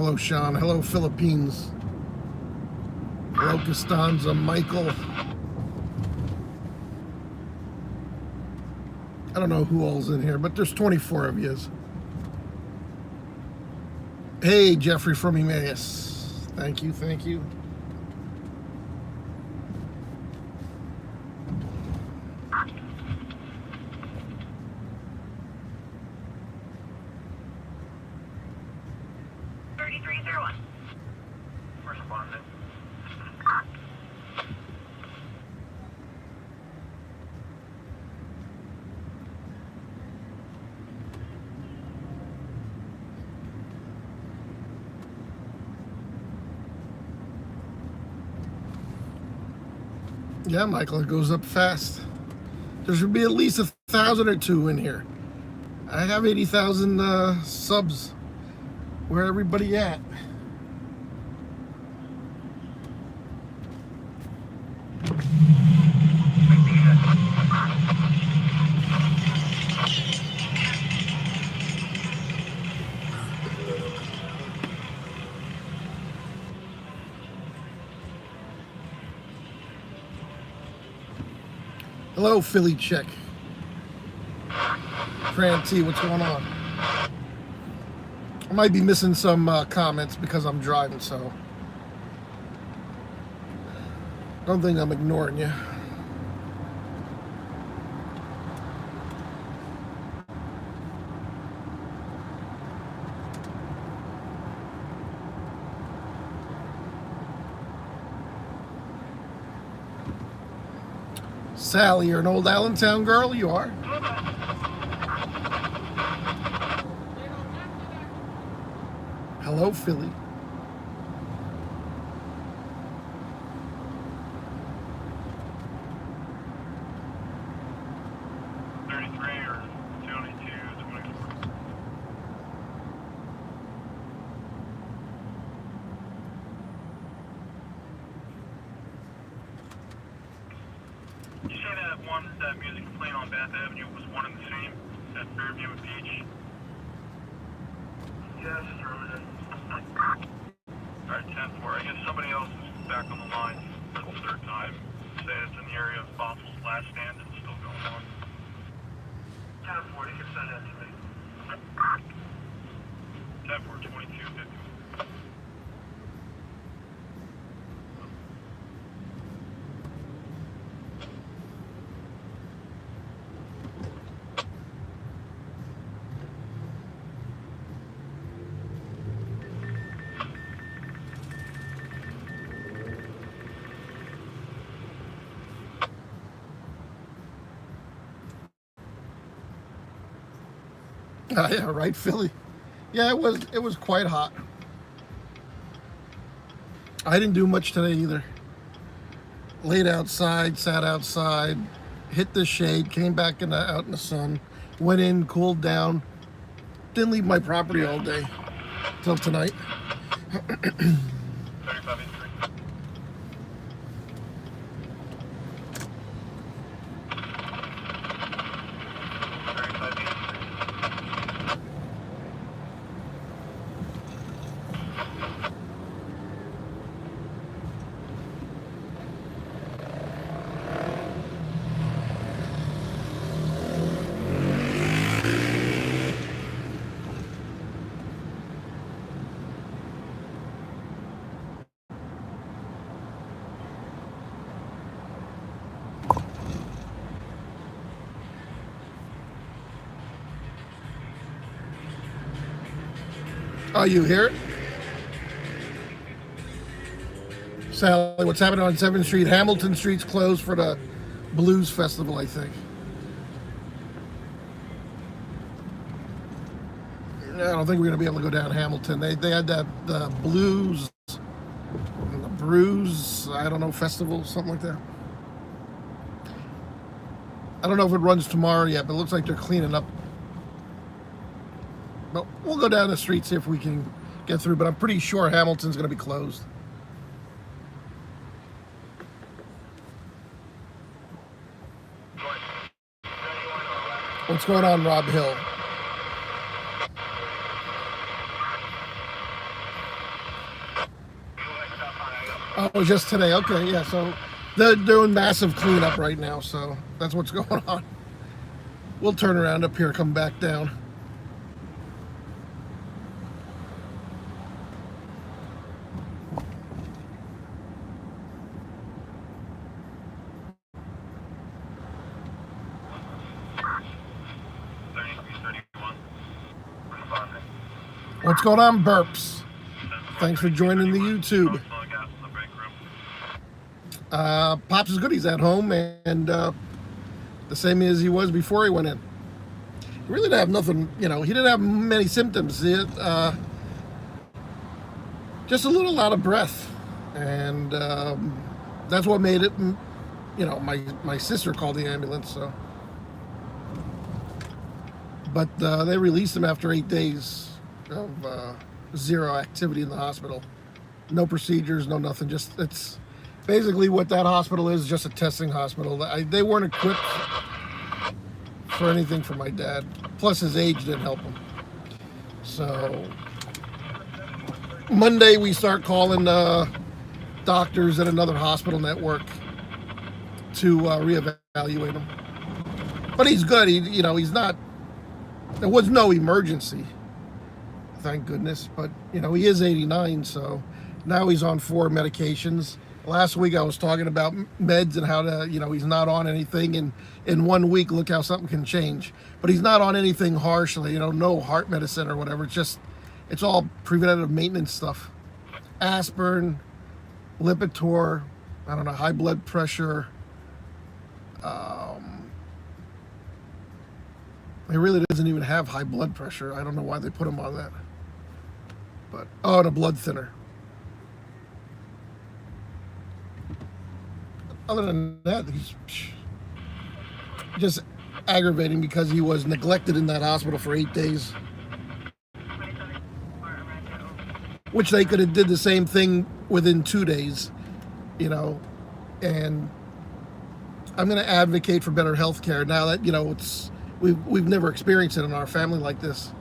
Hello, Sean. Hello, Philippines. Hello, Costanza. Michael. I don't know who all's in here, but there's 24 of yous. Hey, Jeffrey from Emmaus. Thank you, thank you. Yeah, Michael, it goes up fast. There should be at least 1,000 or two in here. I have 80,000 subs. Where everybody at? Hello, Philly Chick. Fran T, what's going on? I might be missing some comments because I'm driving, so don't think I'm ignoring you. Sally, you're an old Allentown girl? You are? Hello, Philly. That music playing on Bath Avenue was one and the same at Fairview and Beach. Yes, sir. Alright, 10-4. I guess somebody else is back on the line for the third time. Say it's in the area of Boswell's last stand. It's still going on. 10-4, you can send that to me. 10-4, 2250. Yeah, right, Philly. Yeah, it was quite hot. I didn't do much today either. Laid outside, sat outside, hit the shade, came back out in the sun, went in, cooled down. Didn't leave my property all day till tonight. 3583. Oh, you hear it? Sally, what's happening on 7th Street? Hamilton Street's closed for the Blues Festival, I think. I don't think we're going to be able to go down Hamilton. They had that Blues and the Brews, I don't know, festival, something like that. I don't know if it runs tomorrow yet, but it looks like they're cleaning up. But we'll go down the street, see if we can get through. But I'm pretty sure Hamilton's going to be closed. What's going on, Rob Hill? Oh, it was just today. Okay, yeah. So they're doing massive cleanup right now. So that's what's going on. We'll turn around up here, come back down. What's going on, Burps? Thanks for joining the YouTube. Pops is good. He's at home and the same as he was before he went in. He really didn't have nothing, you know, he didn't have many symptoms. Just a little out of breath. And that's what made it, you know, my sister called the ambulance, so. But they released him after 8 days of zero activity in the hospital. No procedures, no nothing. Just, it's basically what that hospital is, just a testing hospital. They weren't equipped for anything for my dad. Plus his age didn't help him. So Monday we start calling doctors at another hospital network to reevaluate him. But he's good. You know, he's not. There was no emergency, thank goodness. But you know, he is 89, so now he's on 4 medications. Last week I was talking about meds and how to, you know, he's not on anything, and in 1 week, look how something can change. But he's not on anything harshly, you know, no heart medicine or whatever. It's just, it's all preventative maintenance stuff. Aspirin, Lipitor, I don't know, high blood pressure. He really doesn't even have high blood pressure. I don't know why they put him on that. But, oh, and a blood thinner. Other than that, he's just aggravating because he was neglected in that hospital for 8 days. Which they could have did the same thing within 2 days, you know. And I'm going to advocate for better health care now that, you know, it's we've never experienced it in our family like this.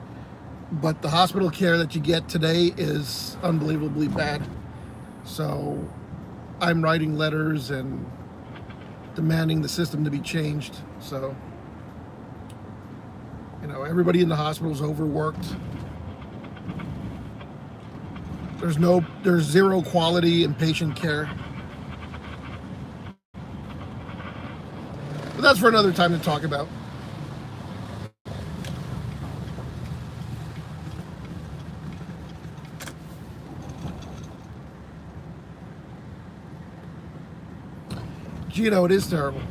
But the hospital care that you get today is unbelievably bad. So I'm writing letters and demanding the system to be changed. So, you know, everybody in the hospital is overworked. There's zero quality in patient care. But that's for another time to talk about. Gino, it is terrible.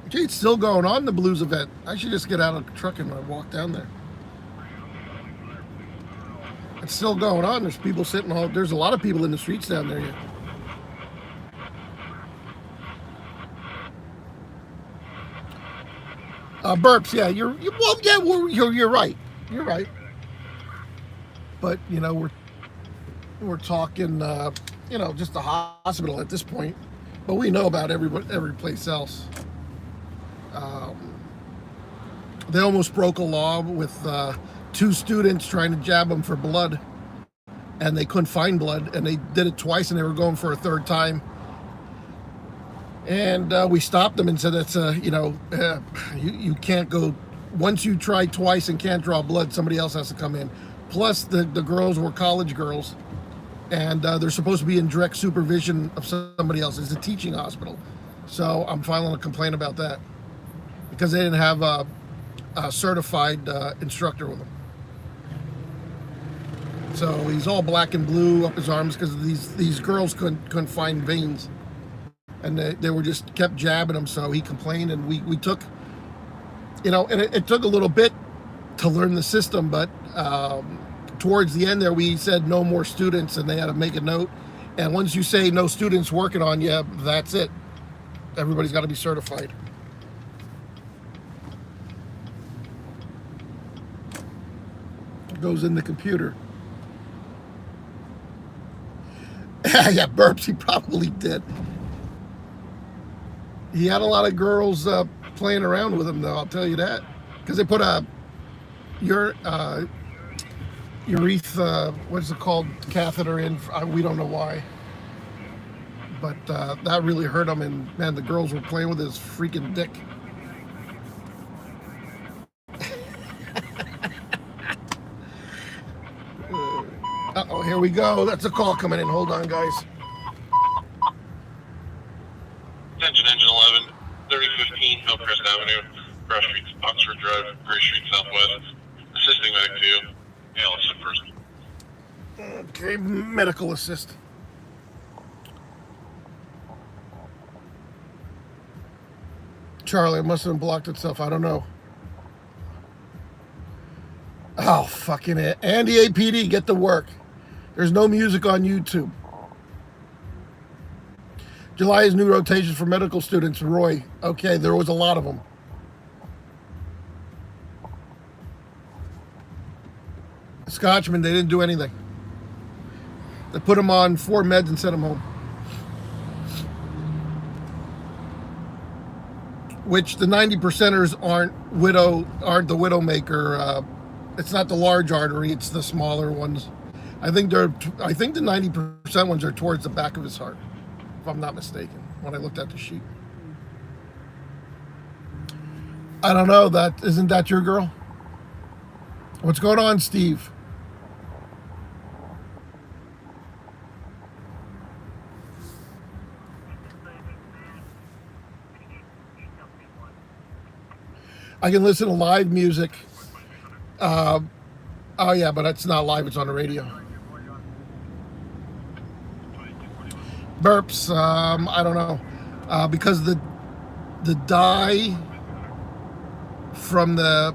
Gee, it's still going on, the Blues event. I should just get out of the truck and walk down there. It's still going on. There's people sitting all, there's a lot of people in the streets down there yet. Burps, yeah, you're right. You're right. But you know, we're talking, you know, just the hospital at this point. But we know about every place else. They almost broke a law with 2 students trying to jab them for blood, and they couldn't find blood, and they did it twice, and they were going for a 3rd time. And we stopped them and said, that's you know, you can't go, once you try twice and can't draw blood, somebody else has to come in. Plus the girls were college girls, and they're supposed to be in direct supervision of somebody else. It's a teaching hospital. So I'm filing a complaint about that because they didn't have a certified instructor with them. So he's all black and blue up his arms because these girls couldn't find veins. And they were just kept jabbing him, so he complained, and we took, you know, and it took a little bit to learn the system, but towards the end there we said no more students, and they had to make a note. And once you say no students working on you, that's it. Everybody's got to be certified. It goes in the computer. Yeah, burps. He probably did. He had a lot of girls playing around with him, though. I'll tell you that, because they put a urethra, what's it called, catheter in. We don't know why, but that really hurt him. And man, the girls were playing with his freaking dick. Uh-oh, here we go. That's a call coming in. Hold on, guys. Attention, Engine 11, 3015 Hillcrest Avenue, Cross Street, Oxford Drive, Gray Street Southwest. Assisting medic 2. ALS at first. Okay, medical assist. Charlie, it must have blocked itself. I don't know. Oh, fucking it. Andy APD, get to work. There's no music on YouTube. July is new rotations for medical students. Roy, okay, there was a lot of them. Scotchman, they didn't do anything. They put him on 4 meds and sent him home. Which the 90%ers aren't the widowmaker. It's not the large artery, it's the smaller ones. I think the 90% ones are towards the back of his heart, if I'm not mistaken, when I looked at the sheet. I don't know, isn't that your girl? What's going on, Steve? I can listen to live music. Oh yeah, but it's not live, it's on the radio. Burps, I don't know. Because the dye from the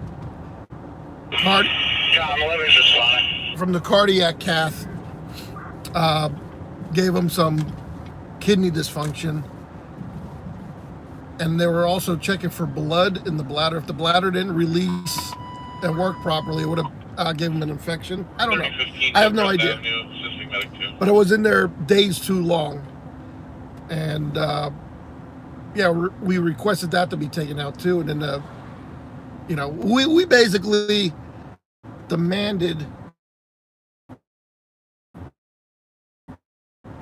cardiac cath gave him some kidney dysfunction. And they were also checking for blood in the bladder. If the bladder didn't release and work properly, it would have gave him an infection. I don't know. I have no idea. But it was in there days too long. And yeah, we requested that to be taken out too. And then, we basically demanded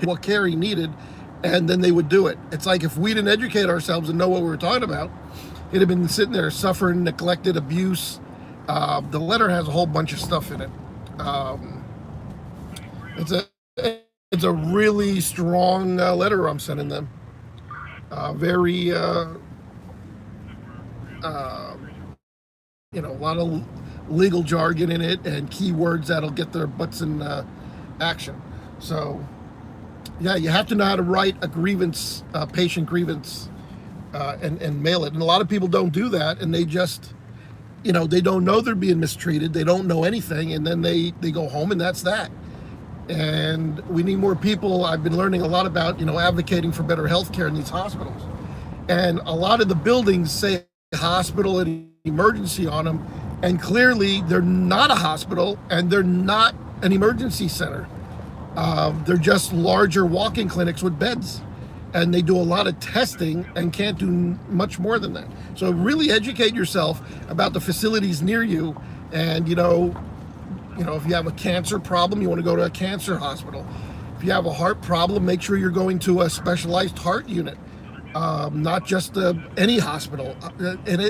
what care he needed, and then they would do it. It's like if we didn't educate ourselves and know what we were talking about, it'd have been sitting there suffering neglected abuse. The letter has a whole bunch of stuff in it. It's a really strong letter I'm sending them. Very, a lot of legal jargon in it and keywords that'll get their butts in action. So, yeah, you have to know how to write a grievance, patient grievance, and mail it. And a lot of people don't do that, and they just, they don't know they're being mistreated. They don't know anything, and then they go home, and that's that. And we need more people. I've been learning a lot about, advocating for better health care in these hospitals. And a lot of the buildings say hospital and emergency on them, and clearly they're not a hospital, and they're not an emergency center. They're just larger walk-in clinics with beds, and they do a lot of testing and can't do much more than that. So really educate yourself about the facilities near you, and if you have a cancer problem, you want to go to a cancer hospital. If you have a heart problem, make sure you're going to a specialized heart unit, not just any hospital. And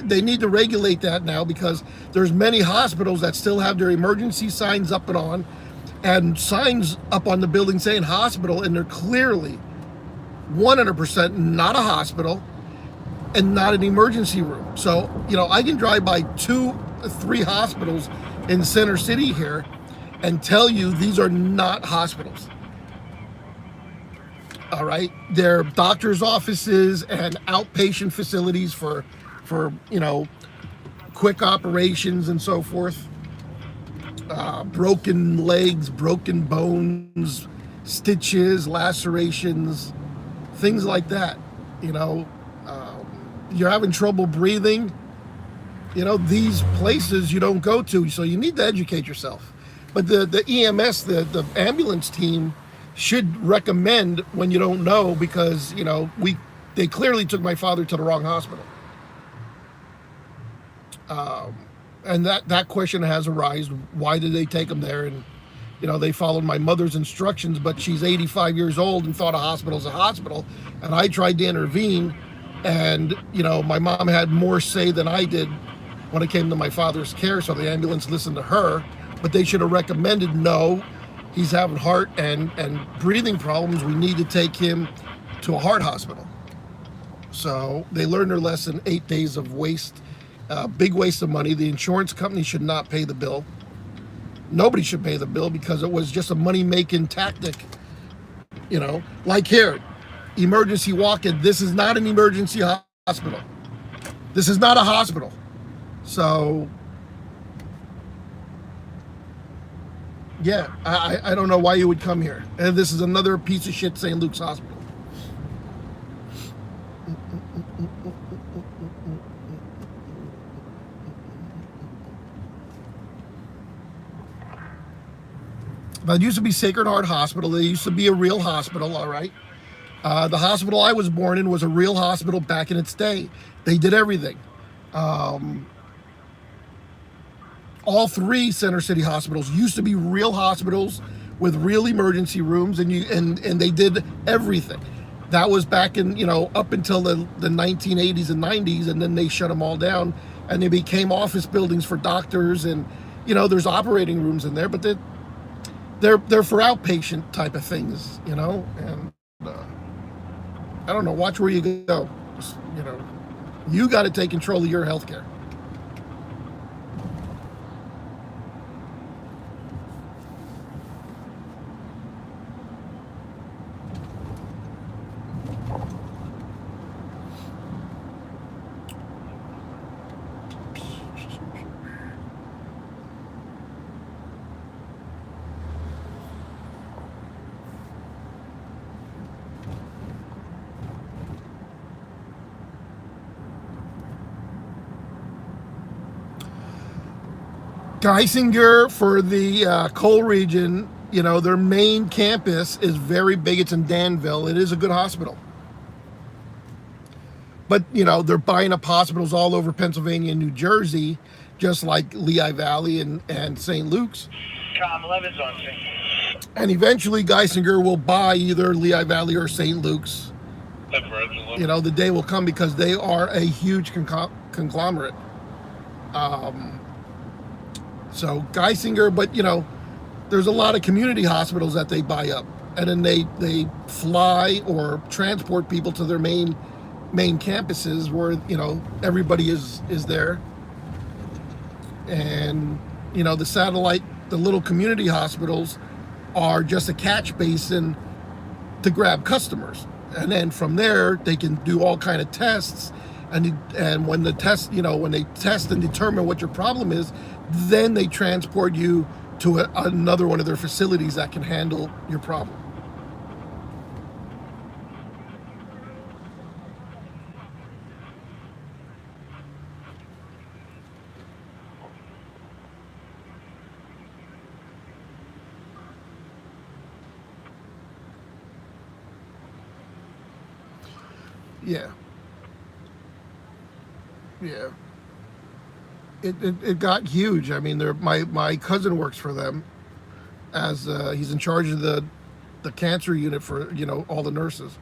they need to regulate that now, because there's many hospitals that still have their emergency signs up and on, and signs up on the building saying hospital, and they're clearly 100% not a hospital and not an emergency room. So, I can drive by 2-3 hospitals in Center City here and tell you these are not hospitals. All right? They're doctor's offices and outpatient facilities for quick operations and so forth. Broken legs, broken bones, stitches, lacerations, things like that. You're having trouble breathing. These places you don't go to, so you need to educate yourself. But the EMS, the ambulance team, should recommend when you don't know, because, you know, they clearly took my father to the wrong hospital. And that question has arisen. Why did they take him there? And, you know, they followed my mother's instructions, but she's 85 years old and thought a hospital's a hospital. And I tried to intervene, and, you know, my mom had more say than I did when it came to my father's care, so the ambulance listened to her. But they should have recommended, no, he's having heart and breathing problems. We need to take him to a heart hospital. So they learned their lesson. 8 days of waste, big waste of money. The insurance company should not pay the bill. Nobody should pay the bill, because it was just a money-making tactic. You know, like here, emergency walk-in. This is not an emergency hospital. This is not a hospital. So, yeah, I don't know why you would come here. And this is another piece of shit St. Luke's Hospital. That used to be Sacred Heart Hospital. It used to be a real hospital, all right? The hospital I was born in was a real hospital back in its day. They did everything. All three Center City hospitals used to be real hospitals with real emergency rooms, and they did everything. That was back in, you know, up until the 1980s and 90s, and then they shut them all down, and they became office buildings for doctors, and, you know, there's operating rooms in there, but they're for outpatient type of things, you know, and I don't know, watch where you go. Just, you know, you got to take control of your health care. Geisinger, for the coal region, you know, their main campus is very big. It's in Danville. It is a good hospital. But, you know, they're buying up hospitals all over Pennsylvania and New Jersey, just like Lehigh Valley and St. Luke's. Com 11's on scene. And eventually Geisinger will buy either Lehigh Valley or St. Luke's. You know, the day will come, because they are a huge conglomerate. So Geisinger, but, you know, there's a lot of community hospitals that they buy up, and then they fly or transport people to their main campuses where, you know, everybody is there. And, you know, the satellite, the little community hospitals are just a catch basin to grab customers, and then from there they can do all kind of tests, and when the test, you know, when they test and determine what your problem is, then they transport you to another one of their facilities that can handle your problem. Yeah. Yeah. It got huge. I mean, my cousin works for them as he's in charge of the cancer unit for, you know, all the nurses.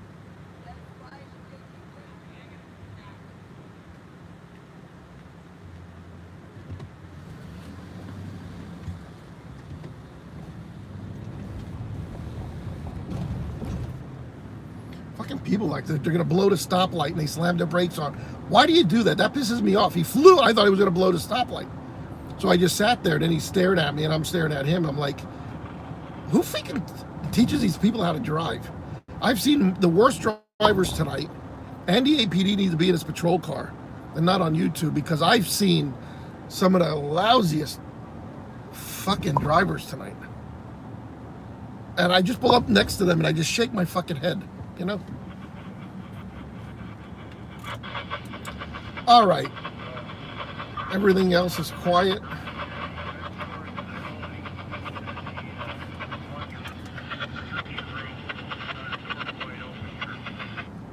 Fucking people like that. They're gonna blow the stoplight and they slam their brakes on. Why do you do that? That pisses me off. He flew. I thought he was gonna blow the stoplight, so I just sat there. And then he stared at me, and I'm staring at him. I'm like, who freaking teaches these people how to drive? I've seen the worst drivers tonight, and the APD needs to be in his patrol car and not on YouTube, because I've seen some of the lousiest fucking drivers tonight. And I just pull up next to them and I just shake my fucking head, you know? All right. Everything else is quiet.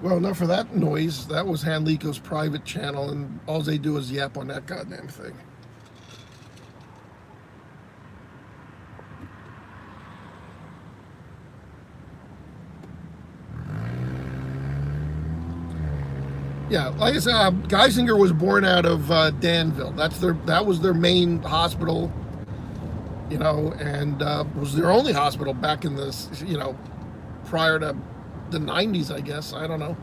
Well, enough for that noise. That was Hanlico's private channel, and all they do is yap on that goddamn thing. Yeah, like I said, Geisinger was born out of Danville. That was their main hospital, you know, and was their only hospital back in this, you know, prior to the 90s, I guess. I don't know.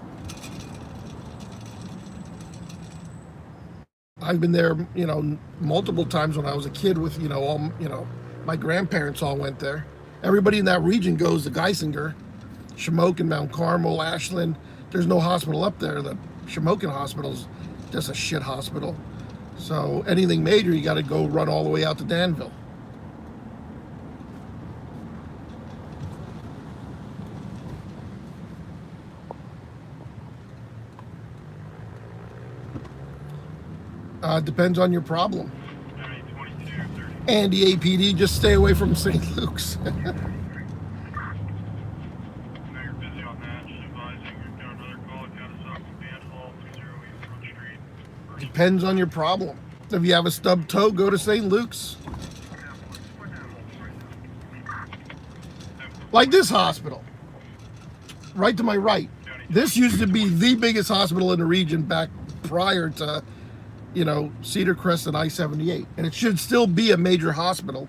I've been there, you know, multiple times when I was a kid with, you know, all, you know, my grandparents all went there. Everybody in that region goes to Geisinger, Shamokin, Mount Carmel, Ashland. There's no hospital up there. The Shamokin Hospital's just a shit hospital. So anything major, you got to go run all the way out to Danville. Depends on your problem. And the APD, just stay away from St. Luke's. Depends on your problem. If you have a stub toe, go to St. Luke's. Like this hospital, right to my right. This used to be the biggest hospital in the region back prior to, you know, Cedar Crest and I-78, and it should still be a major hospital.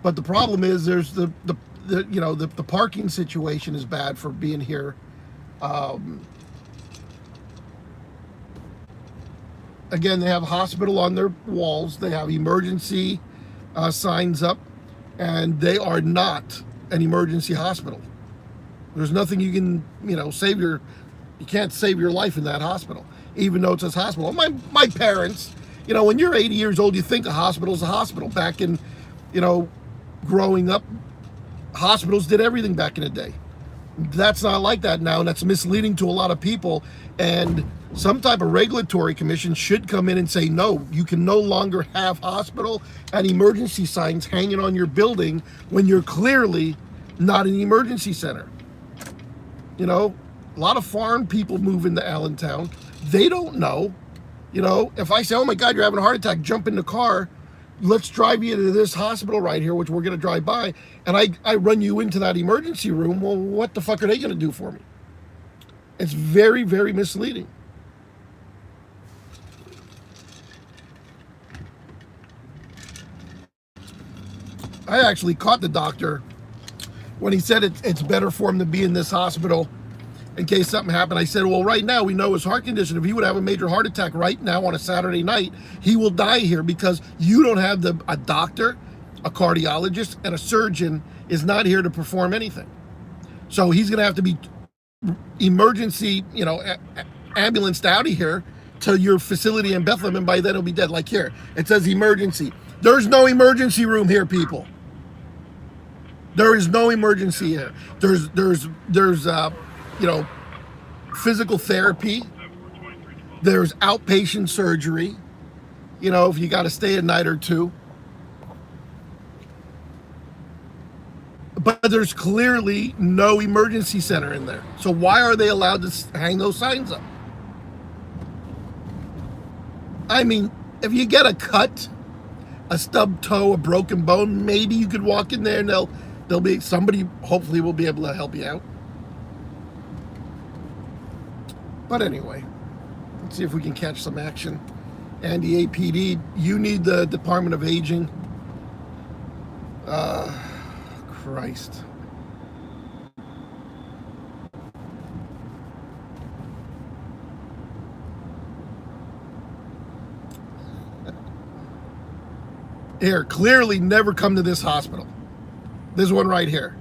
But the problem is there's the you know, the parking situation is bad for being here. Again, they have a hospital on their walls. They have emergency signs up, and they are not an emergency hospital. There's nothing you can, you know, you can't save your life in that hospital, even though it says hospital. My parents, you know, when you're 80 years old, you think a hospital's a hospital. Back in, you know, growing up, hospitals did everything back in the day. That's not like that now, and that's misleading to a lot of people. And some type of regulatory commission should come in and say, no, you can no longer have hospital and emergency signs hanging on your building when you're clearly not an emergency center. You know, a lot of foreign people move into Allentown. They don't know. You know, if I say, oh my God, you're having a heart attack, jump in the car, let's drive you to this hospital right here, which we're going to drive by, and I run you into that emergency room, well, what the fuck are they going to do for me? It's very, very misleading. I actually caught the doctor when he said it's better for him to be in this hospital in case something happened. I said, well, right now we know his heart condition. If he would have a major heart attack right now on a Saturday night, he will die here because you don't have a doctor, a cardiologist, and a surgeon is not here to perform anything. So he's going to have to be emergency, you know, ambulanced out of here to your facility in Bethlehem, and by then he'll be dead. Like here, it says emergency. There's no emergency room here, people. There is no emergency here. There's you know, physical therapy. There's outpatient surgery, you know, if you got to stay a night or two. But there's clearly no emergency center in there. So why are they allowed to hang those signs up? I mean, if you get a cut, a stub toe, a broken bone, maybe you could walk in there and there'll be somebody, hopefully will be able to help you out. But anyway, let's see if we can catch some action. And the APD, you need the Department of Aging. Christ. Here, clearly never come to this hospital. This one right here.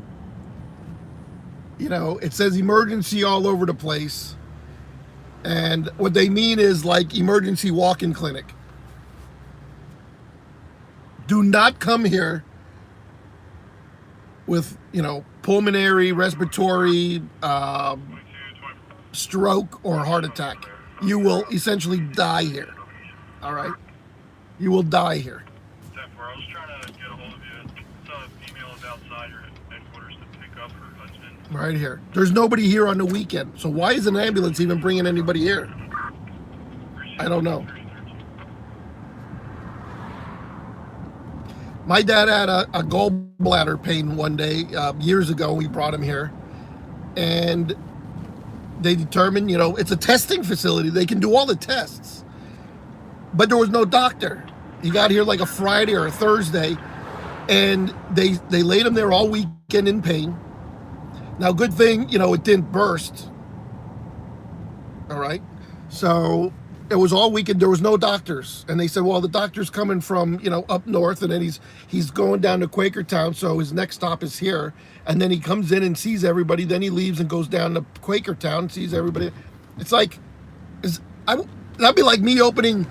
You know, it says emergency all over the place. And what they mean is like emergency walk-in clinic. Do not come here with, you know, pulmonary, respiratory, stroke, or heart attack. You will essentially die here. All right? You will die here. I was trying to get a hold of you. Saw an email is outside your headquarters to pick up her husband. Right here. There's nobody here on the weekend. So why is an ambulance even bringing anybody here? I don't know. My dad had a gallbladder pain one day years ago. We brought him here. And they determined, you know, it's a testing facility. They can do all the tests. But there was no doctor. He got here like a Friday or a Thursday. And they laid him there all weekend in pain. Now, good thing, you know, it didn't burst. All right. So it was all weekend. There was no doctors. And they said, well, the doctor's coming from, you know, up north. And then he's going down to Quakertown. So his next stop is here. And then he comes in and sees everybody. Then he leaves and goes down to Quakertown, sees everybody. It's like, that'd be like me opening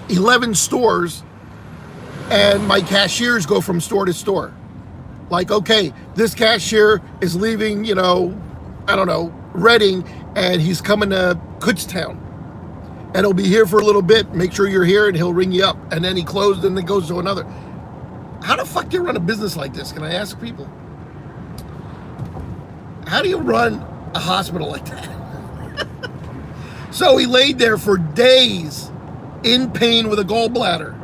11 stores and my cashiers go from store to store. Like, okay, this cashier is leaving, you know, I don't know, Reading, and he's coming to Kutztown. And he'll be here for a little bit. Make sure you're here, and he'll ring you up. And then he closed, and then goes to another. How the fuck do you run a business like this? Can I ask people? How do you run a hospital like that? So he laid there for days in pain with a gallbladder.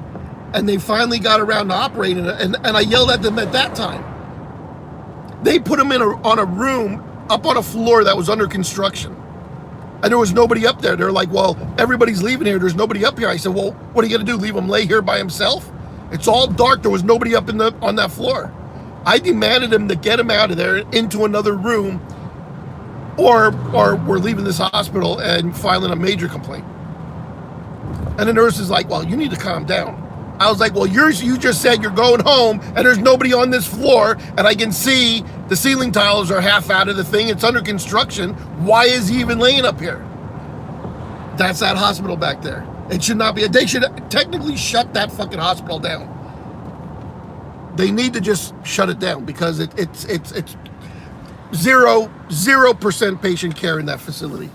And they finally got around to operating it. And I yelled at them at that time. They put him on a room up on a floor that was under construction. And there was nobody up there. They're like, well, everybody's leaving here. There's nobody up here. I said, well, what are you going to do? Leave him lay here by himself? It's all dark. There was nobody up on that floor. I demanded him to get him out of there into another room, or we're leaving this hospital and filing a major complaint. And the nurse is like, well, you need to calm down. I was like, well, you just said you're going home and there's nobody on this floor and I can see the ceiling tiles are half out of the thing. It's under construction. Why is he even laying up here? That's that hospital back there. It should not be. They should technically shut that fucking hospital down. They need to just shut it down because it's 0% patient care in that facility.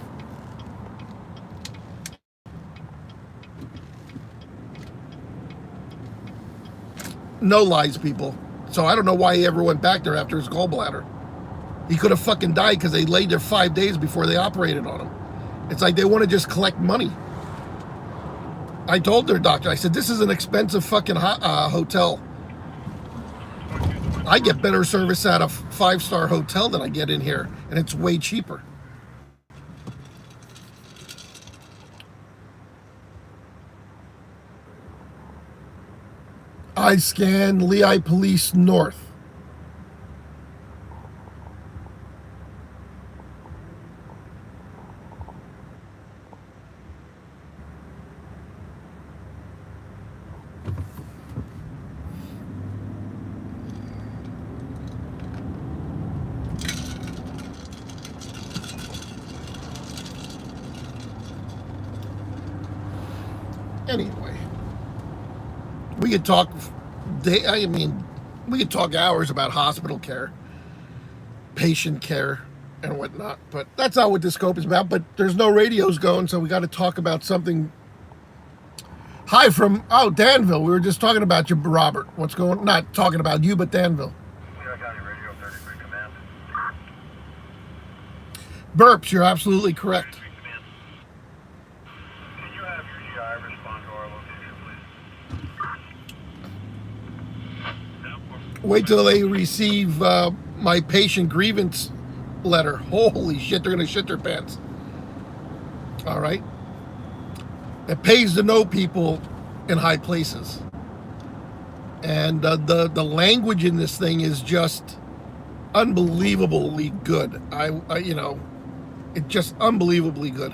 No lies, people. So I don't know why he ever went back there after his gallbladder. He could have fucking died because they laid there 5 days before they operated on him. It's like they want to just collect money. I told their doctor, I said, this is an expensive fucking hotel. I get better service at a 5-star hotel than I get in here, and it's way cheaper. I scan Lehigh Police North. Anyway, we could talk. We could talk hours about hospital care, patient care, and whatnot. But that's not what this scope is about. But there's no radios going, so we got to talk about something. Hi from Danville. We were just talking about you, Robert. What's going? Not talking about you, but Danville. Lehigh County Radio 33 Command. Burps. You're absolutely correct. Can you have your GI respond to our location, please? Wait till they receive my patient grievance letter. Holy shit, they're going to shit their pants. All right. It pays to know people in high places. And the language in this thing is just unbelievably good. It's just unbelievably good.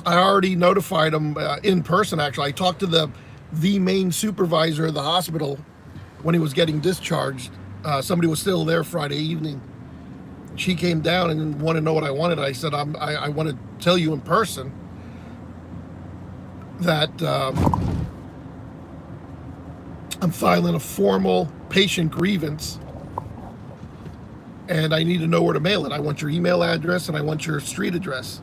I already notified him in person, actually. I talked to the main supervisor of the hospital when he was getting discharged. Somebody was still there Friday evening. She came down and wanted to know what I wanted. I said, I want to tell you in person that I'm filing a formal patient grievance and I need to know where to mail it. I want your email address and I want your street address.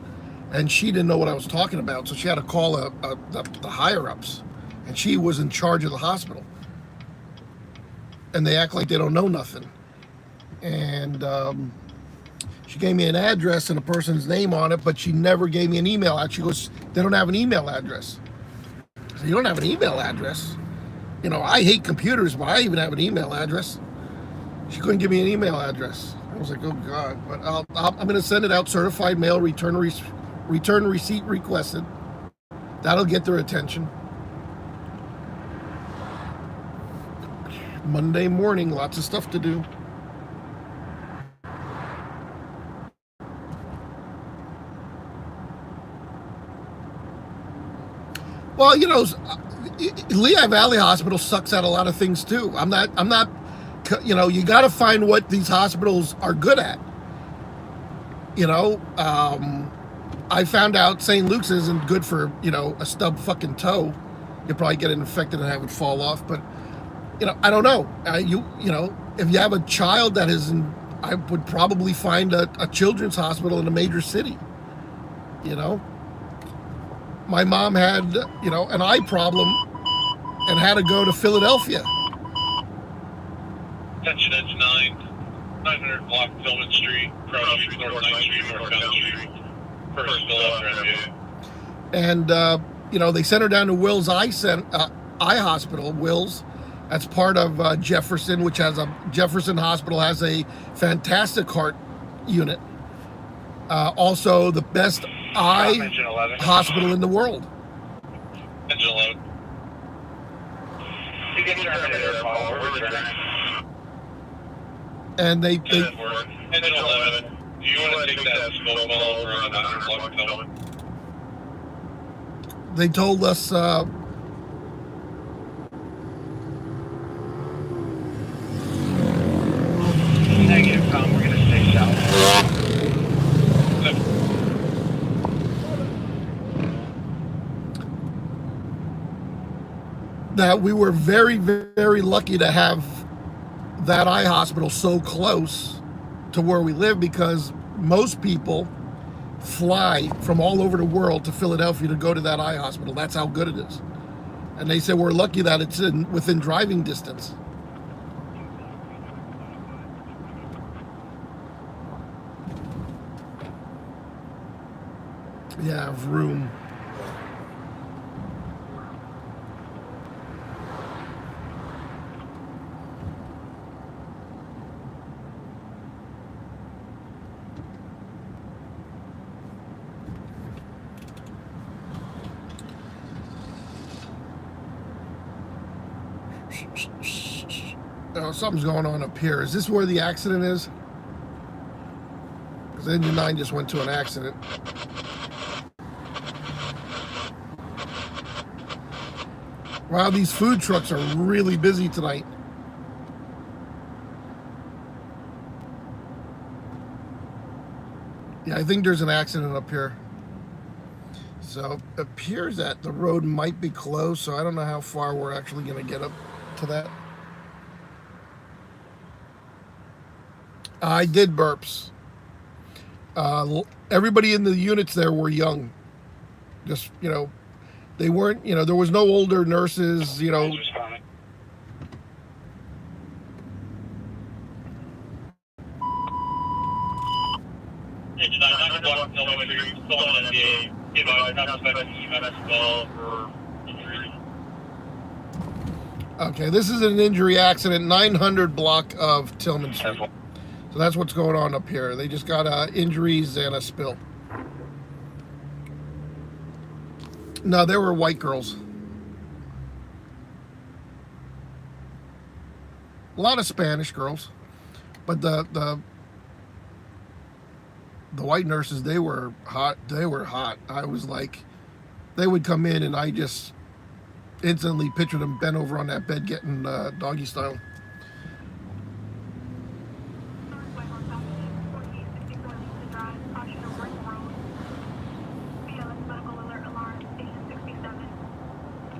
And she didn't know what I was talking about, so she had to call the higher-ups, and she was in charge of the hospital. and they act like they don't know nothing. And she gave me an address and a person's name on it, but she never gave me an email. She goes, they don't have an email address. I said, you don't have an email address? You know, I hate computers, but I even have an email address. She couldn't give me an email address. I was like, oh God. But I'm going to send it out, certified mail, return receipt requested. That'll get their attention. Monday morning, lots of stuff to do. Well, you know, Lehigh Valley Hospital sucks at a lot of things too. I'm not, you know, you got to find what these hospitals are good at. You know, I found out St. Luke's isn't good for, you know, a stub fucking toe. You'll probably get it infected and have it fall off. But, you know, I don't know. You know, if you have a child that is in, I would probably find a children's hospital in a major city. You know, my mom had, you know, an eye problem and had to go to Philadelphia. Attention, it's 900 block Tillman Street, Cross Street, North 9th Street, North 10th Street, first Philadelphia. And, you know, they sent her down to Wills Eye Hospital, Wills. That's part of Jefferson, which has Jefferson Hospital has a fantastic heart unit. Also, the best eye hospital in the world. Engine 11. You can terminate our call. And they Engine 11. Do you want to take that smoke ball over on 900 block Tillman? they told us Negative, Tom. We're going to stay south. that we were very, very lucky to have that eye hospital so close to where we live, because most people fly from all over the world to Philadelphia to go to that eye hospital. That's how good it is. And they said we're lucky that it's within driving distance. Yeah, room. Oh, something's going on up here. Is this where the accident is? Because Engine 9 just went to an accident. Wow, these food trucks are really busy tonight. Yeah, I think there's an accident up here. So it appears that the road might be closed, so I don't know how far we're actually going to get up to that. I did burps. Everybody in the units there were young. Just, you know, they weren't, you know, there was no older nurses, you know. Okay, this is an injury accident, 900 block of Tillman Street. So that's what's going on up here. They just got injuries and a spill. No, they were white girls. A lot of Spanish girls, but the white nurses, they were hot. They were hot. I was like, they would come in and I just instantly pictured them bent over on that bed getting doggy style.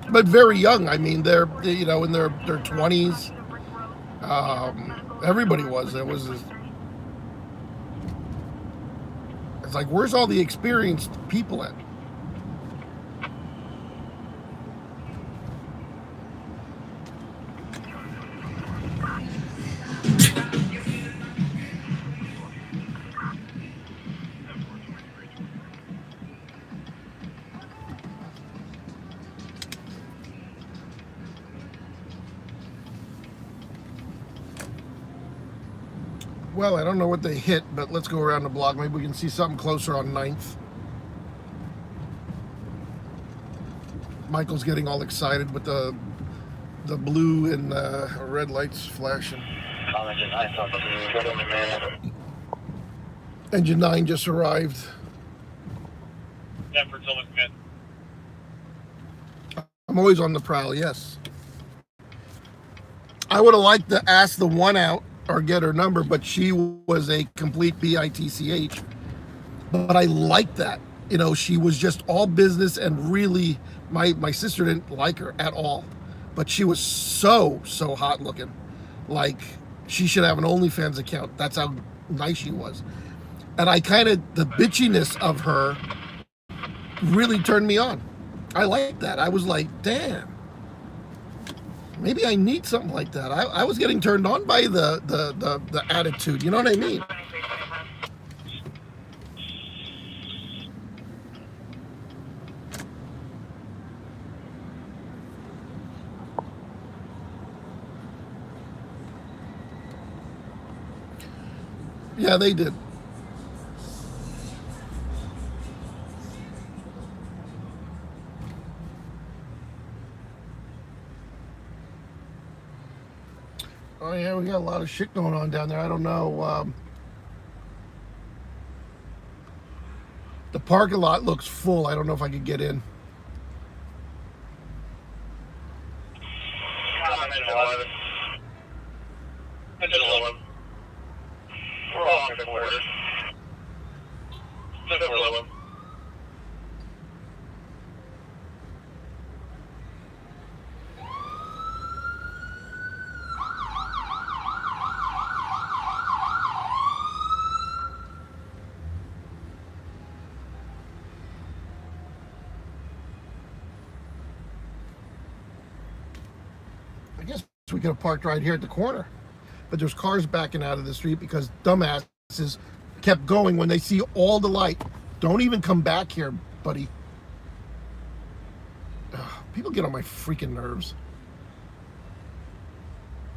But very young. I mean, they're, you know, in their 20s. Everybody was. There was this, it's like, where's all the experienced people at? Well, I don't know what they hit, but let's go around the block. Maybe we can see something closer on 9th. Michael's getting all excited with the blue and red lights flashing. Engine 9 just arrived. I'm always on the prowl, yes. I would have liked to ask the one out or get her number, but she was a complete bitch. But I like that. You know, she was just all business, and really, my sister didn't like her at all. But she was so hot looking. Like, she should have an OnlyFans account. That's how nice she was. And I the bitchiness of her really turned me on. I like that. I was like, damn. Maybe I need something like that. I was getting turned on by the attitude. You know what I mean? Yeah, they did. Oh yeah, we got a lot of shit going on down there. I don't know. The parking lot looks full. I don't know if I could get in. I guess we could have parked right here at the corner, but there's cars backing out of the street because dumbasses kept going when they see all the light. Don't even come back here, buddy. Ugh, people get on my freaking nerves.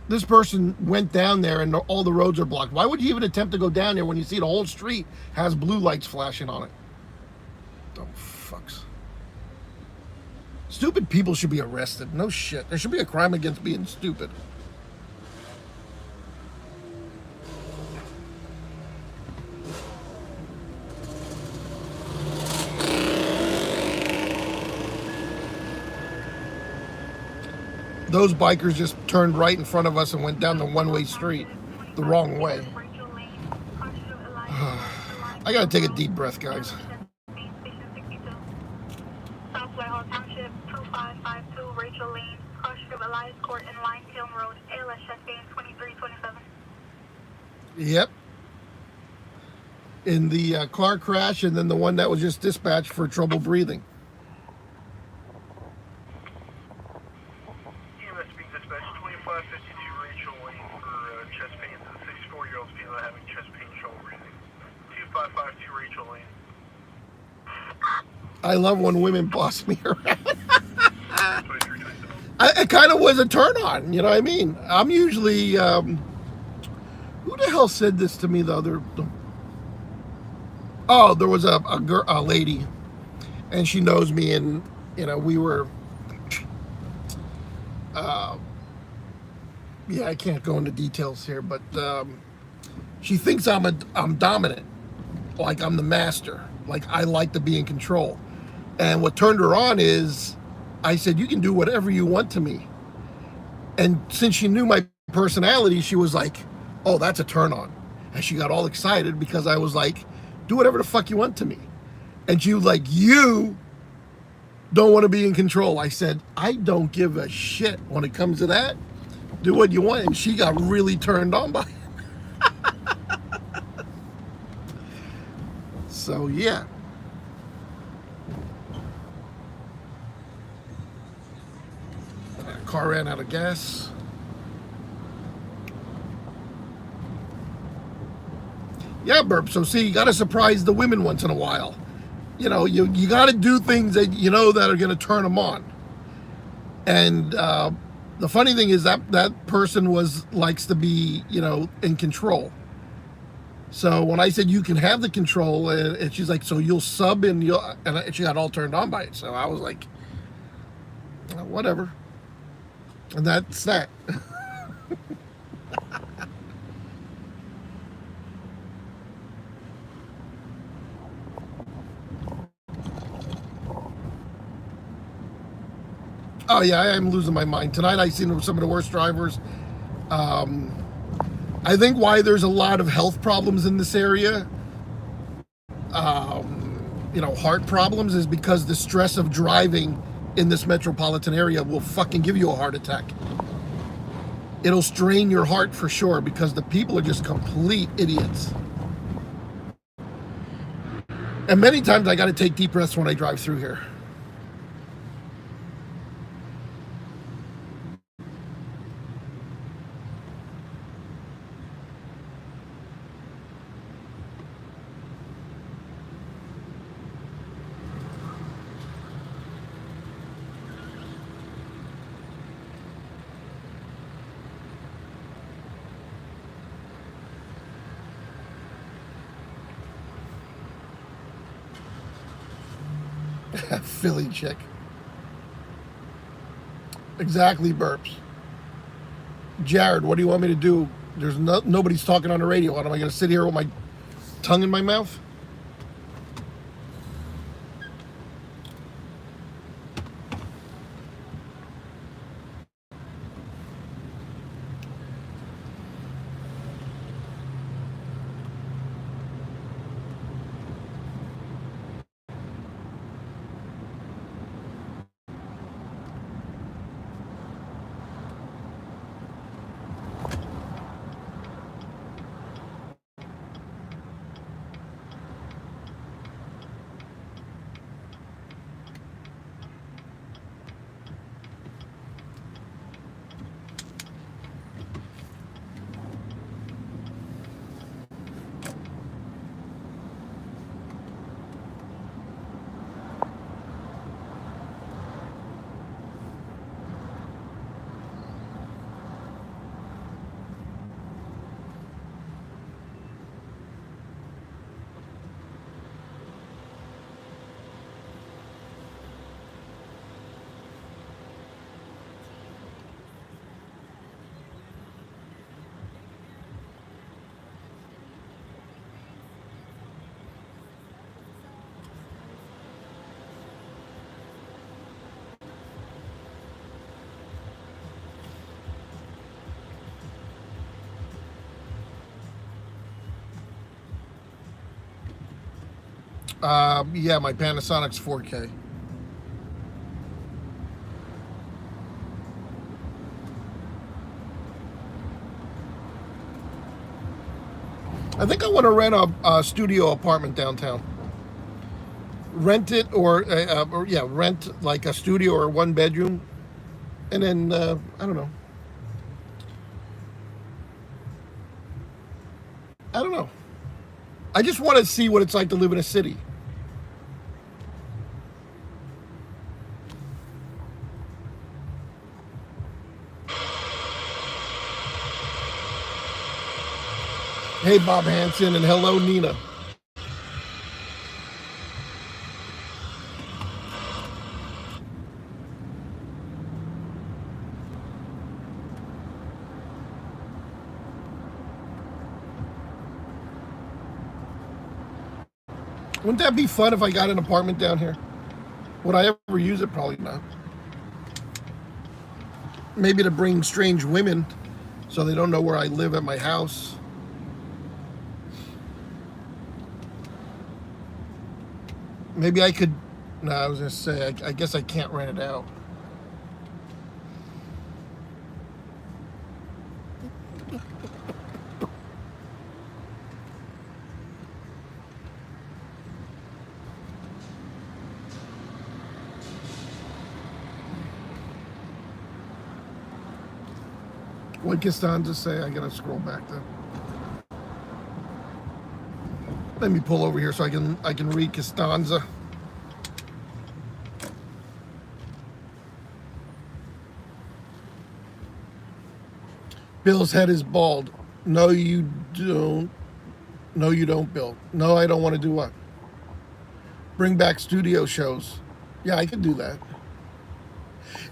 This person went down there and all the roads are blocked. Why would you even attempt to go down there when you see the whole street has blue lights flashing on it? Oh, fucks. Stupid people should be arrested. No shit. There should be a crime against being stupid. Those bikers just turned right in front of us and went down the one-way street the wrong way. I gotta take a deep breath, guys. Township 2552 Rachel Lane, cross Street Elias Court and Line Hill Road, ALS Chastain 2327. Yep. In the car crash, and then the one that was just dispatched for trouble breathing. EMS being dispatched 2552 Rachel Lane for chest pains. A 64-year-old female having chest pain, trouble breathing. 2552 Rachel Lane. I love when women boss me around. It kind of was a turn on, you know what I mean? I'm usually, who the hell said this to me the other, oh, there was a lady, and she knows me, and, you know, we were, yeah, I can't go into details here, but she thinks I'm dominant, like I'm the master, like I like to be in control. And what turned her on is, I said, you can do whatever you want to me. And since she knew my personality, she was like, oh, that's a turn on. And she got all excited because I was like, do whatever the fuck you want to me. And she was like, you don't want to be in control. I said, I don't give a shit when it comes to that. Do what you want. And she got really turned on by it. So, yeah. Car ran out of gas. Yeah, Burp. So see, you got to surprise the women once in a while. You know, you got to do things that you know that are going to turn them on. And the funny thing is that person likes to be, you know, in control. So when I said you can have the control, and she's like, so you'll sub and she got all turned on by it. So I was like, whatever. And that's that. Oh yeah, I am losing my mind. Tonight I seen some of the worst drivers. I think why there's a lot of health problems in this area, heart problems, is because the stress of driving in this metropolitan area will fucking give you a heart attack. It'll strain your heart for sure because the people are just complete idiots. And many times I got to take deep breaths when I drive through here. Philly chick. Exactly, burps. Jared, what do you want me to do? There's nobody's talking on the radio. What am I going to sit here with my tongue in my mouth? Yeah, my Panasonic's 4K. I think I want to rent a studio apartment downtown. Rent it, or rent like a studio or one bedroom, and then I don't know. I don't know. I just want to see what it's like to live in a city. Hey, Bob Hansen, and hello, Nina. Wouldn't that be fun if I got an apartment down here? Would I ever use it? Probably not. Maybe to bring strange women so they don't know where I live at my house. Maybe I could. No, I was going to say, I guess I can't rent it out. What Costanza say? I gotta scroll back then. Let me pull over here so I can read Costanza. Bill's head is bald. No, you don't. No, you don't, Bill. No, I don't want to do what? Bring back studio shows. Yeah, I can do that.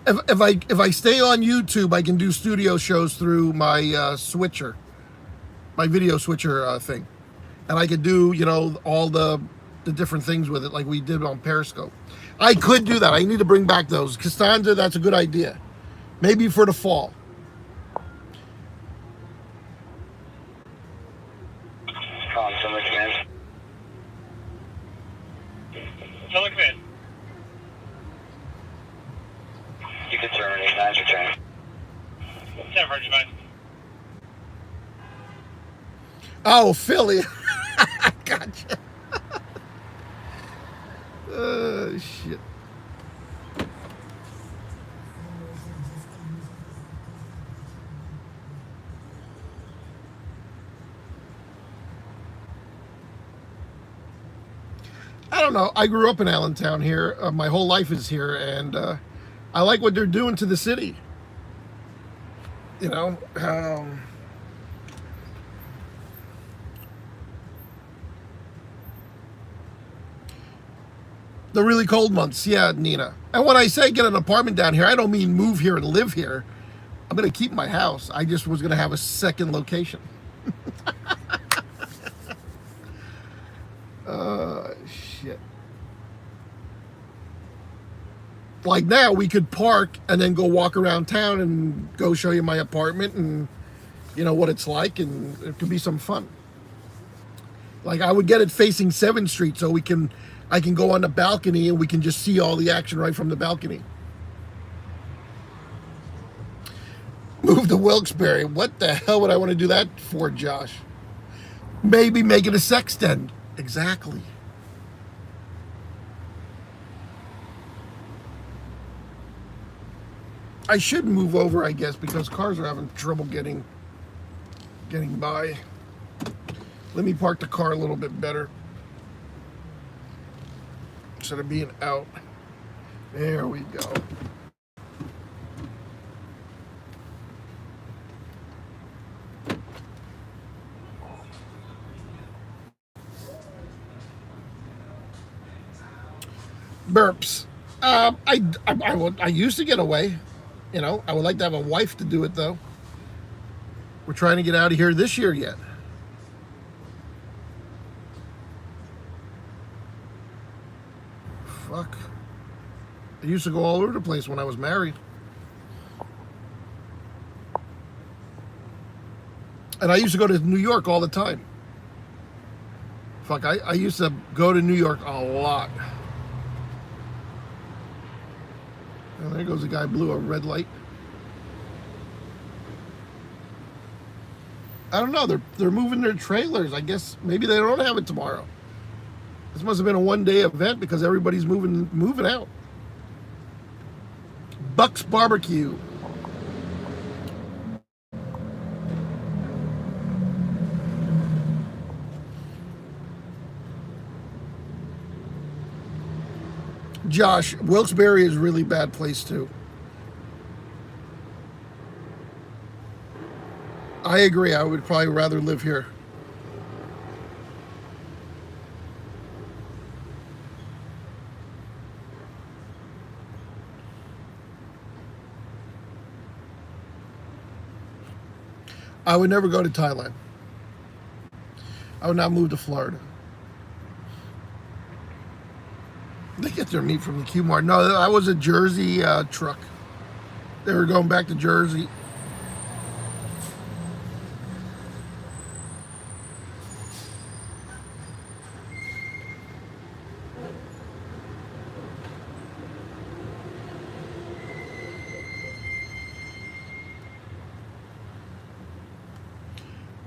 If I stay on YouTube, I can do studio shows through my switcher, my video switcher thing, and I could do, you know, all the different things with it like we did on Periscope. I could do that. I need to bring back those. Costanza, that's a good idea. Maybe for the fall. Someone command. Someone command. You can terminate 9's return. 10 Virgin 9. Oh, Philly. Gotcha. Shit. I don't know. I grew up in Allentown here. My whole life is here, and I like what they're doing to the city. You know, the really cold months. Yeah, Nina. And when I say get an apartment down here, I don't mean move here and live here. I'm going to keep my house. I just was going to have a second location. Shit. Like now, we could park and then go walk around town and go show you my apartment and, you know, what it's like, and it could be some fun. Like I would get it facing 7th Street so I can go on the balcony and we can just see all the action right from the balcony. Move to Wilkes-Barre. What the hell would I want to do that for, Josh? Maybe make it a sex den. Exactly. I should move over, I guess, because cars are having trouble getting by. Let me park the car a little bit better instead of being out. There we go. Burps. I used to get away. You know, I would like to have a wife to do it, though. We're trying to get out of here this year yet. Fuck. I used to go all over the place when I was married. And I used to go to New York all the time. Fuck, I used to go to New York a lot. And there goes a guy blew a red light. I don't know. They're moving their trailers. I guess maybe they don't have it tomorrow. This must have been a one-day event because everybody's moving out. Buck's Barbecue. Josh, Wilkes-Barre is a really bad place too. I agree. I would probably rather live here. I would never go to Thailand. I would not move to Florida. They get their meat from the Q-Mart. No, that was a Jersey truck. They were going back to Jersey.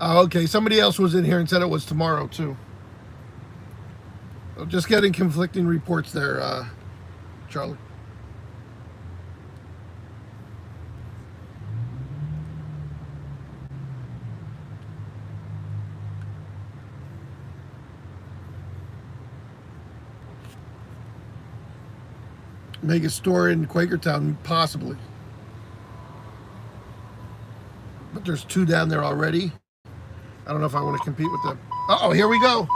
Okay, somebody else was in here and said it was tomorrow too. Just getting conflicting reports there, Charlie. Make a store in Quakertown, possibly. But there's 2 down there already. I don't know if I want to compete with them. Uh-oh, here we go.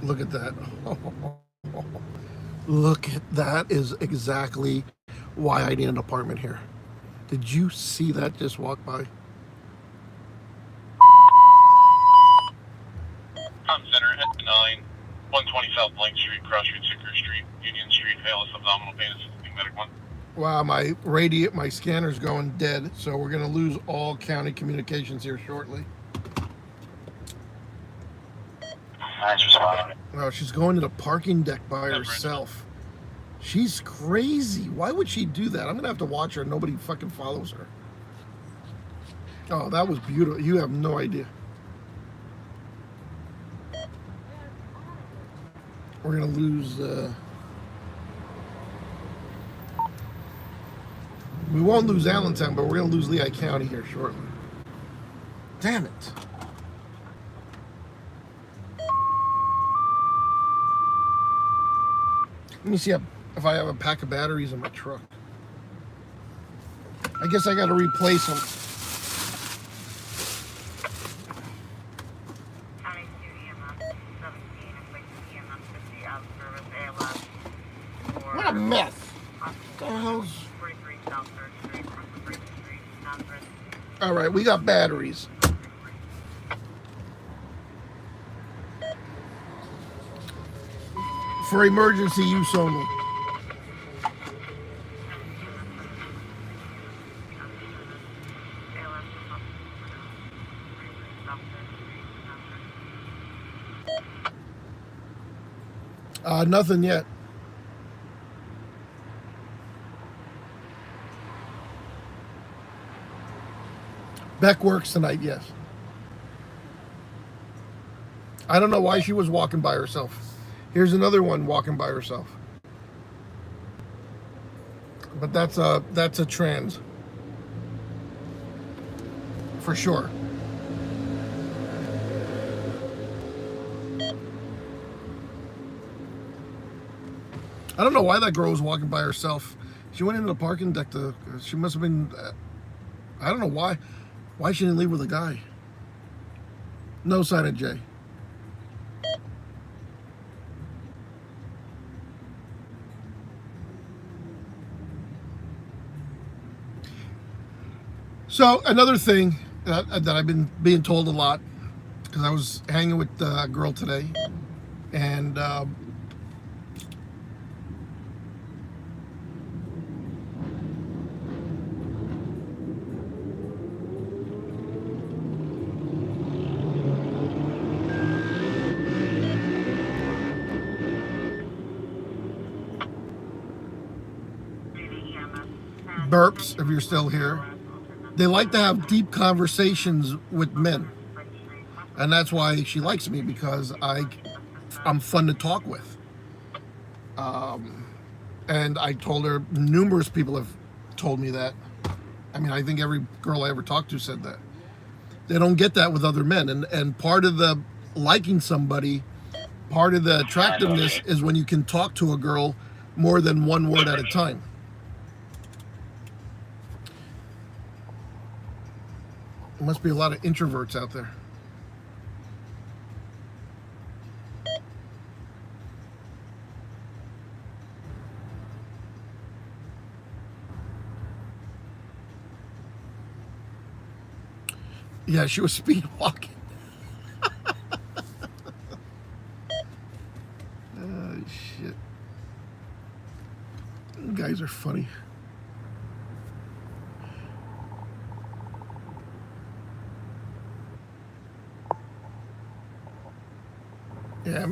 Look at that. Look at that is exactly why I need an apartment here. Did you see that just walk by? Town Center, head to 9, 120 South Blank Street, Cross Street, Sicker Street, Union Street, ALS abdominal pain, assisting medic 1. Wow, my scanner's going dead, so we're gonna lose all county communications here shortly. Nice respond. Wow, she's going to the parking deck by herself. She's crazy. Why would she do that? I'm gonna have to watch her and nobody fucking follows her. Oh, that was beautiful. You have no idea. We're gonna lose we won't lose Allentown, but we're gonna lose Lehigh County here shortly. Damn it. Let me see if I have a pack of batteries in my truck. I guess I gotta replace them. What a mess. What the hell's... Alright, we got batteries. For emergency use only. Nothing yet. Beck works tonight, yes. I don't know why she was walking by herself. Here's another one walking by herself. But that's a trans. For sure. I don't know why that girl was walking by herself. She went into the parking deck to, she must have been, I don't know why she didn't leave with a guy. No sign of Jay. So another thing that I've been being told a lot, because I was hanging with a girl today, and burps, if you're still here. They like to have deep conversations with men. And that's why she likes me, because I'm fun to talk with. And I told her, numerous people have told me that. I mean, I think every girl I ever talked to said that. They don't get that with other men. And part of the liking somebody, part of the attractiveness is when you can talk to a girl more than one word at a time. There must be a lot of introverts out there. Yeah, she was speed walking. Oh, shit. You guys are funny. Yeah.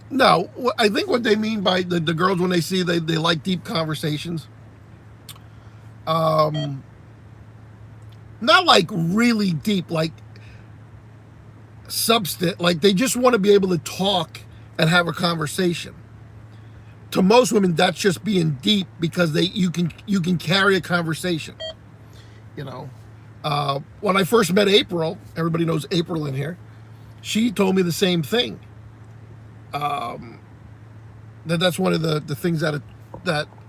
No, I think what they mean by the girls when they see they like deep conversations. Not like really deep, like substance. Like, they just want to be able to talk and have a conversation. To most women, that's just being deep because you can carry a conversation. You know, when I first met April, everybody knows April in here. She told me the same thing. That's one of the things that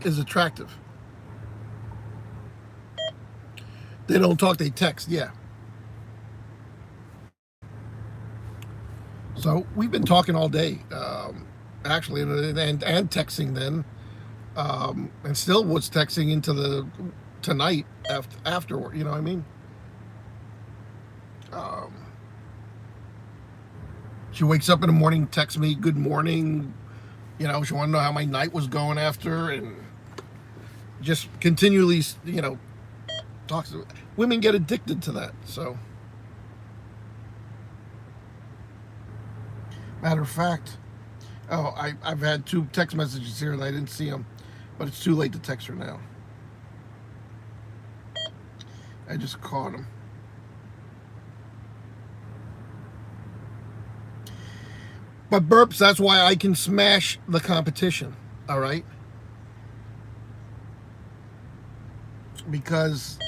is attractive. They don't talk, they text, yeah. So we've been talking all day, actually, and texting then, and still was texting into tonight afterward. You know what I mean? She wakes up in the morning, texts me, "Good morning." You know, she want to know how my night was going after, and just continually, you know, talks. Women get addicted to that, so. Matter of fact, I've had 2 text messages here and I didn't see them, but it's too late to text her now. I just caught them. But burps, that's why I can smash the competition, all right? Because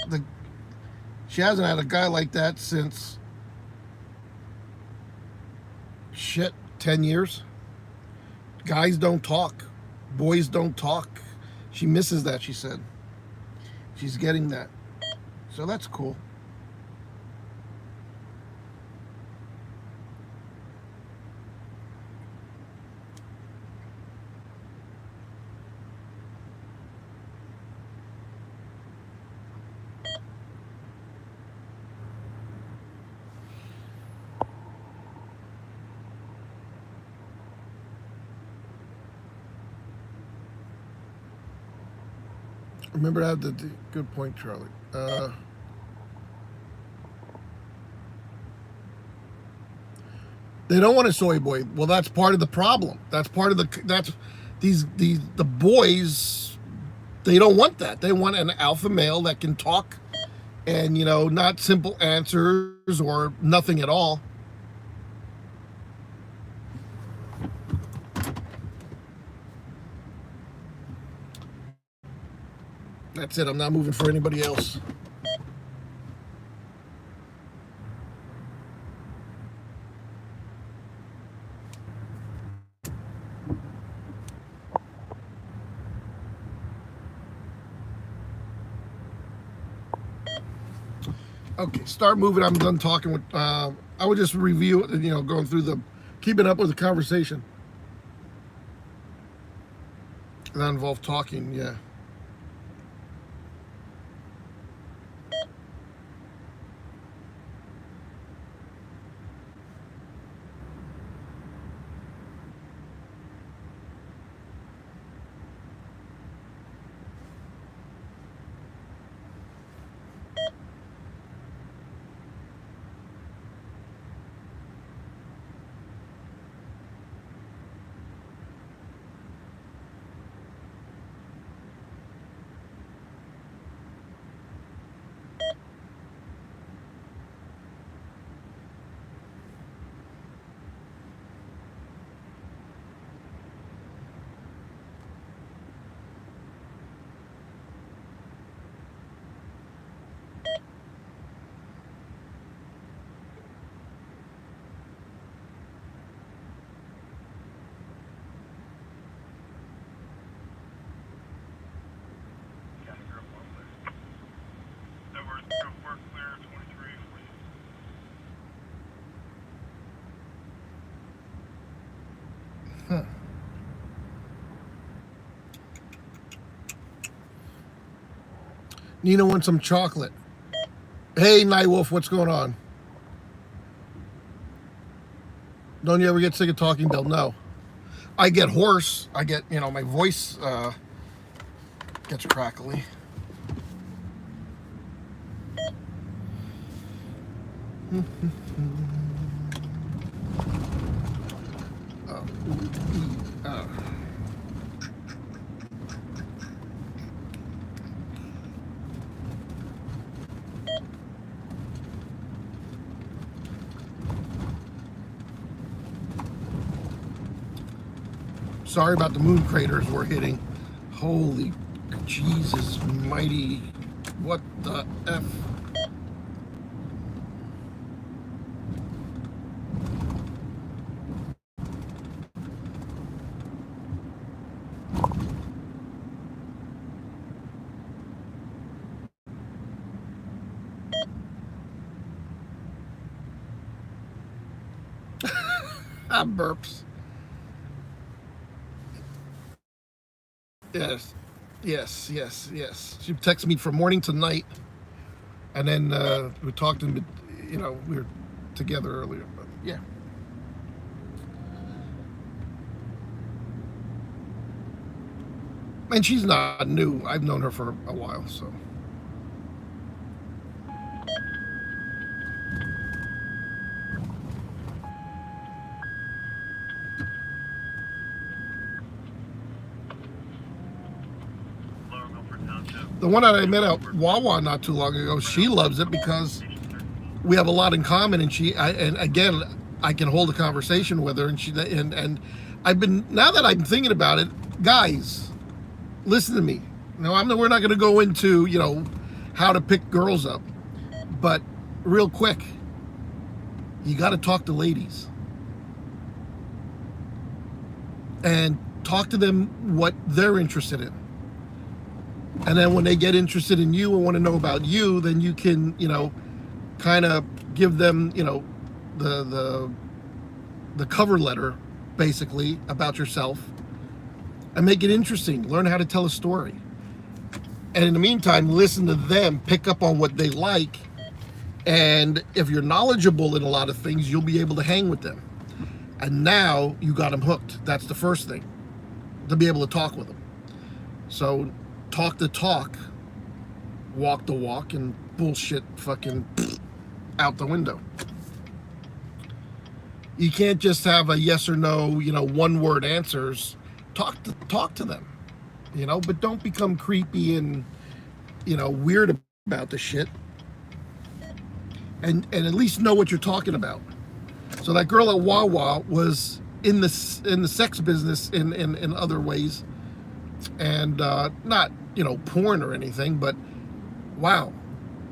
she hasn't had a guy like that since, shit, 10 years. Guys don't talk. Boys don't talk. She misses that, she said. She's getting that. So that's cool. Remember to have the good point, Charlie. They don't want a soy boy. Well, that's part of the problem. That's part of the boys. They don't want that. They want an alpha male that can talk, and you know, not simple answers or nothing at all. That's it. I'm not moving for anybody else. Okay, start moving. I'm done talking with. I would just review, you know, going through keeping up with the conversation. That involved talking, yeah. Work clear 23, 40. Huh. Nina wants some chocolate. Hey, Nightwolf, what's going on? Don't you ever get sick of talking, Bill? No. I get hoarse. I get, you know, my voice gets crackly. Sorry about the moon craters we're hitting. Holy Jesus mighty. What the F? Burps. Yes, yes, yes, yes. She texted me from morning to night, and then we talked, and you know, we were together earlier. But yeah. And she's not new. I've known her for a while, so. Lower Milford Township. The one that I met at Wawa not too long ago, she loves it because we have a lot in common, and and again, I can hold a conversation with her, and and I've been, now that I'm thinking about it, guys, listen to me. No, we're not going to go into, you know, how to pick girls up, but real quick, you got to talk to ladies and talk to them what they're interested in. And then when they get interested in you and want to know about you, then you can, you know, kind of give them, you know, the cover letter, basically, about yourself, and make it interesting. Learn how to tell a story. And in the meantime, listen to them, pick up on what they like, and if you're knowledgeable in a lot of things, you'll be able to hang with them. And now you got them hooked. That's the first thing, to be able to talk with them. So talk the talk, walk the walk, and bullshit fucking out the window. You can't just have a yes or no, you know, one word answers. Talk to them, you know, but don't become creepy and, you know, weird about the shit. And at least know what you're talking about. So that girl at Wawa was in the sex business in other ways, and not, you know, porn or anything, but wow,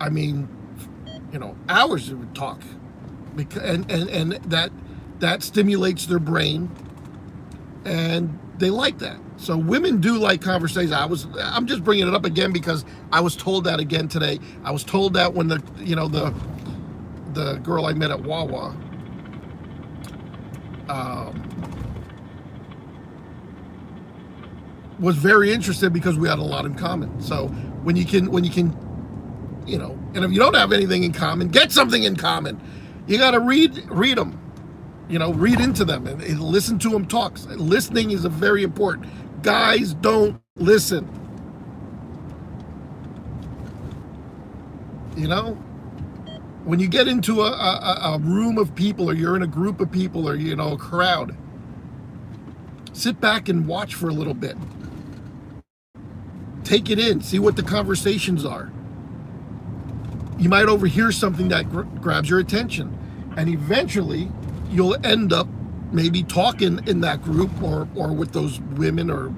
I mean, you know, hours it would talk, because and that stimulates their brain, and they like that. So women do like conversation. I'm just bringing it up again because I was told that again today. I was told that when the girl I met at Wawa was very interested because we had a lot in common. So when you can, you know, and if you don't have anything in common, get something in common. You got to read them, you know, read into them and listen to them talk. Listening is very important. Guys, don't listen. You know, when you get into a room of people, or you're in a group of people, or, you know, a crowd, sit back and watch for a little bit. Take it in, see what the conversations are. You might overhear something that grabs your attention, and eventually you'll end up maybe talking in that group or with those women or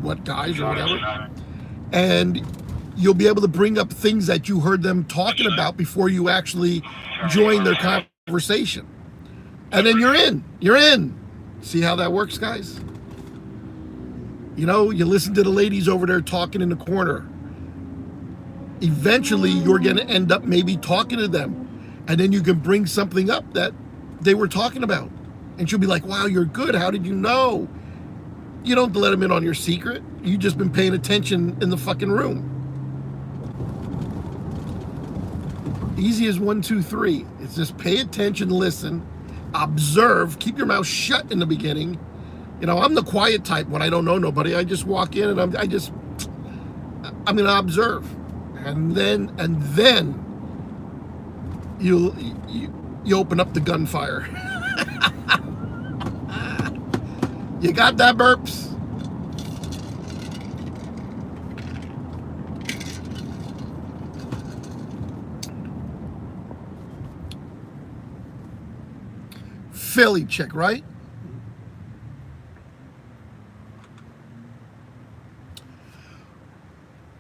what guys or whatever, and you'll be able to bring up things that you heard them talking about before you actually join their conversation, and then you're in. See how that works, guys? You know, you listen to the ladies over there talking in the corner. Eventually, you're going to end up maybe talking to them, and then you can bring something up that they were talking about, and she'll be like, wow, you're good. How did you know? You don't let them in on your secret. You just been paying attention in the fucking room. Easy as 1, 2, 3. It's just pay attention, listen, observe, keep your mouth shut in the beginning. You know, I'm the quiet type when I don't know nobody. I just walk in and I'm going to observe. And then you open up the gunfire. You got that, burps? Philly chick, right?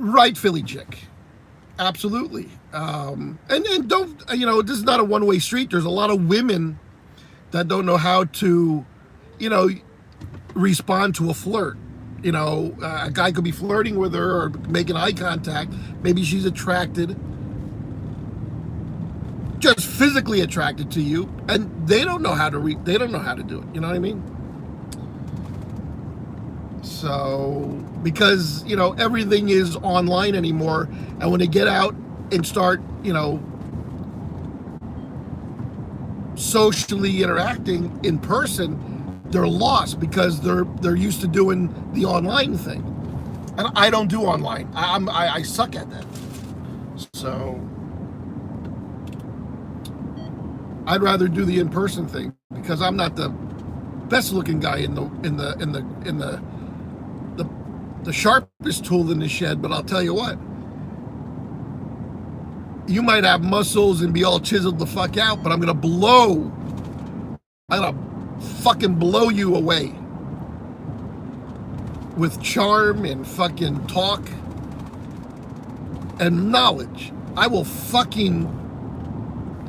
Right, Philly chick. Absolutely. And don't, this is not a one-way street. There's a lot of women that don't know how to, respond to a flirt. A guy could be flirting with her or making eye contact. Maybe she's attracted, just physically attracted to you, and they don't know how to they don't know how to do it. You know what I mean? So, because, everything is online anymore, and when they get out and start, socially interacting in person, they're lost because they're used to doing the online thing. And I don't do online. I suck at that. So I'd rather do the in-person thing because I'm not the best looking guy in the sharpest tool in the shed, but I'll tell you what, you might have muscles and be all chiseled the fuck out, but I'm gonna fucking blow you away with charm and fucking talk and knowledge. I will fucking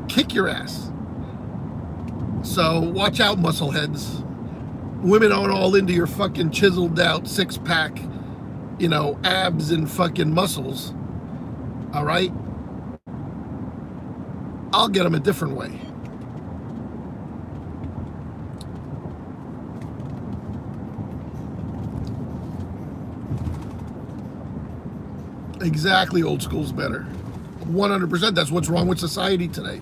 kick your ass. So watch out, muscleheads. Women aren't all into your fucking chiseled out 6-pack, abs and fucking muscles. All right? I'll get them a different way. Exactly, old school's better. 100%. That's what's wrong with society today.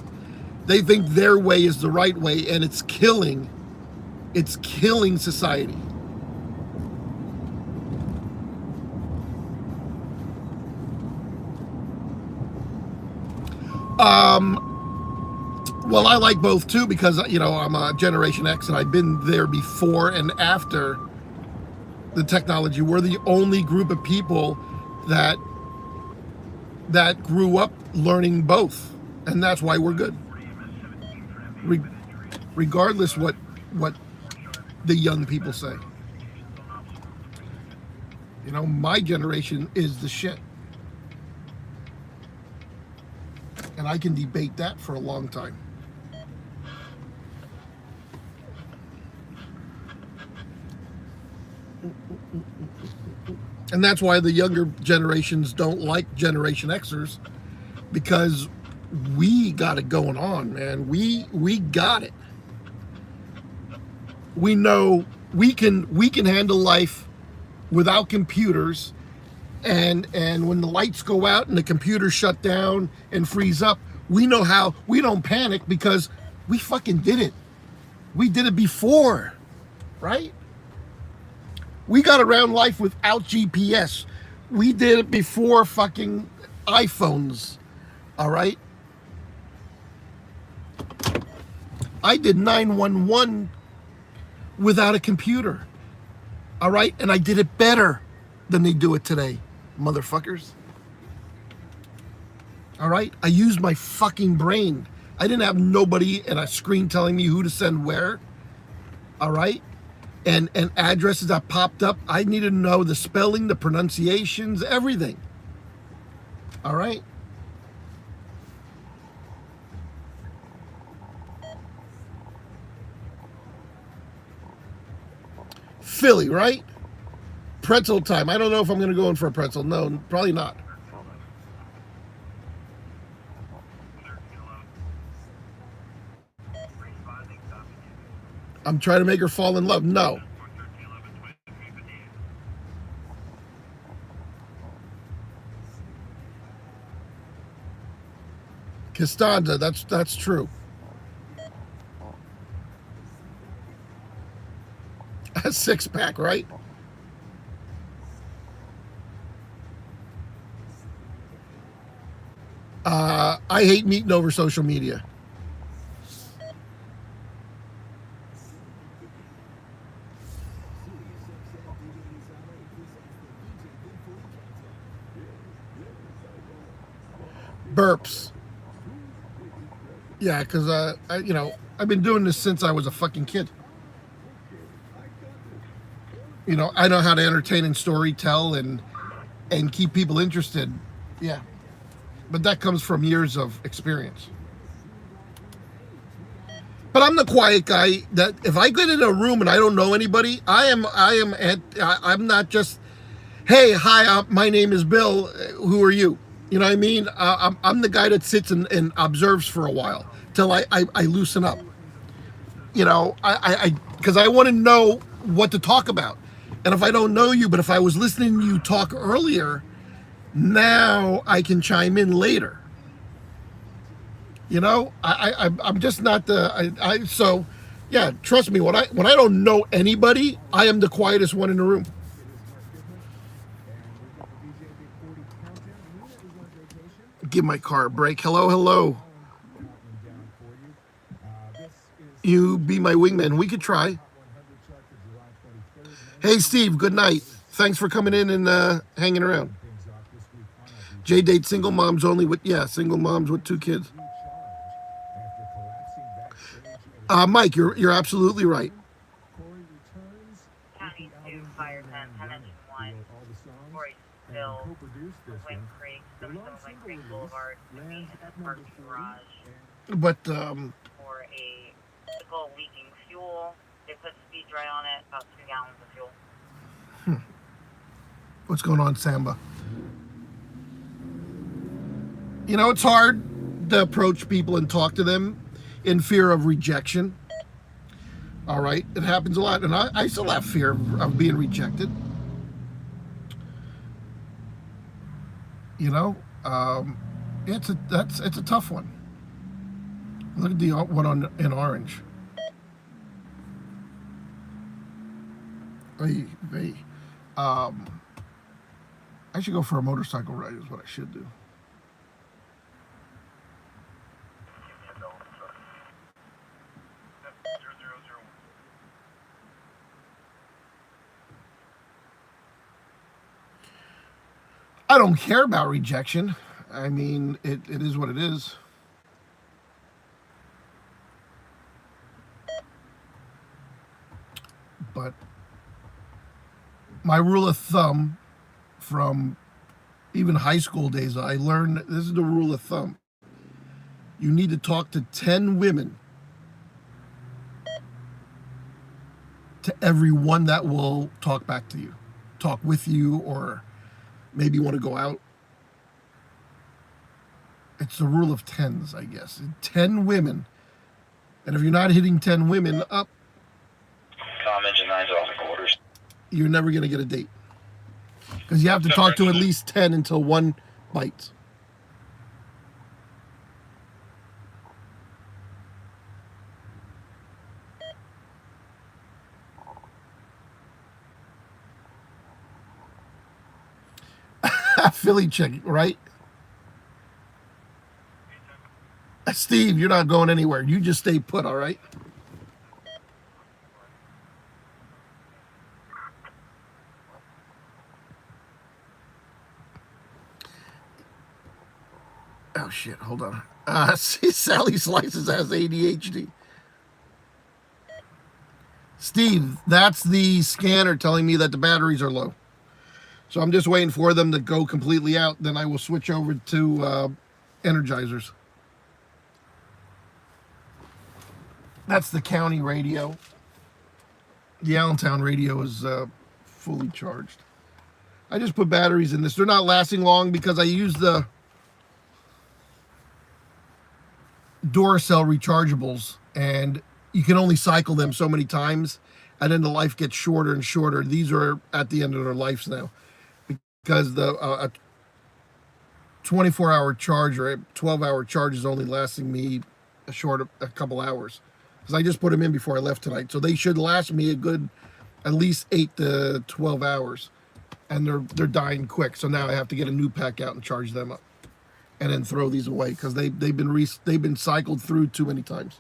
They think their way is the right way, and it's killing society. Well, I like both too because, I'm a Generation X and I've been there before and after the technology. We're the only group of people that grew up learning both, and that's why we're good. Regardless what the young people say. My generation is the shit. And I can debate that for a long time. And that's why the younger generations don't like Generation Xers, because we got it going on, man. We got it. We know we can handle life without computers, and when the lights go out and the computers shut down and freeze up, we know how. We don't panic because we fucking did it. We did it before, right? We got around life without GPS. We did it before fucking iPhones, all right? I did 911 without a computer, all right? And I did it better than they do it today, motherfuckers. All right? I used my fucking brain. I didn't have nobody and a screen telling me who to send where, all right? And addresses that popped up. I needed to know the spelling, the pronunciations, everything. All right? Philly, right? Pretzel time. I don't know if I'm going to go in for a pretzel. No, probably not. I'm trying to make her fall in love. No. Costanza, that's true. A 6-pack, right? I hate meeting over social media. Burps. Yeah, because I've been doing this since I was a fucking kid. I know how to entertain and story tell, and and keep people interested, yeah. But that comes from years of experience. But I'm the quiet guy that if I get in a room and I don't know anybody, I'm not just, hey, hi, my name is Bill. Who are you? You know what I mean? I'm the guy that sits and observes for a while till I loosen up. You know, because I want to know what to talk about. And if I don't know you, but if I was listening to you talk earlier, now I can chime in later. You know, I'm just not the so yeah, trust me, when I don't know anybody, I am the quietest one in the room. Give my car a break. Hello, hello. You be my wingman. We could try. Hey, Steve, good night. Thanks for coming in and hanging around. Jay dates single moms only with, yeah, single moms with 2 kids. Mike, you're absolutely right. County 2, Fire 10, 10-1, Corey Still, Wing Creek, 77 Wing Creek Boulevard, to be in the parking garage But for a vehicle leaking fuel. They put speed dry on it, about 2 gallons of fuel. what's going on, Samba? You know, it's hard to approach people and talk to them in fear of rejection. All right, it happens a lot, and I still have fear of being rejected. You know, it's a tough one. Look at the one in orange. Hey, I should go for a motorcycle ride. Is what I should do. I don't care about rejection. I mean, it is what it is. But my rule of thumb from even high school days, I learned this is the rule of thumb. You need to talk to 10 women to every one that will talk back to you, talk with you, or maybe you want to go out. It's the rule of 10s, I guess. 10 women. And if you're not hitting 10 women up, Engine 9's off orders. You're never going to get a date. Because you have to talk to at least 10 until one bites. Philly chick, right? Steve, you're not going anywhere. You just stay put, all right? Oh, shit, hold on. Sally Slices has ADHD. Steve, that's the scanner telling me that the batteries are low. So I'm just waiting for them to go completely out. Then I will switch over to energizers. That's the county radio. The Allentown radio is fully charged. I just put batteries in this. They're not lasting long because I use the Duracell rechargeables, and you can only cycle them so many times, and then the life gets shorter and shorter. These are at the end of their lives now, because the a 24-hour charge or a 12-hour charge is only lasting me a couple hours, because I just put them in before I left tonight, so they should last me a good at least 8 to 12 hours, and they're dying quick. So now I have to get a new pack out and charge them up, and then throw these away because they've been cycled through too many times.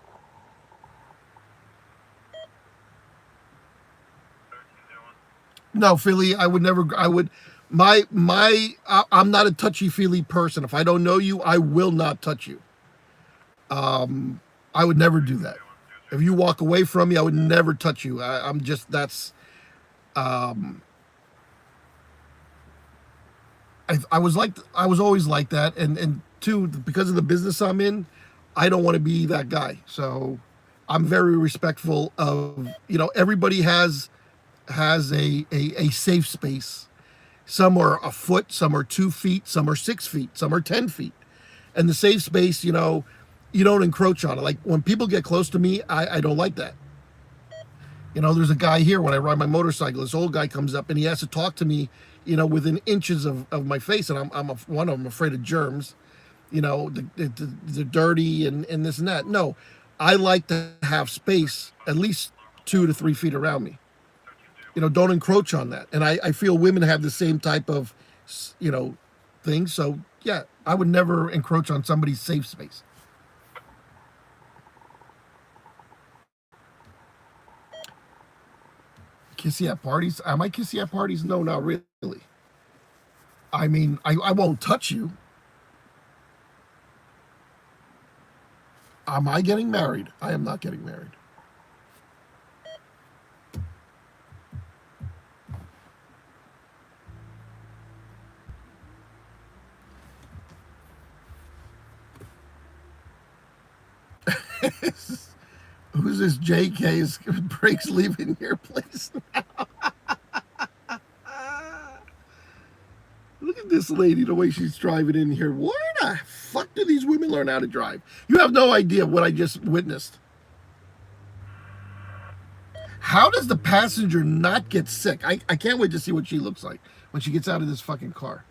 No, Philly, I would never. I would. I'm not a touchy-feely person. If I don't know you, I will not touch you. I would never do that. If you walk away from me, I would never touch you. I'm just, that's, I was always like that, and two, because of the business I'm in, I don't want to be that guy. So I'm very respectful of, everybody has a safe space. Some are a foot, some are 2 feet, some are 6 feet, some are 10 feet. And the safe space, you don't encroach on it. Like when people get close to me, I don't like that. There's a guy here when I ride my motorcycle. This old guy comes up and he has to talk to me, within inches of my face. And I'm afraid of germs, the dirty and this and that. No, I like to have space at least 2 to 3 feet around me. Don't encroach on that. And I feel women have the same type of, thing. So yeah, I would never encroach on somebody's safe space. Kissy at parties? Am I kissy at parties? No, not really. I mean, I won't touch you. Am I getting married? I am not getting married. Who's this JK's breaks leaving your place now? Look at this lady, the way she's driving in here. Where the fuck do these women learn how to drive? You have no idea what I just witnessed. How does the passenger not get sick? I can't wait to see what she looks like when she gets out of this fucking car.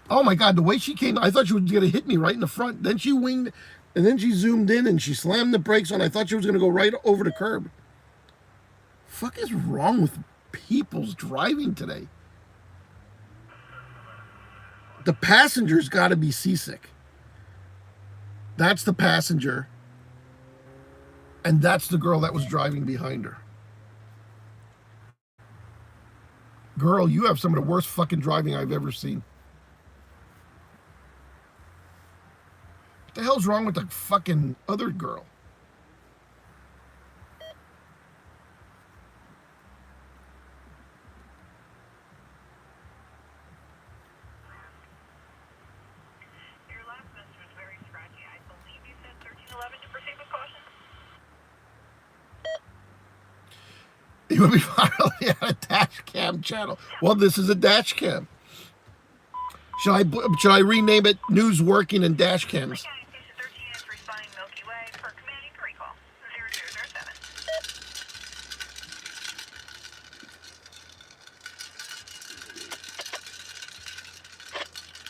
Oh my God, the way she came, I thought she was going to hit me right in the front. Then she winged, and then she zoomed in and she slammed the brakes on. I thought she was going to go right over the curb. Fuck is wrong with people's driving today? The passenger's got to be seasick. That's the passenger. And that's the girl that was driving behind her. Girl, you have some of the worst fucking driving I've ever seen. What the hell's wrong with the fucking other girl? Your last message was very scratchy. I believe you said 1311 to proceed with caution. You would be finally on a dash cam channel. Well, this is a dash cam. Should I rename it News Working and Dash Cams? County Station 13 is responding Milky Way per commanding to recall 0007.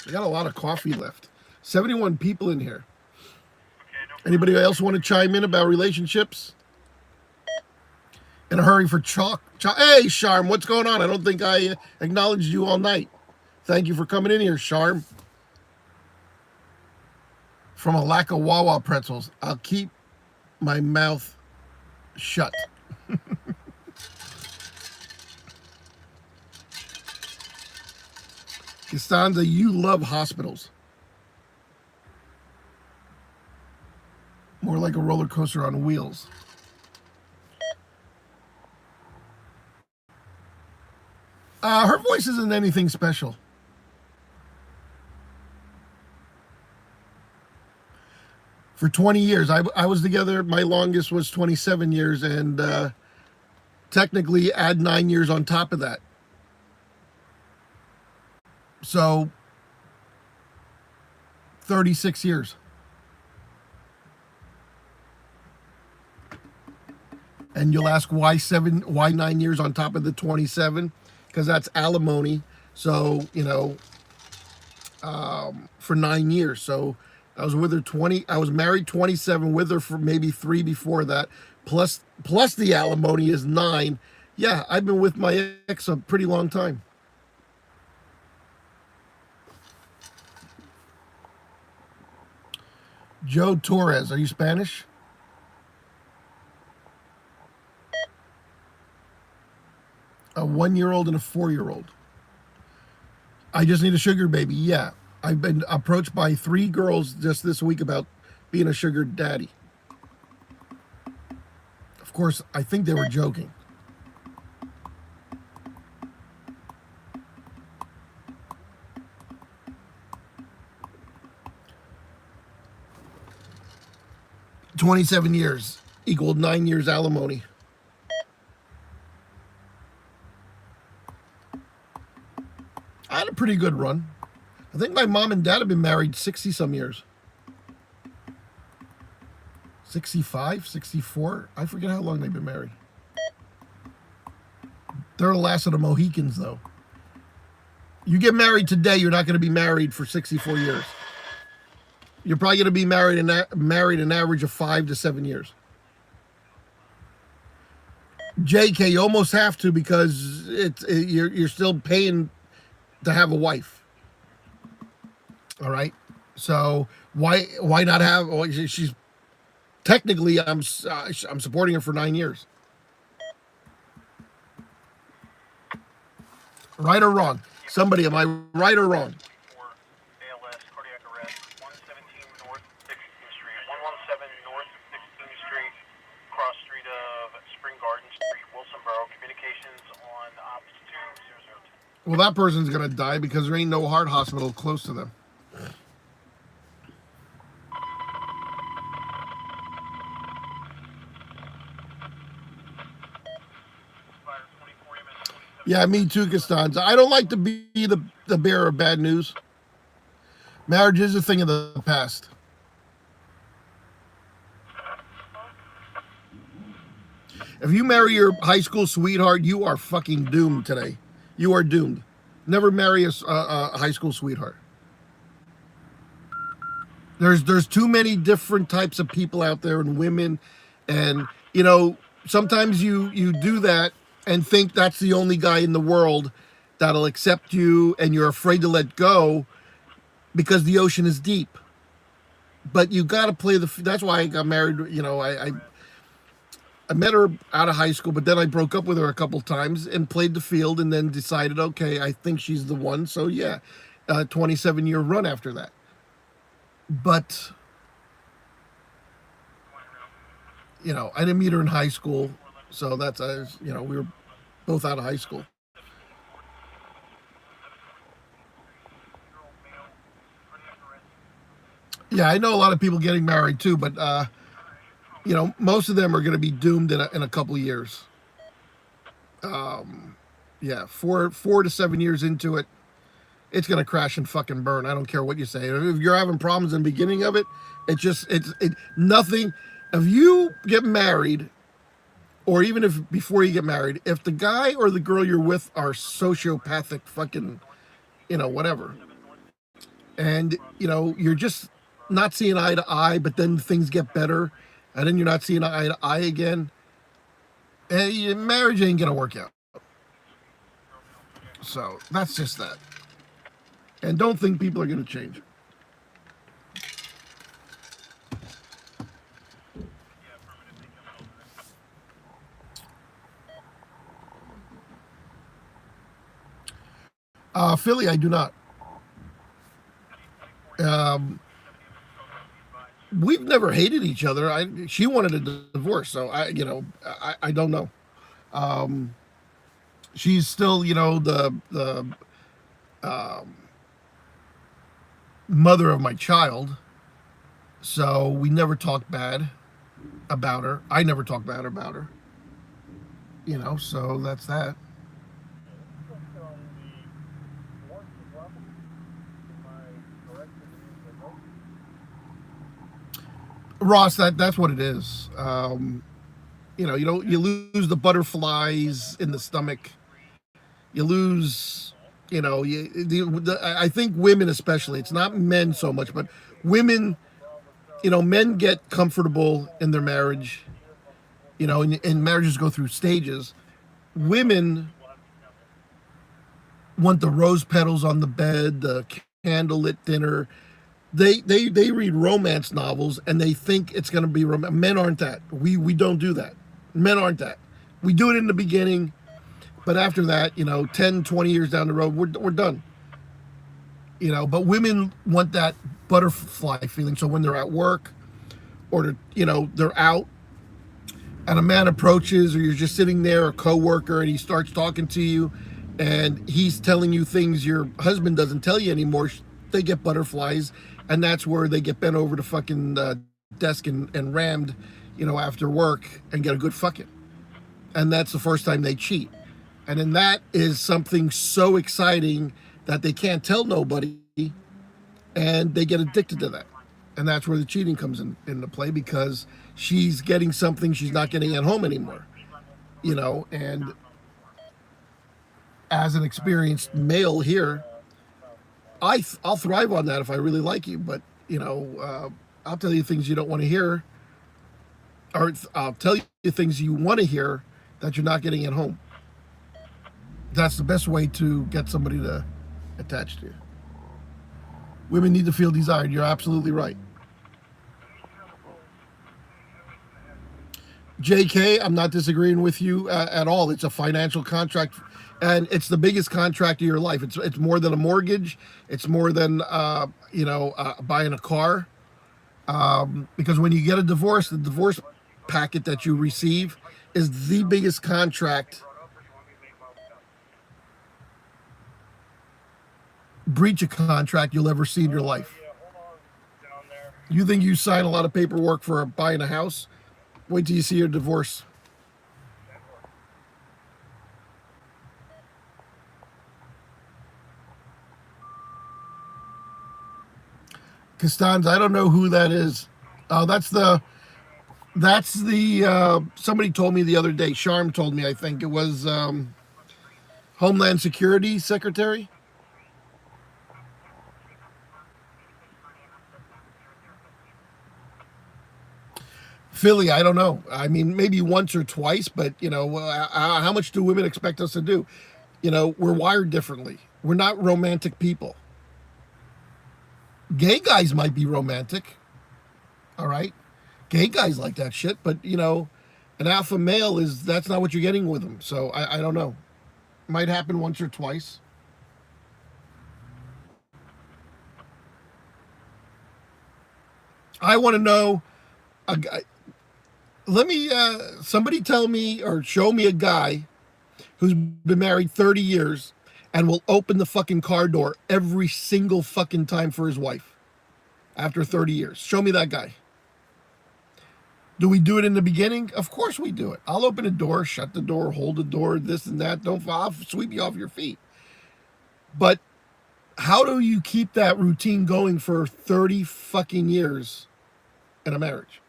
I got a lot of coffee left. 71 people in here. Anybody else want to chime in about relationships? In a hurry for chalk. Hey, Sharm, what's going on? I don't think I acknowledged you all night. Thank you for coming in here, Sharm. From a lack of Wawa pretzels, I'll keep my mouth shut. Costanza, you love hospitals. More like a roller coaster on wheels. Her voice isn't anything special. For 20 years, I was together. My longest was 27 years, and technically add 9 years on top of that. So 36 years. And you'll ask why 9 years on top of the 27? Because that's alimony. So, for 9 years. So I was with her I was married 27, with her for maybe 3 before that. Plus the alimony is 9. Yeah, I've been with my ex a pretty long time. Joe Torres, are you Spanish? A 1-year-old and a 4-year-old. I just need a sugar baby. Yeah. I've been approached by 3 girls just this week about being a sugar daddy. Of course, I think they were joking. 27 years equaled 9 years alimony. I had a pretty good run. I think my mom and dad have been married 60 some years. 65, 64. I forget how long they've been married. They're the last of the Mohicans, though. You get married today, you're not going to be married for 64 years. You're probably going to be married an average of 5 to 7 years. JK, you almost have to, because you're still paying to have a wife. All right, so why not have? Well, she's technically I'm supporting her for 9 years. Right or wrong? Somebody, am I right or wrong? For ALS, cardiac arrest, 117 North 16th Street, 117 North 16th Street, cross street of Spring Garden Street, Wilsonboro, communications on ops 2002. Well, that person's gonna die because there ain't no heart hospital close to them. Yeah, me too, Costanza. I don't like to be the bearer of bad news. Marriage is a thing of the past. If you marry your high school sweetheart, you are fucking doomed today. You are doomed. Never marry a high school sweetheart. There's too many different types of people out there, and women, and you know, sometimes you do that and think that's the only guy in the world that'll accept you, and you're afraid to let go because the ocean is deep. But you got to play that's why I got married. You know, I met her out of high school, but then I broke up with her a couple times and played the field, and then decided, okay, I think she's the one. So yeah, 27-year run after that. But you know, I didn't meet her in high school, so that's you know, we were both out of high school. Yeah, I know a lot of people getting married too, but you know, most of them are going to be doomed in a couple of years. Yeah, 4 to 7 years into it, it's going to crash and fucking burn. I don't care what you say. If you're having problems in the beginning of it, it's nothing. If you get married, or even if before you get married, if the guy or the girl you're with are sociopathic fucking, you know, whatever, and, you know, you're just not seeing eye to eye, but then things get better, and then you're not seeing eye to eye again, and your marriage ain't gonna work out. So that's just that. And don't think people are gonna change. Philly, I do not. We've never hated each other. She wanted a divorce, so I don't know. She's still, you know, the mother of my child, so we never talk bad about her. I never talk bad about her. You know, so that's that. Ross, that's what it is. You know, you lose the butterflies in the stomach. You lose, you know, I think women especially, it's not men so much, but women, you know, men get comfortable in their marriage, you know, and marriages go through stages. Women want the rose petals on the bed, the candlelit dinner. They read romance novels and they think it's going to be romance. Men aren't that. We don't do that. Men aren't that. We do it in the beginning, but after that, you know, 10, 20 years down the road, we're done. You know, but women want that butterfly feeling. So when they're at work, or you know, they're out, and a man approaches, or you're just sitting there, a coworker, and he starts talking to you, and he's telling you things your husband doesn't tell you anymore, they get butterflies. And that's where they get bent over to fucking desk and rammed, after work and get a good fucking. And that's the first time they cheat. And then that is something so exciting that they can't tell nobody, and they get addicted to that. And that's where the cheating comes into play, because she's getting something she's not getting at home anymore. And as an experienced male here, I'll thrive on that if I really like you. But, I'll tell you things you don't want to hear, or I'll tell you things you want to hear that you're not getting at home. That's the best way to get somebody to attach to you. Women need to feel desired. You're absolutely right. JK, I'm not disagreeing with you at all. It's a financial contract, and it's the biggest contract of your life. It's more than a mortgage. It's more than buying a car. Because when you get a divorce, the divorce packet that you receive is the biggest contract, breach of contract you'll ever see in your life. You think you sign a lot of paperwork for buying a house? Wait till you see your divorce. Costanza, I don't know who that is. Oh, that's the somebody told me the other day. Sharm told me, I think it was Homeland Security Secretary. Philly, I don't know. I mean, maybe once or twice, but how much do women expect us to do? We're wired differently. We're not romantic people. Gay guys might be romantic. All right. Gay guys like that shit, but an alpha male that's not what you're getting with them. So I don't know. Might happen once or twice. I want to know a guy. Somebody tell me or show me a guy who's been married 30 years and will open the fucking car door every single fucking time for his wife after 30 years. Show me that guy. Do we do it in the beginning? Of course we do it. I'll open a door, shut the door, hold the door, this and that. I'll sweep you off your feet. But how do you keep that routine going for 30 fucking years in a marriage?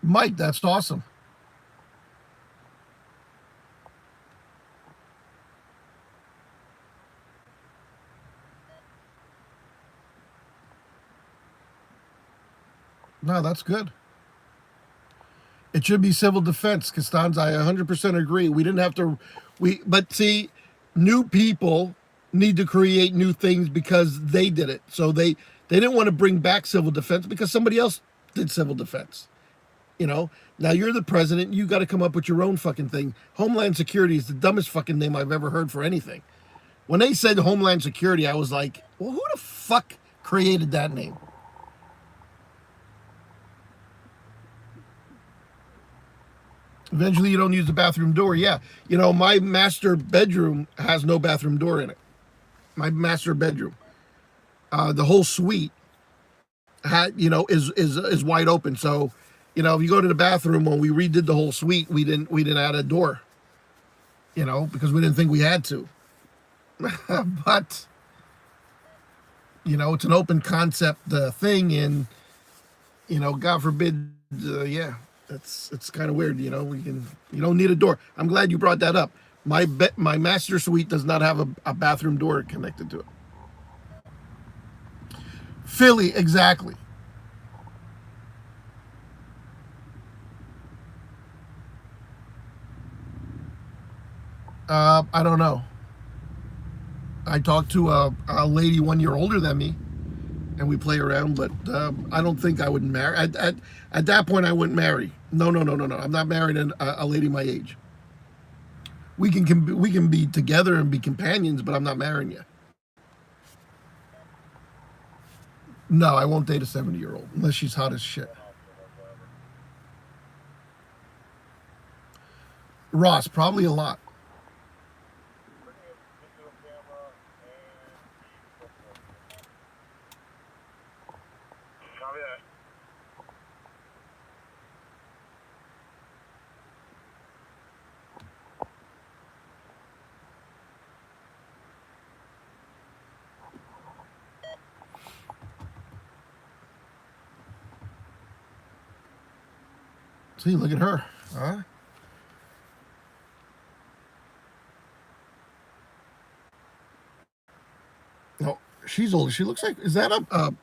Mike, that's awesome. No, that's good. It should be civil defense, Costanza. I 100% agree. We didn't have to, but see, new people need to create new things because they did it. So they didn't want to bring back civil defense because somebody else did civil defense. Now you're the president, you got to come up with your own fucking thing. Homeland Security is the dumbest fucking name I've ever heard for anything. When they said Homeland Security, I was like, well, who the fuck created that name? Eventually you don't use the bathroom door. Yeah. My master bedroom has no bathroom door in it. My master bedroom. The whole suite is wide open. So, if you go to the bathroom, when we redid the whole suite, we didn't add a door, because we didn't think we had to. But, it's an open concept thing, and, God forbid, it's kind of weird, you don't need a door. I'm glad you brought that up. My master suite does not have a bathroom door connected to it. Philly, exactly. I don't know. I talked to a lady 1 year older than me, and we play around, but I don't think I would marry. At that point, I wouldn't marry. No. I'm not marrying a lady my age. We can be together and be companions, but I'm not marrying you. No, I won't date a 70-year-old unless she's hot as shit. Ross, probably a lot. Copy that. See, look at her. Huh? No, she's old. She looks like, is that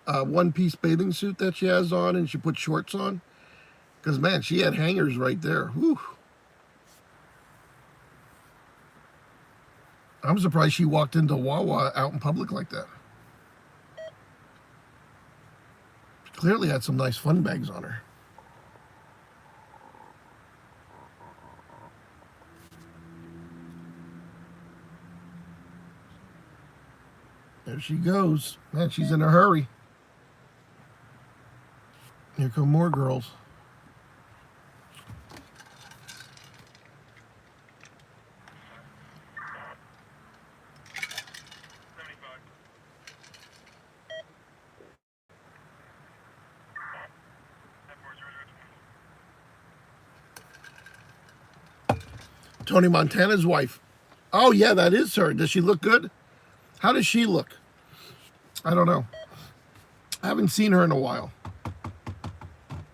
a one-piece bathing suit that she has on and she put shorts on? Because, man, she had hangers right there. Whew. I'm surprised she walked into Wawa out in public like that. She clearly had some nice fun bags on her. There she goes. Man, she's in a hurry. Here come more girls. Tony Montana's wife. Oh, yeah, that is her. Does she look good? How does she look? I don't know. I haven't seen her in a while.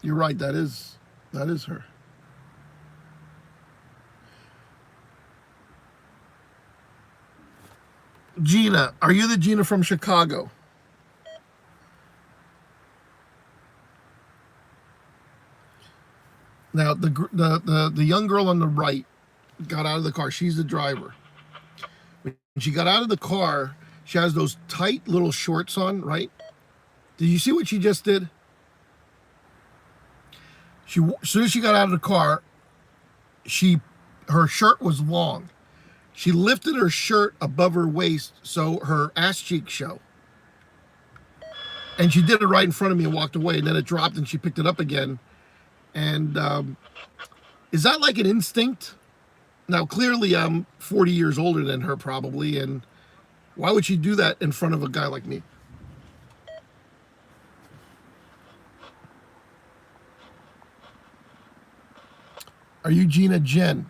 You're right, that is her. Gina, are you the Gina from Chicago? Now, the young girl on the right got out of the car. She's the driver. When she got out of the car, she has those tight little shorts on, right? Did you see what she just did? As soon as she got out of the car, her shirt was long. She lifted her shirt above her waist so her ass cheeks show. And she did it right in front of me and walked away. And then it dropped and she picked it up again. And is that like an instinct? Now, clearly I'm 40 years older than her probably. And why would she do that in front of a guy like me? Are you Gina Jen?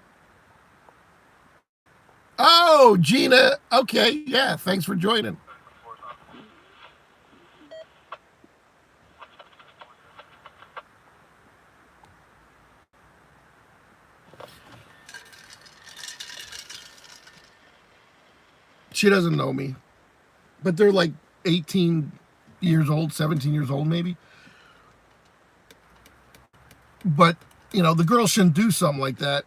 Oh, Gina. Okay. Yeah. Thanks for joining. She doesn't know me, but they're like 18 years old, 17 years old, maybe. But, you know, the girl shouldn't do something like that,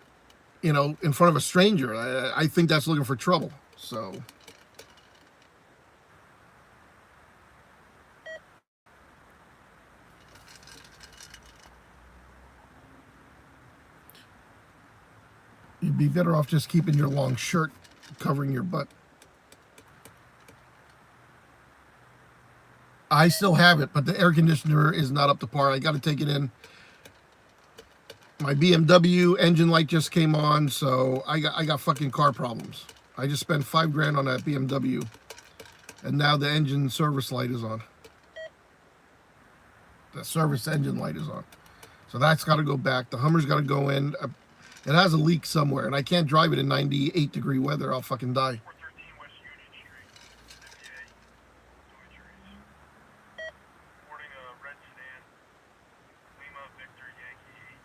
you know, in front of a stranger. I think that's looking for trouble. So. You'd be better off just keeping your long shirt covering your butt. I still have it, but the air conditioner is not up to par. I got to take it in. My BMW engine light just came on, so I got fucking car problems. I just spent $5,000 on that BMW, and now the engine service light is on. The service engine light is on. So that's got to go back. The Hummer's got to go in. It has a leak somewhere, and I can't drive it in 98-degree weather. I'll fucking die. 413 West Union Street, MBA, no injuries. Reporting a red sedan, Lima Victor Yankee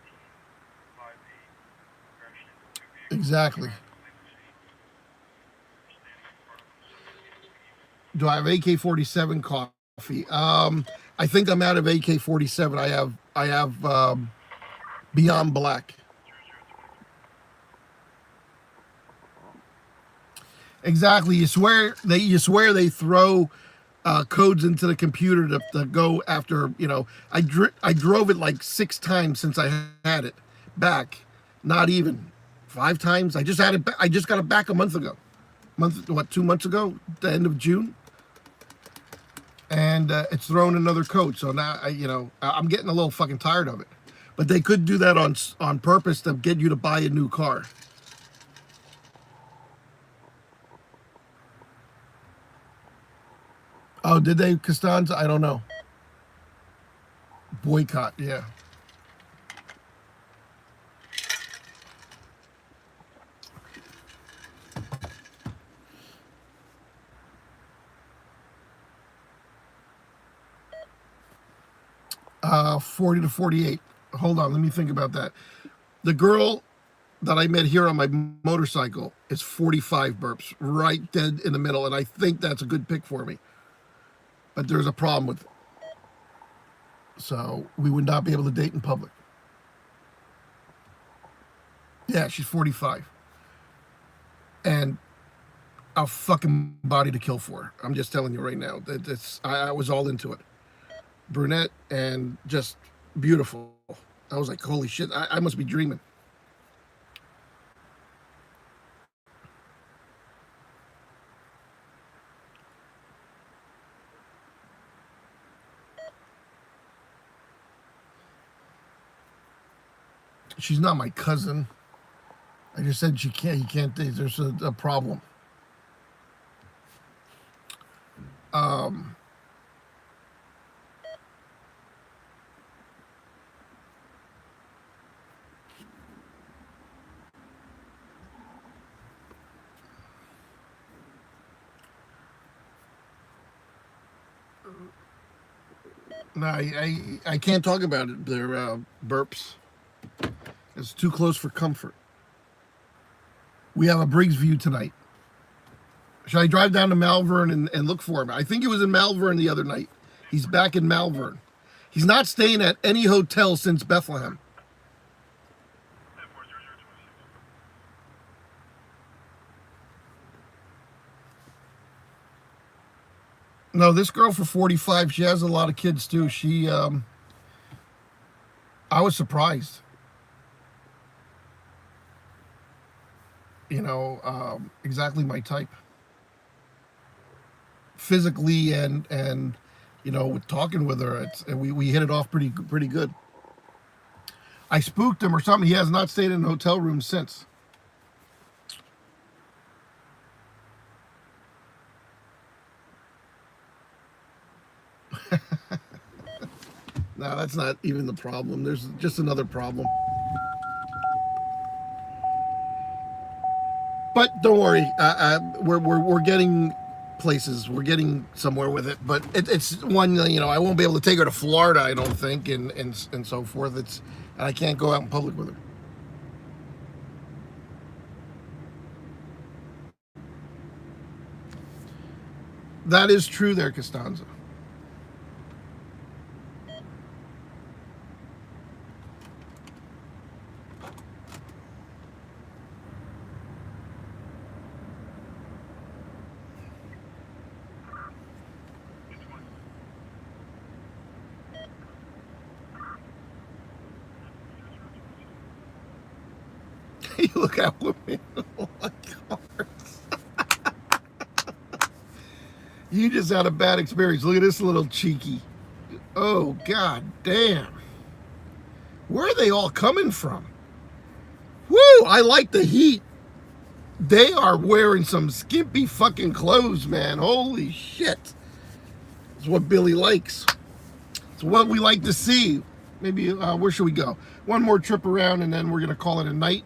1858, crashed into two vehicles. Exactly. Do I have AK-47 coffee? I think I'm out of AK-47. I have Beyond Black. Exactly. You swear they throw codes into the computer to go after, you know. I drove it like 6 times since I had it back. Not even 5 times. I just had it. I just got it back a month ago. 2 months ago, the end of June. And it's thrown another code. So now I'm getting a little fucking tired of it. But they could do that on purpose to get you to buy a new car. Oh, did they, Costanza? I don't know. Boycott, yeah. Uh, 40 to 48. Hold on, let me think about that. The girl that I met here on my motorcycle is 45 burps, right dead in the middle, and I think that's a good pick for me. But there's a problem with it. So we would not be able to date in public. Yeah, she's 45. And a fucking body to kill for her. I'm just telling you right now. I was all into it. Brunette and just beautiful. I was like, holy shit, I must be dreaming. She's not my cousin. I just said he can't, there's a problem. No, I can't talk about it. They're burps. It's too close for comfort. We have a Briggs view tonight. Should I drive down to Malvern and look for him? I think he was in Malvern the other night. He's back in Malvern. He's not staying at any hotel since Bethlehem. No, this girl for 45, she has a lot of kids too. She, I was surprised. You know, exactly my type. Physically and you know, with talking with her, we hit it off pretty good. I spooked him or something. He has not stayed in a hotel room since. No, that's not even the problem. There's just another problem. But don't worry, we're getting places. We're getting somewhere with it. But it's one, you know, I won't be able to take her to Florida, I don't think, and so forth. And I can't go out in public with her. That is true there, Costanza. You look at women like cars. You just had a bad experience. Look at this little cheeky. Oh, god damn. Where are they all coming from? Woo, I like the heat. They are wearing some skimpy fucking clothes, man. Holy shit. It's what Billy likes. It's what we like to see. Maybe, where should we go? One more trip around and then we're going to call it a night.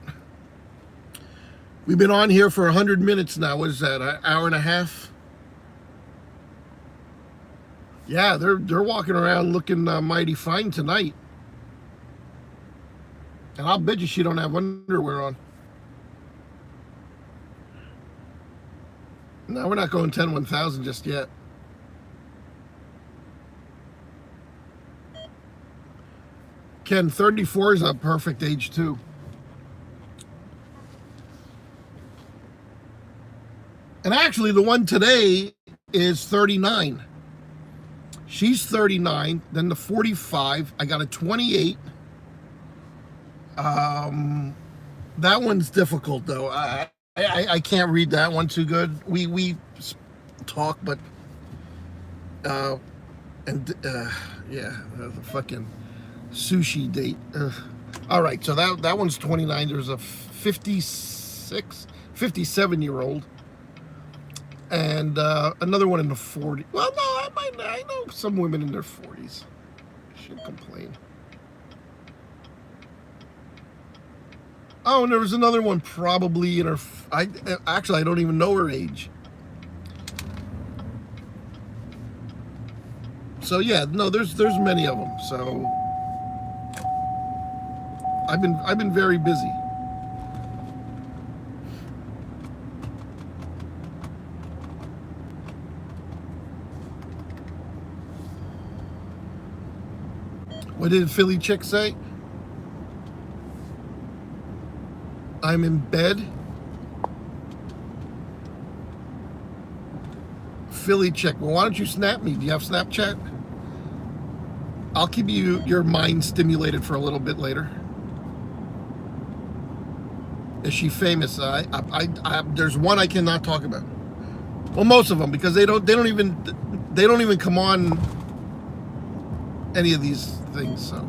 We've been on here for 100 minutes now. What is that, an hour and a half? Yeah, they're walking around looking mighty fine tonight. And I'll bet you she don't have underwear on. No, we're not going 10-1000 just yet. Ken, 34 is a perfect age too. And actually, the one today is 39. She's 39. Then the 45. I got a 28. That one's difficult though. I can't read that one too good. We talk, but yeah, the fucking sushi date. All right, so that one's 29. There's a 57-year-old. And another one in the 40. Well, no, I know some women in their 40s. Shouldn't complain. Oh, and there was another one probably in her. Actually, I don't even know her age. So yeah, no, there's many of them. So I've been very busy. What did Philly chick say? I'm in bed. Philly chick. Well, why don't you snap me? Do you have Snapchat? I'll keep your mind stimulated for a little bit later. Is she famous? There's one I cannot talk about. Well, most of them, because they don't even come on any of these things. So.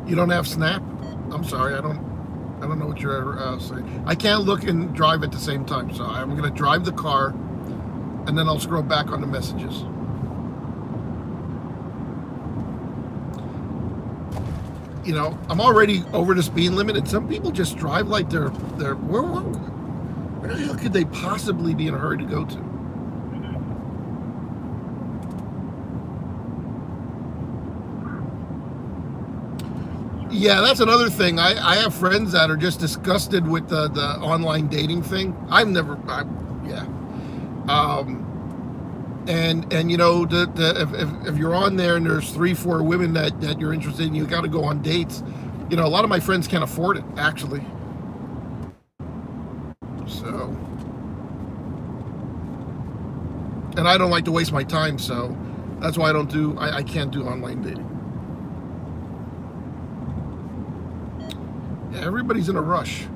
You don't have Snap? I'm sorry, I don't know what you're saying. I can't look and drive at the same time, so I'm going to drive the car, and then I'll scroll back on the messages. You know, I'm already over the speed limit, and some people just drive like they're where the hell could they possibly be in a hurry to go to? Yeah, that's another thing. I have friends that are just disgusted with the online dating thing. And you know, if you're on there and there's 3-4 women that you're interested in, you got to go on dates. You know, a lot of my friends can't afford it, actually. So, and I don't like to waste my time, so that's why I can't do online dating. Everybody's in a rush.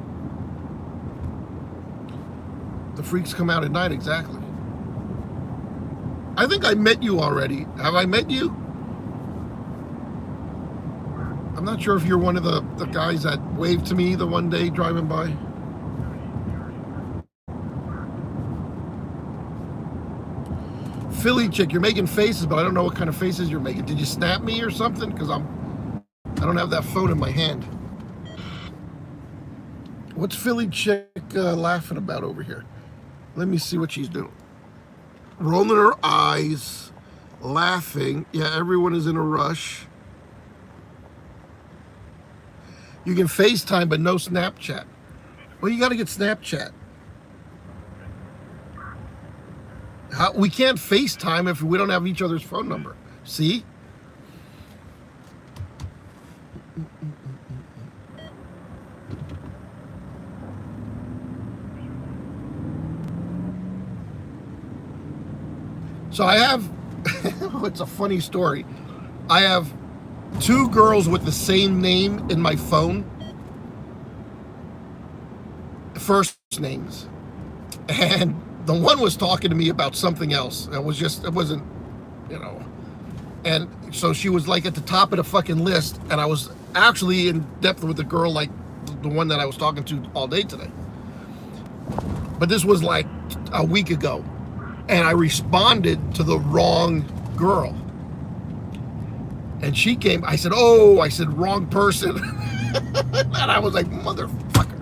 The freaks come out at night, exactly. I think I met you already. Have I met you? I'm not sure if you're one of the guys that waved to me the one day driving by. Philly chick, you're making faces, but I don't know what kind of faces you're making. Did you snap me or something? Because I don't have that phone in my hand. What's Philly chick laughing about over here? Let me see what she's doing. Rolling her eyes, laughing. Yeah, everyone is in a rush. You can FaceTime, but no Snapchat. Well, you got to get Snapchat. We can't FaceTime if we don't have each other's phone number. See? So I have, it's a funny story. I have 2 girls with the same name in my phone. First names. And the one was talking to me about something else. It wasn't, you know. And so she was like at the top of the fucking list. And I was actually in depth with the girl, like the one that I was talking to all day today. But this was like a week ago. And I responded to the wrong girl. And she came, I said, wrong person. And I was like, motherfucker,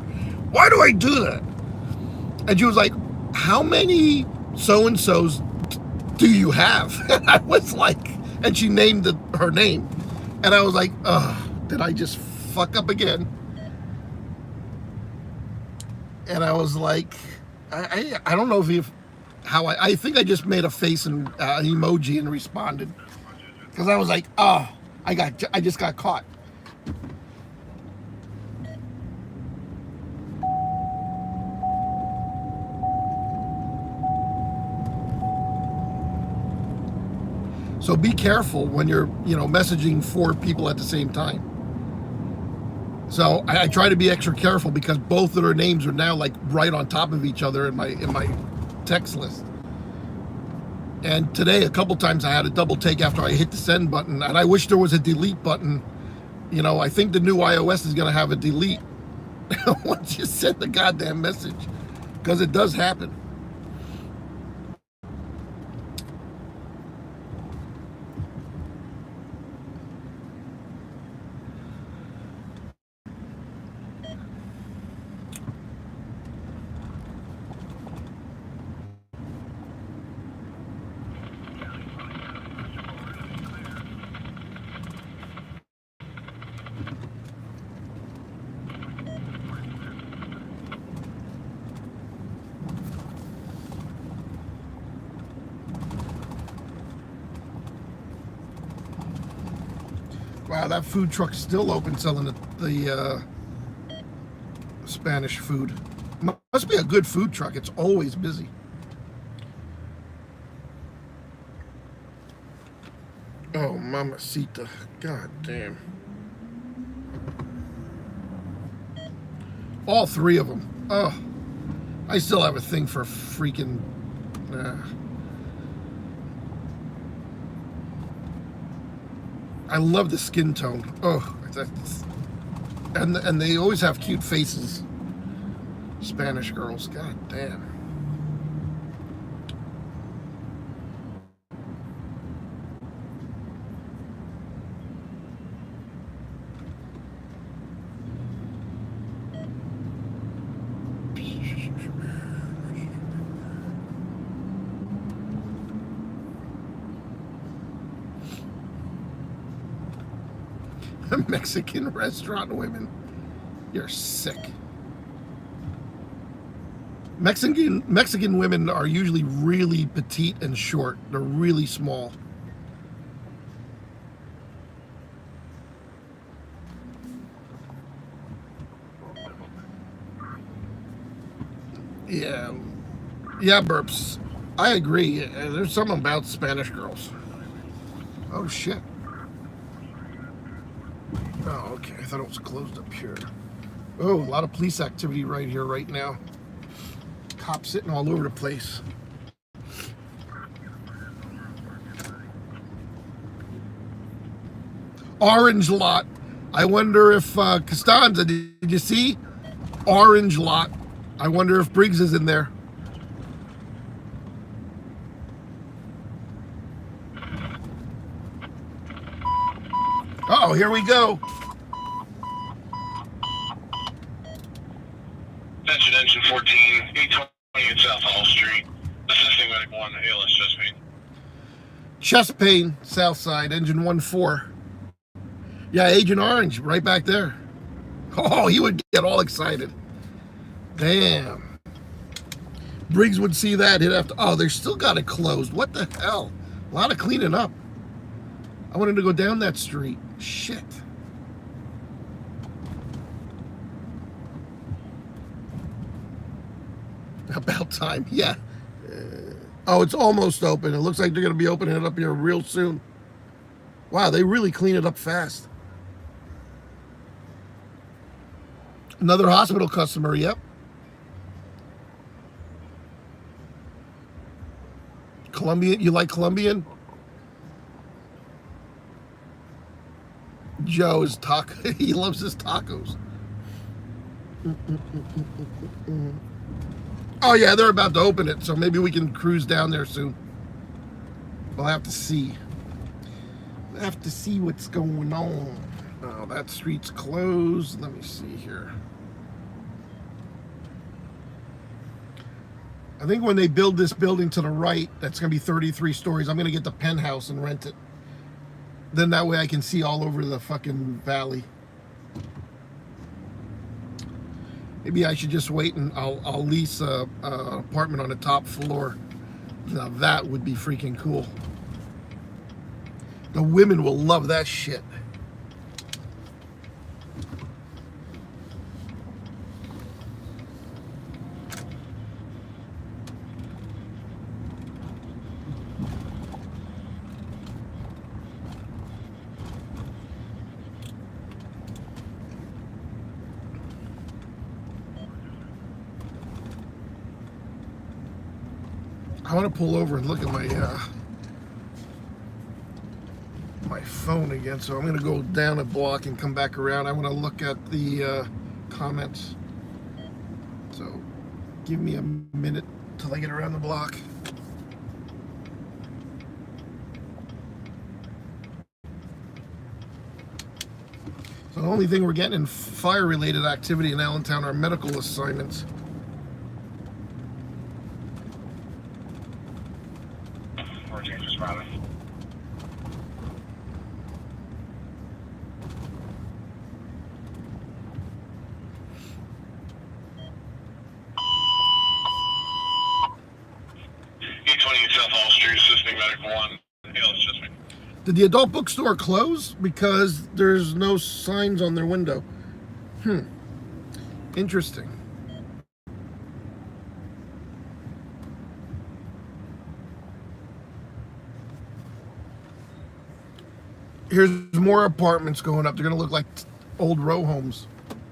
why do I do that? And she was like, how many so-and-sos do you have? And I was like, and she named her name. And I was like, did I just fuck up again? And I was like, I don't know if I think I just made a face and an emoji and responded, because I was like, I just got caught. So be careful when you're, messaging 4 people at the same time. So I try to be extra careful because both of their names are now like right on top of each other in my text list. And today, a couple times I had a double take after I hit the send button, and I wish there was a delete button. You know, I think the new iOS is going to have a delete once you send the goddamn message, because it does happen. Wow, that food truck's still open selling the Spanish food. Must be a good food truck. It's always busy. Oh, mamacita. God damn. All three of them. Oh, I still have a thing for freaking... I love the skin tone. Oh, and they always have cute faces. Spanish girls, god damn. Mexican restaurant women. You're sick. Mexican women are usually really petite and short. They're really small. Yeah. Yeah, burps. I agree. There's something about Spanish girls. Oh, shit. Oh, okay. I thought it was closed up here. Oh, a lot of police activity right here, right now. Cops sitting all over the place. Orange lot. I wonder if Costanza, did you see? Orange lot. I wonder if Briggs is in there. Oh, here we go. Attention, engine 14, 820 at South Hall Street. Assisting medic 1, ALS chest pain. Chest pain, south side, engine 1-4. Yeah, Agent Orange, right back there. Oh, he would get all excited. Damn. Briggs would see that. He'd have to, oh, they still got it closed. What the hell? A lot of cleaning up. I wanted to go down that street. Shit. About time. Yeah. Oh, it's almost open. It looks like they're going to be opening it up here real soon. Wow, they really clean it up fast. Another hospital customer, yep. Colombian, you like Colombian? Joe is taco. He loves his tacos. Oh yeah, they're about to open it, so maybe we can cruise down there soon. We'll have to see. We'll have to see what's going on. Oh, that street's closed. Let me see here. I think when they build this building to the right, that's going to be 33 stories. I'm going to get the penthouse and rent it. Then that way I can see all over the fucking valley. Maybe I should just wait and I'll lease an apartment on the top floor. Now that would be freaking cool. The women will love that shit. I want to pull over and look at my phone again, so I'm going to go down a block and come back around. I want to look at the comments. So give me a minute till I get around the block. So the only thing we're getting in fire-related activity in Allentown are medical assignments. Responding. South Hall Street, assisting medical 1. ALS just me. Did the adult bookstore close? Because there's no signs on their window. Interesting. Here's more apartments going up. They're going to look like old row homes.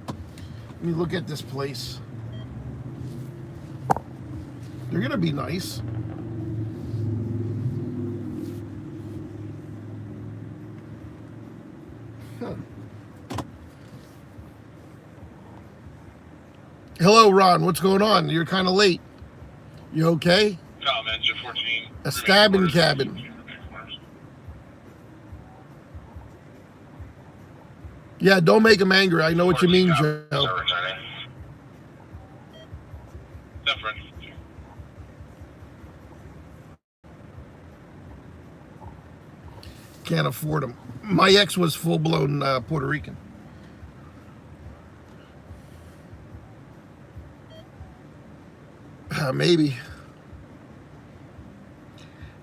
Let me look at this place. They're going to be nice. Hello, Ron. What's going on? You're kind of late. You okay? No, engine 14. A stabbing cabin. Yeah, don't make him angry. I know what you mean, Joe. Can't afford them. My ex was full-blown Puerto Rican. Maybe.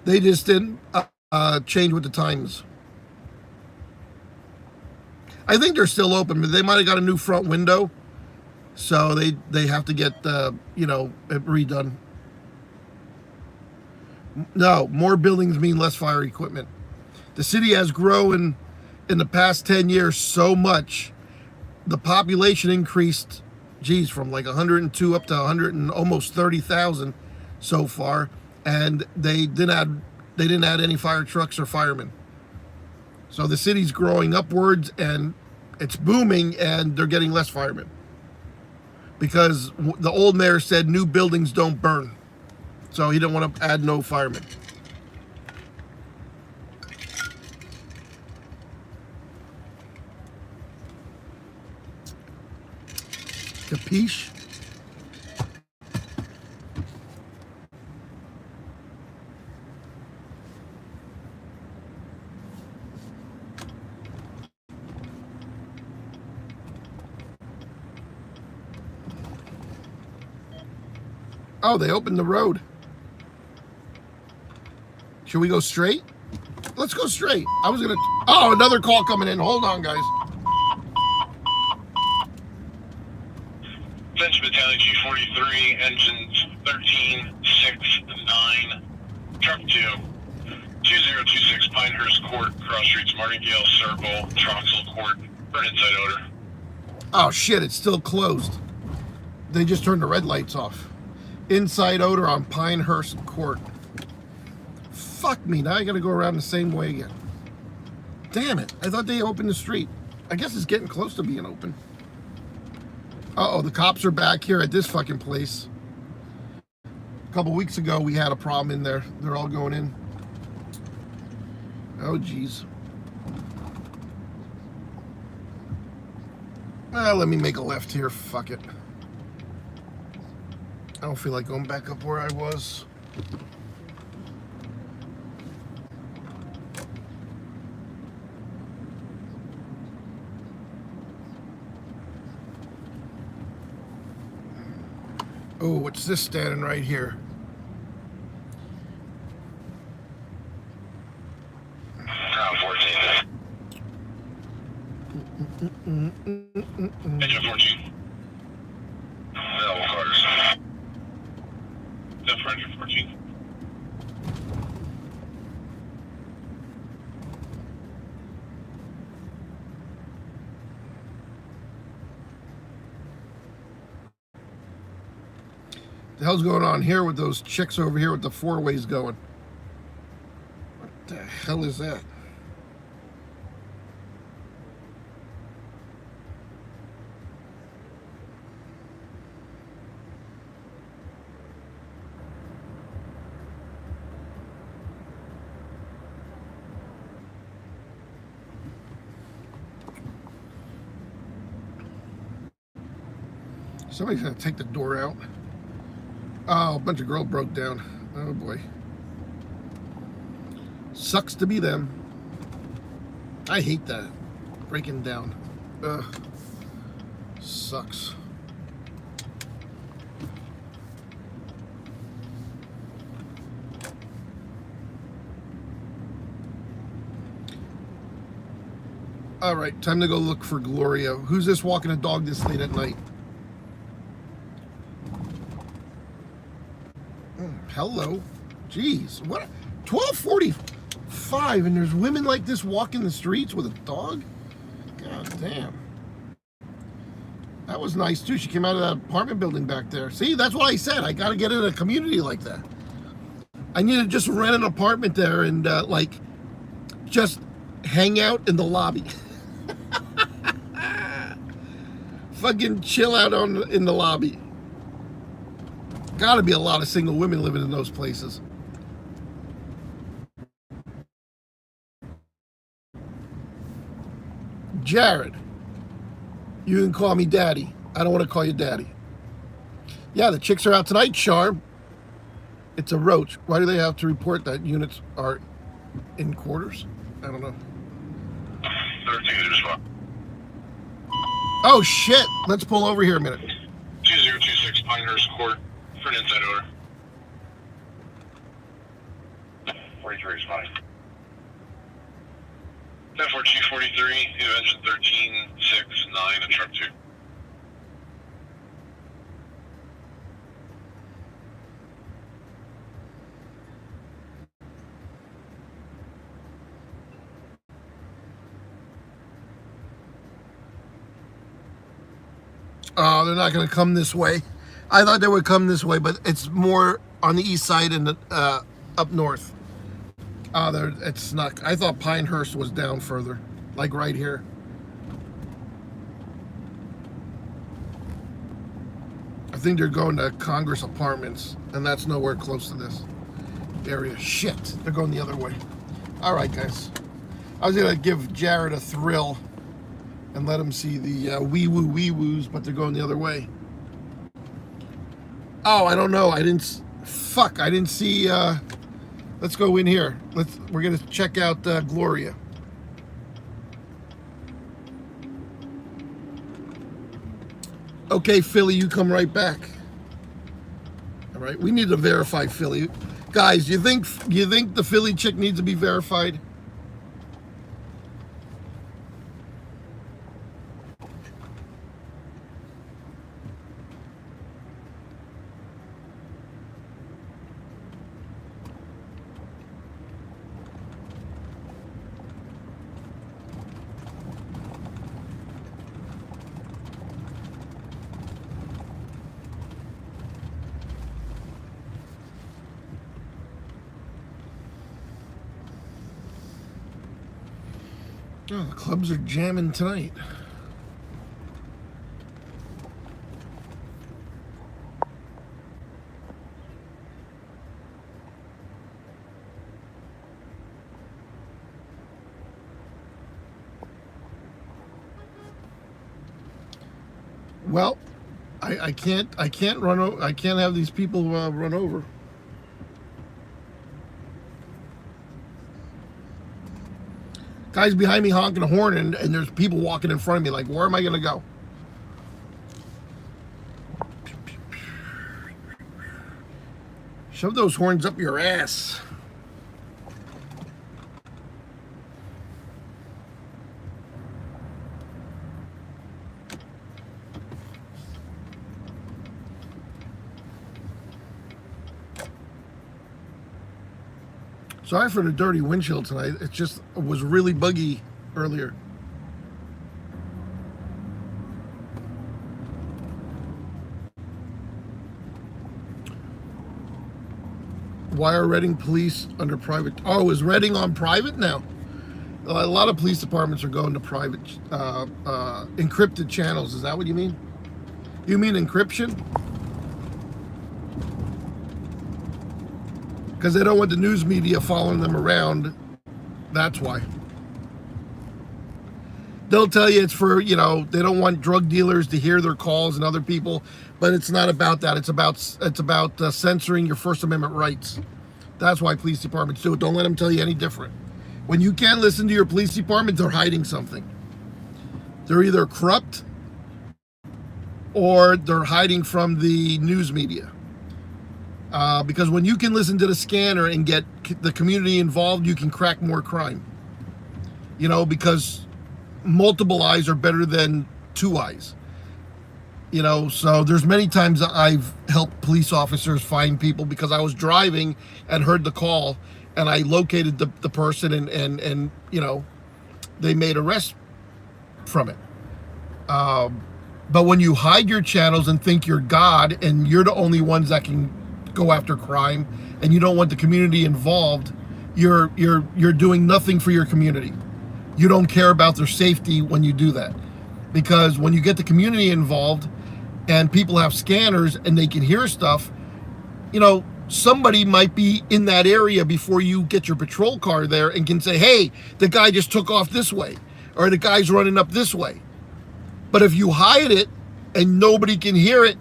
They just didn't change with the times. I think they're still open, but they might have got a new front window, so they have to get it redone. No, more buildings mean less fire equipment. The city has grown in the past 10 years so much. The population increased, from like 102 up to 100 and almost 30,000 so far, and they didn't add any fire trucks or firemen. So the city's growing upwards, and it's booming, and they're getting less firemen. Because the old mayor said new buildings don't burn. So he didn't want to add no firemen. Capiche? Oh, they opened the road. Should we go straight? Let's go straight. I was gonna... Oh, another call coming in. Hold on, guys. French Battalion G43, engines 13, 6, 9, truck 2, 2026 Pinehurst Court, cross streets Martingale Circle, Troxel Court, burn inside odor. Oh shit, it's still closed. They just turned the red lights off. Inside odor on Pinehurst Court. Fuck me, now I gotta go around the same way again. Damn it, I thought they opened the street. I guess it's getting close to being open. Uh-oh, the cops are back here at this fucking place. A couple weeks ago, we had a problem in there. They're all going in. Oh, geez. Let me make a left here. Fuck it. I don't feel like going back up where I was. Oh, what's this standing right here? Engine 14. Double cars. No, for engine 14. The hell's going on here with those chicks over here with the four-ways going? What the hell is that? Somebody's gonna take the door out. Oh, a bunch of girls broke down. Oh boy. Sucks to be them. I hate that. Breaking down. Ugh. Sucks. All right, time to go look for Gloria. Who's this walking a dog this late at night? Hello. Jeez. What? 12:45 and there's women like this walking the streets with a dog? God damn. That was nice too. She came out of that apartment building back there. See, that's what I said. I got to get in a community like that. I need to just rent an apartment there and like just hang out in the lobby. Fucking chill out in the lobby. Gotta be a lot of single women living in those places. Jared, you can call me daddy. I don't want to call you daddy. Yeah, the chicks are out tonight, Charm. It's a roach. Why do they have to report that units are in quarters? I don't know. 13 as well. Oh shit, let's pull over here a minute. 2026 Pinehurst Court for an inside order. 43 is fine. 10-4 Chief 43, you have engine 1369 and truck 2. Oh, they're not going to come this way. I thought they would come this way, but it's more on the east side and up north. It's not. I thought Pinehurst was down further, like right here. I think they're going to Congress Apartments, and that's nowhere close to this area. Shit, they're going the other way. All right, guys. I was going to give Jared a thrill and let him see the wee-woos, but they're going the other way. Oh, I don't know. I didn't see, let's go in here. We're going to check out Gloria. Okay, Philly, you come right back. All right, we need to verify Philly. Guys, you think the Philly chick needs to be verified? Oh, the clubs are jamming tonight. Well, I can't have these people run over. Guys behind me honking a horn, and there's people walking in front of me. Like, where am I going to go? Shove those horns up your ass. Sorry for the dirty windshield tonight. It was really buggy earlier. Why are Reading police under private? Oh, is Reading on private now? A lot of police departments are going to private, encrypted channels. Is that what you mean? You mean encryption? Because they don't want the news media following them around. That's why. They'll tell you it's for, you know, they don't want drug dealers to hear their calls and other people, but it's not about that. It's about censoring your First Amendment rights. That's why police departments do it. Don't let them tell you any different. When you can't listen to your police department, they're hiding something. They're either corrupt or they're hiding from the news media. Because when you can listen to the scanner and get the community involved, you can crack more crime. You know, because multiple eyes are better than two eyes. You know, so there's many times that I've helped police officers find people because I was driving and heard the call and I located the person and you know, they made arrests from it. But when you hide your channels and think you're God and you're the only ones that can go after crime and you don't want the community involved, you're doing nothing for your community. You don't care about their safety when you do that. Because when you get the community involved and people have scanners and they can hear stuff, you know, somebody might be in that area before you get your patrol car there and can say, hey, the guy just took off this way, or the guy's running up this way. But if you hide it and nobody can hear it,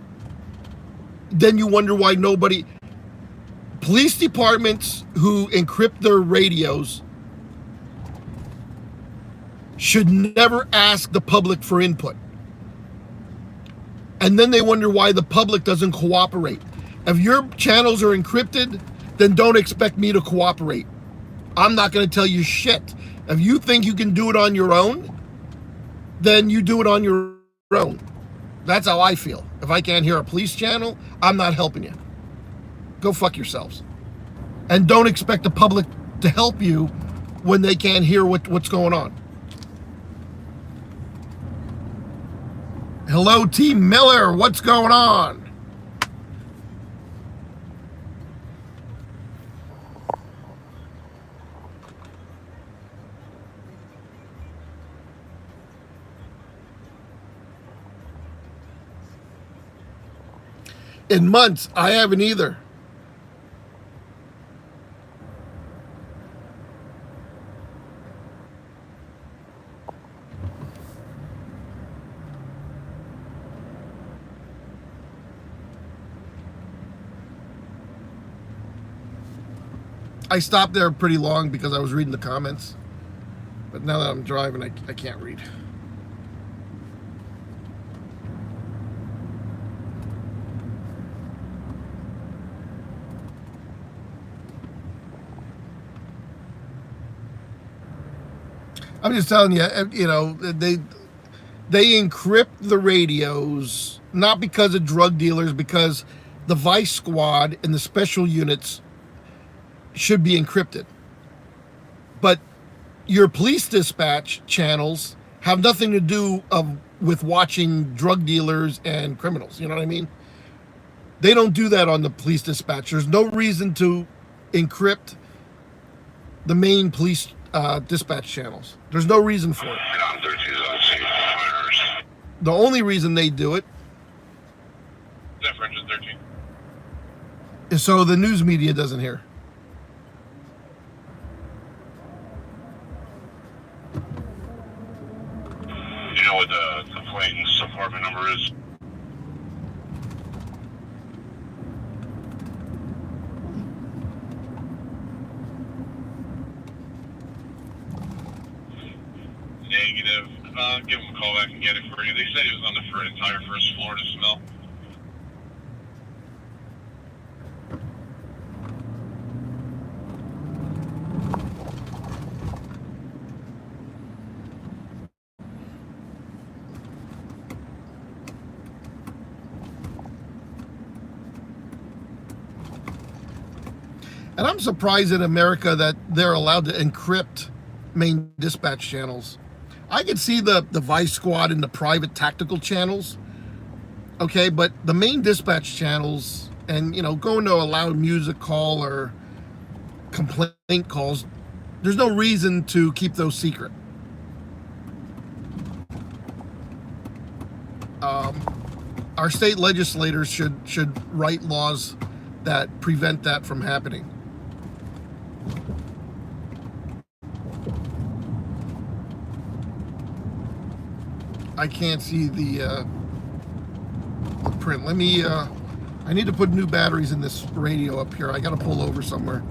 then you wonder why nobody... Police departments who encrypt their radios should never ask the public for input. And then they wonder why the public doesn't cooperate. If your channels are encrypted, then don't expect me to cooperate. I'm not going to tell you shit. If you think you can do it on your own, then you do it on your own. That's how I feel. If I can't hear a police channel, I'm not helping you. Go fuck yourselves. And don't expect the public to help you when they can't hear what's going on. Hello, T. Miller. What's going on? In months, I haven't either. I stopped there pretty long because I was reading the comments. But now that I'm driving, I can't read. I'm just telling you, you know, they encrypt the radios, not because of drug dealers, because the Vice Squad and the special units should be encrypted. But your police dispatch channels have nothing to do with watching drug dealers and criminals. You know what I mean? They don't do that on the police dispatch. There's no reason to encrypt the main police dispatch channels. There's no reason for it. The only reason they do it is so the news media doesn't hear. You know what the plane subdepartment number is? Negative. Give him a call back and get it for you. They said he was on the entire first floor to smell. And I'm surprised in America that they're allowed to encrypt main dispatch channels. I could see the Vice Squad and the private tactical channels, okay, but the main dispatch channels and, you know, going to a loud music call or complaint calls, there's no reason to keep those secret. Our state legislators should write laws that prevent that from happening. I can't see the print. Let me, I need to put new batteries in this radio up here. I gotta pull over somewhere.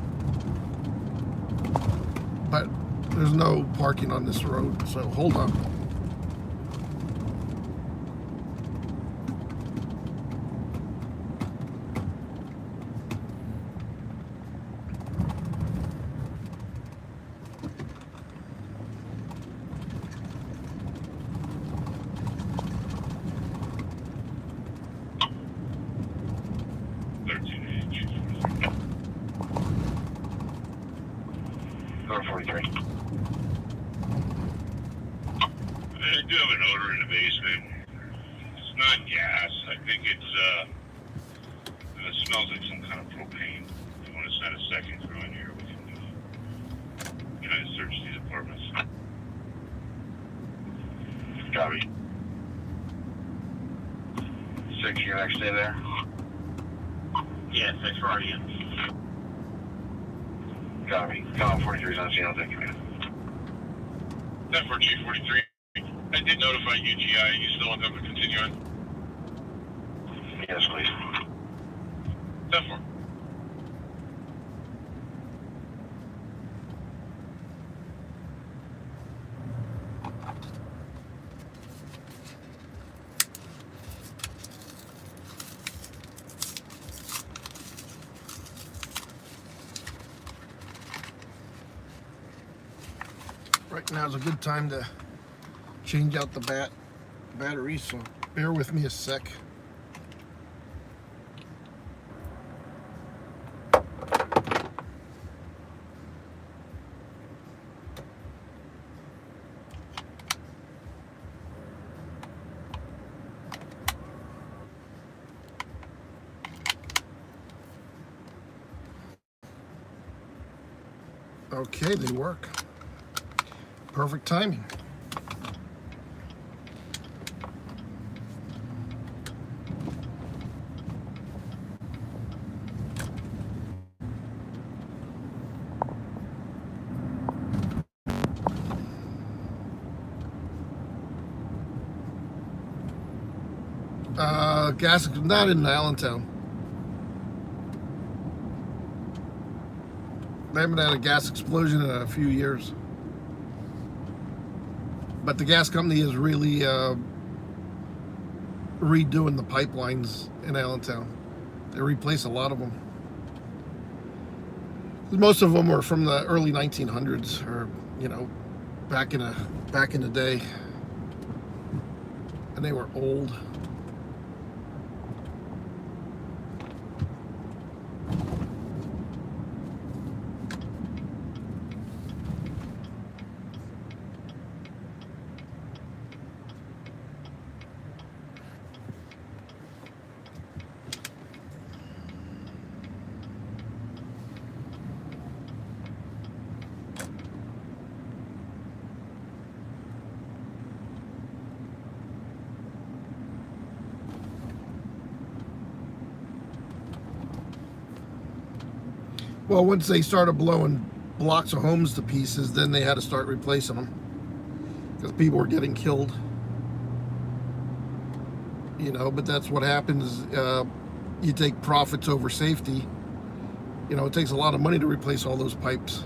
But there's no parking on this road, so hold on. I do have an odor in the basement. It's not gas. I think it smells like some kind of propane. If you want to send a second crew in here, we can try to search these apartments. Copy. 6, your next day there? Yeah, 6, we're already in. Copy. Call 43's on scene. I'll take command. 10-4-G-43. I did notify UGI. Are you still want them to continue on? Yes, please. 10-4. Right now is a good time to change out the battery, so bear with me a sec. Okay, they work. Perfect timing. Gas, not in Allentown. They haven't had a gas explosion in a few years. But the gas company is really redoing the pipelines in Allentown. They replace a lot of them. Most of them were from the early 1900s, or back in the day, and they were old. Well, once they started blowing blocks of homes to pieces, then they had to start replacing them because people were getting killed. But that's what happens. You take profits over safety. It takes a lot of money to replace all those pipes.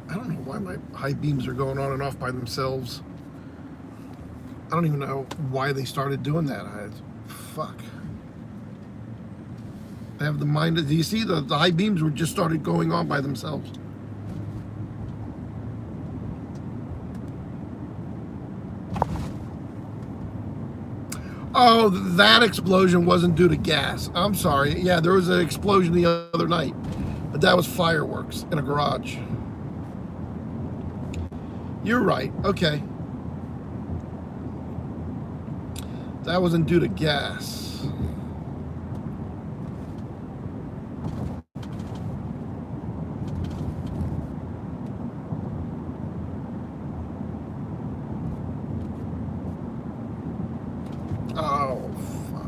I don't know why my high beams are going on and off by themselves. don't even know why they started doing that. Fuck. They have the mind. Do you see the high beams were just started going on by themselves? Oh, that explosion wasn't due to gas. I'm sorry. Yeah, there was an explosion the other night, but that was fireworks in a garage. You're right. Okay. That wasn't due to gas. Oh, fuck.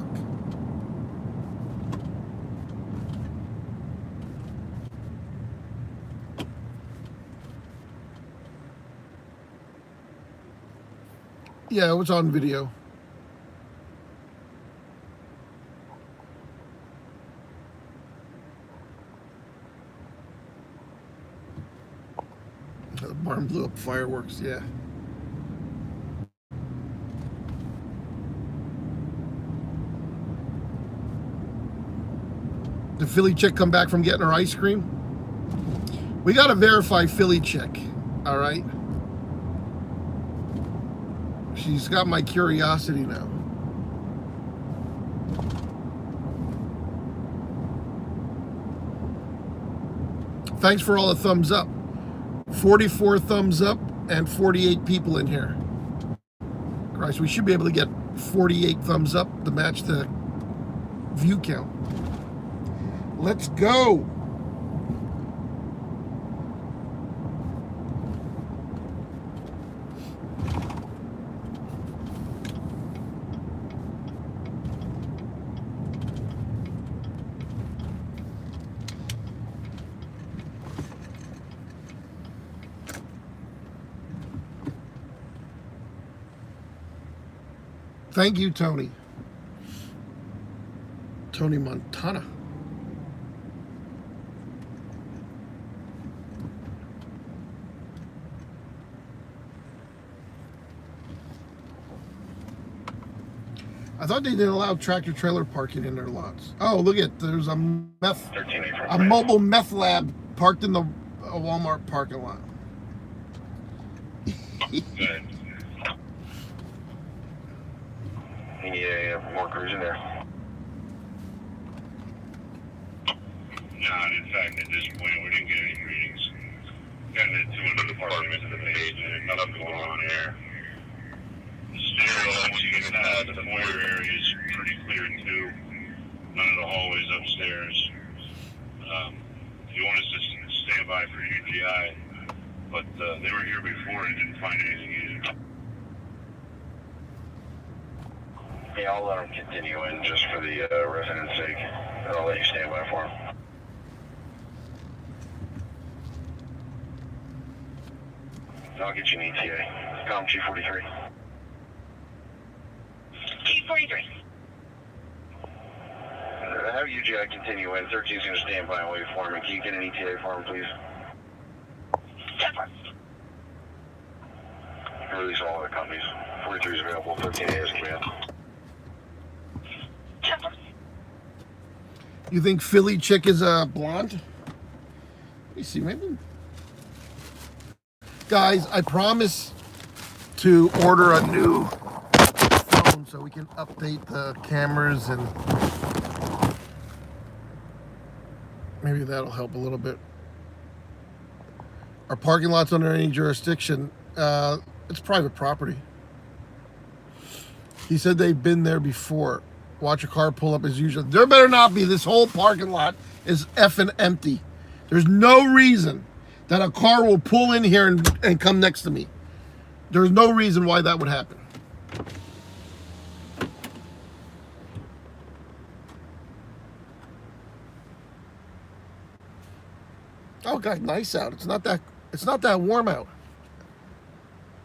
Yeah, it was on video. The barn blew up fireworks, yeah. Did Philly chick come back from getting her ice cream? We gotta verify Philly chick, all right? She's got my curiosity now. Thanks for all the thumbs up. 44 thumbs up and 48 people in here. Christ, we should be able to get 48 thumbs up to match the view count. Let's go. Thank you, Tony. Tony Montana. I thought they didn't allow tractor trailer parking in their lots. Oh, look at, there's a mobile meth lab parked in the Walmart parking lot. Good. Yeah, more crews in there. Nah, in fact, at this point, we didn't get any readings. Got into 200 departments in the base, and nothing going on there. The stairwell, once you get past the foyer area, is pretty clear, too. None of the hallways upstairs. If you want us to stand by for UGI, but they were here before and didn't find anything either. Yeah, I'll let them continue in just for the residents' sake, and I'll let you stand by for them. I'll get you an ETA. Calm G43. G43. Have UGI continue in. 13's going to stand by and wait for him. And can you get an ETA for him, please? Temper. Release all other companies. 43 is available. 13A is command. Temper. You think Philly chick is a blonde? Let me see, maybe. Guys, I promise to order a new phone so we can update the cameras, and maybe that'll help a little bit. Our parking lot's under any jurisdiction. It's private property. He said they've been there before. Watch a car pull up as usual. There better not be. This whole parking lot is effing empty. There's no reason that a car will pull in here and come next to me. There's no reason why that would happen. Oh God, nice out. It's not that warm out.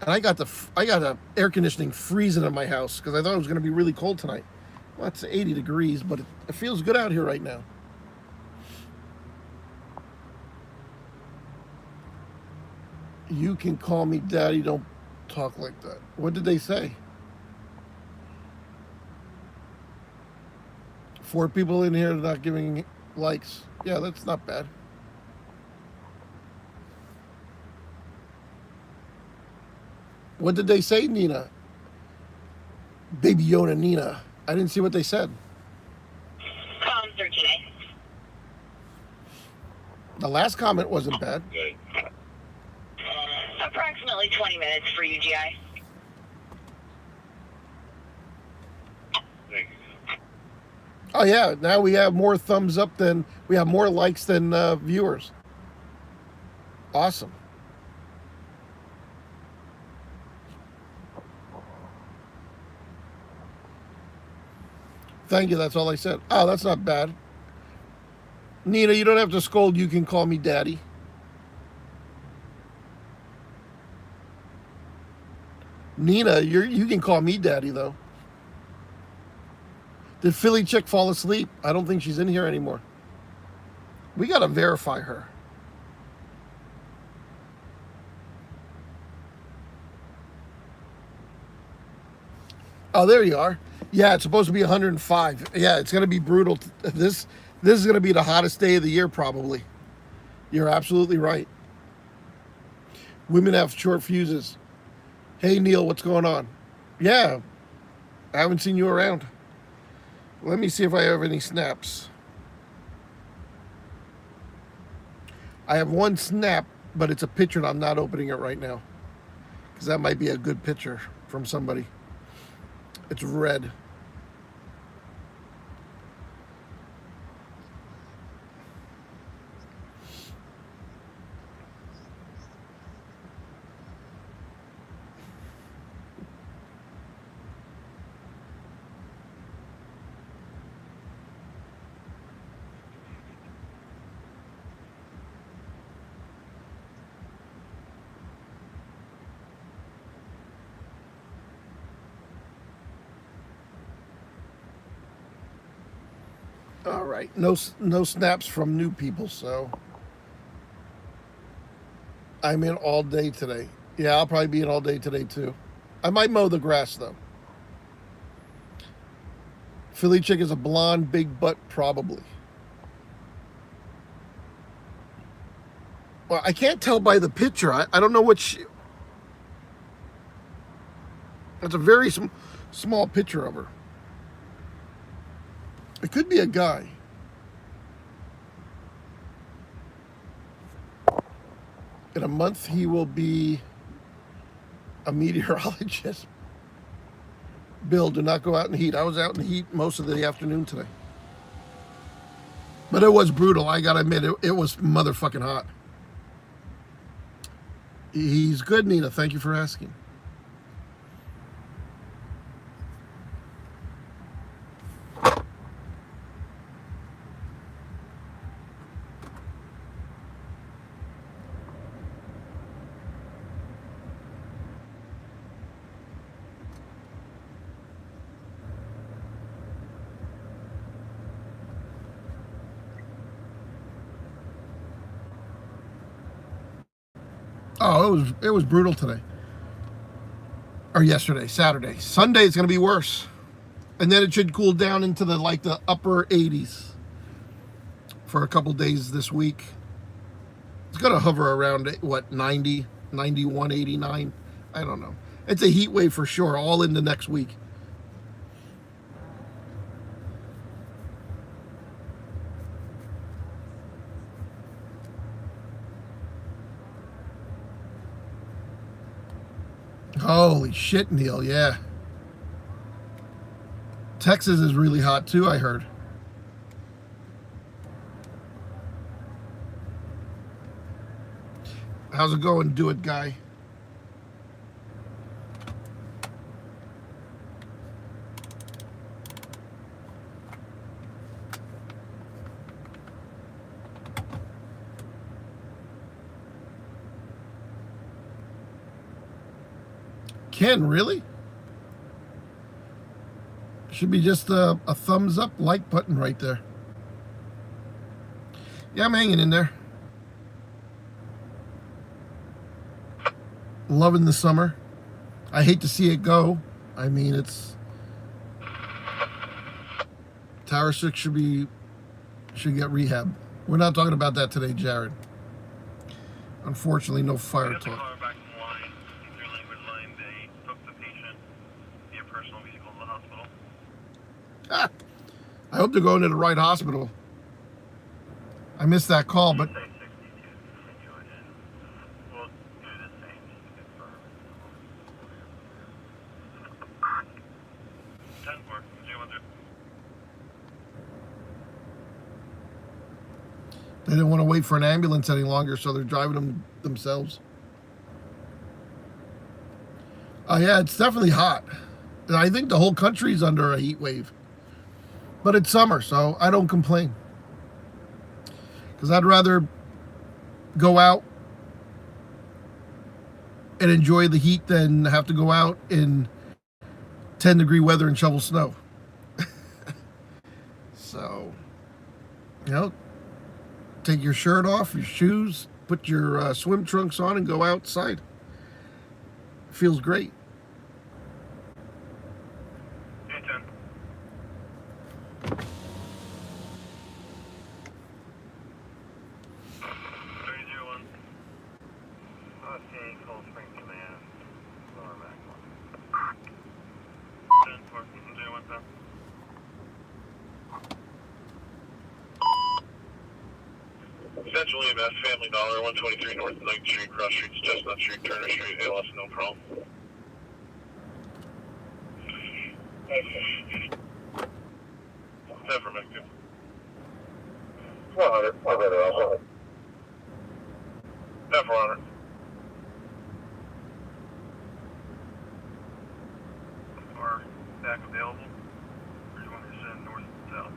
And I got a air conditioning freezing in my house because I thought it was going to be really cold tonight. Well, it's 80 degrees, but it feels good out here right now. You can call me daddy, don't talk like that. What did they say? 4 people in here not giving likes. Yeah, that's not bad. What did they say, Nina? Baby Yoda Nina. I didn't see what they said. Comms are today. The last comment wasn't bad. Good. Approximately 20 minutes for UGI. Thanks. Oh yeah, now we have more thumbs up than we have more likes than viewers. Awesome. Thank you, that's all I said. Oh, that's not bad. Nina, you don't have to scold, you can call me daddy. Nina, you can call me daddy though. Did Philly chick fall asleep? I don't think she's in here anymore. We gotta verify her. Oh, there you are. Yeah, it's supposed to be 105. Yeah, it's gonna be brutal. This is gonna be the hottest day of the year probably. You're absolutely right. Women have short fuses. Hey Neil, what's going on? Yeah, I haven't seen you around. Let me see if I have any snaps. I have one snap, but it's a picture and I'm not opening it right now. Because that might be a good picture from somebody. It's red. All right, no snaps from new people, so I'm in all day today. Yeah, I'll probably be in all day today too. I might mow the grass though. Philly chick is a blonde, big butt, probably. Well, I can't tell by the picture. I don't know what she... It's a very small picture of her. It could be a guy. In a month, he will be a meteorologist. Bill, do not go out in the heat. I was out in the heat most of the afternoon today. But it was brutal. I gotta admit, it was motherfucking hot. He's good, Nina. Thank you for asking. Oh, it was brutal today. Or yesterday, Saturday. Sunday it's gonna be worse. And then it should cool down into the upper 80s for a couple days this week. It's gonna hover around what, 90, 91, 89. I don't know. It's a heat wave for sure, all in the next week. Holy shit, Neil, yeah. Texas is really hot too, I heard. How's it going, do it guy? Ken, really? Should be just a thumbs up like button right there. Yeah, I'm hanging in there. Loving the summer. I hate to see it go. I mean, it's Tower 6 should get rehab. We're not talking about that today, Jared. Unfortunately, no fire Get the talk. car back in line. Keep your language line. They took the patient via personal vehicle to the hospital. Ah, I hope they're going to the right hospital. I missed that call, but Say 62 continue it in. We'll do the same just to confirm. 10-4. 0-1. they didn't want to wait for an ambulance any longer, so they're driving them themselves. Yeah, it's definitely hot. I think the whole country's under a heat wave. But it's summer, so I don't complain. Because I'd rather go out and enjoy the heat than have to go out in 10-degree weather and shovel snow. So, you know, take your shirt off, your shoes, put your swim trunks on and go outside. Feels great. 8-10. Okay, Cold Spring Command. Lower back one. 10-4. 0-1. Central EMS, Family Dollar, 123 North 9th Street, Cross Streets, Chestnut Street, Turner Street, ALS, no problem. Never make it. 100, I'll get it also. 400. Are back available? Or do you want me to send north and south?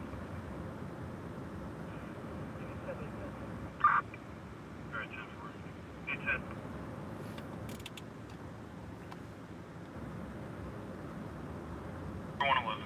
Alright, 10-4. 8-10. Going 11.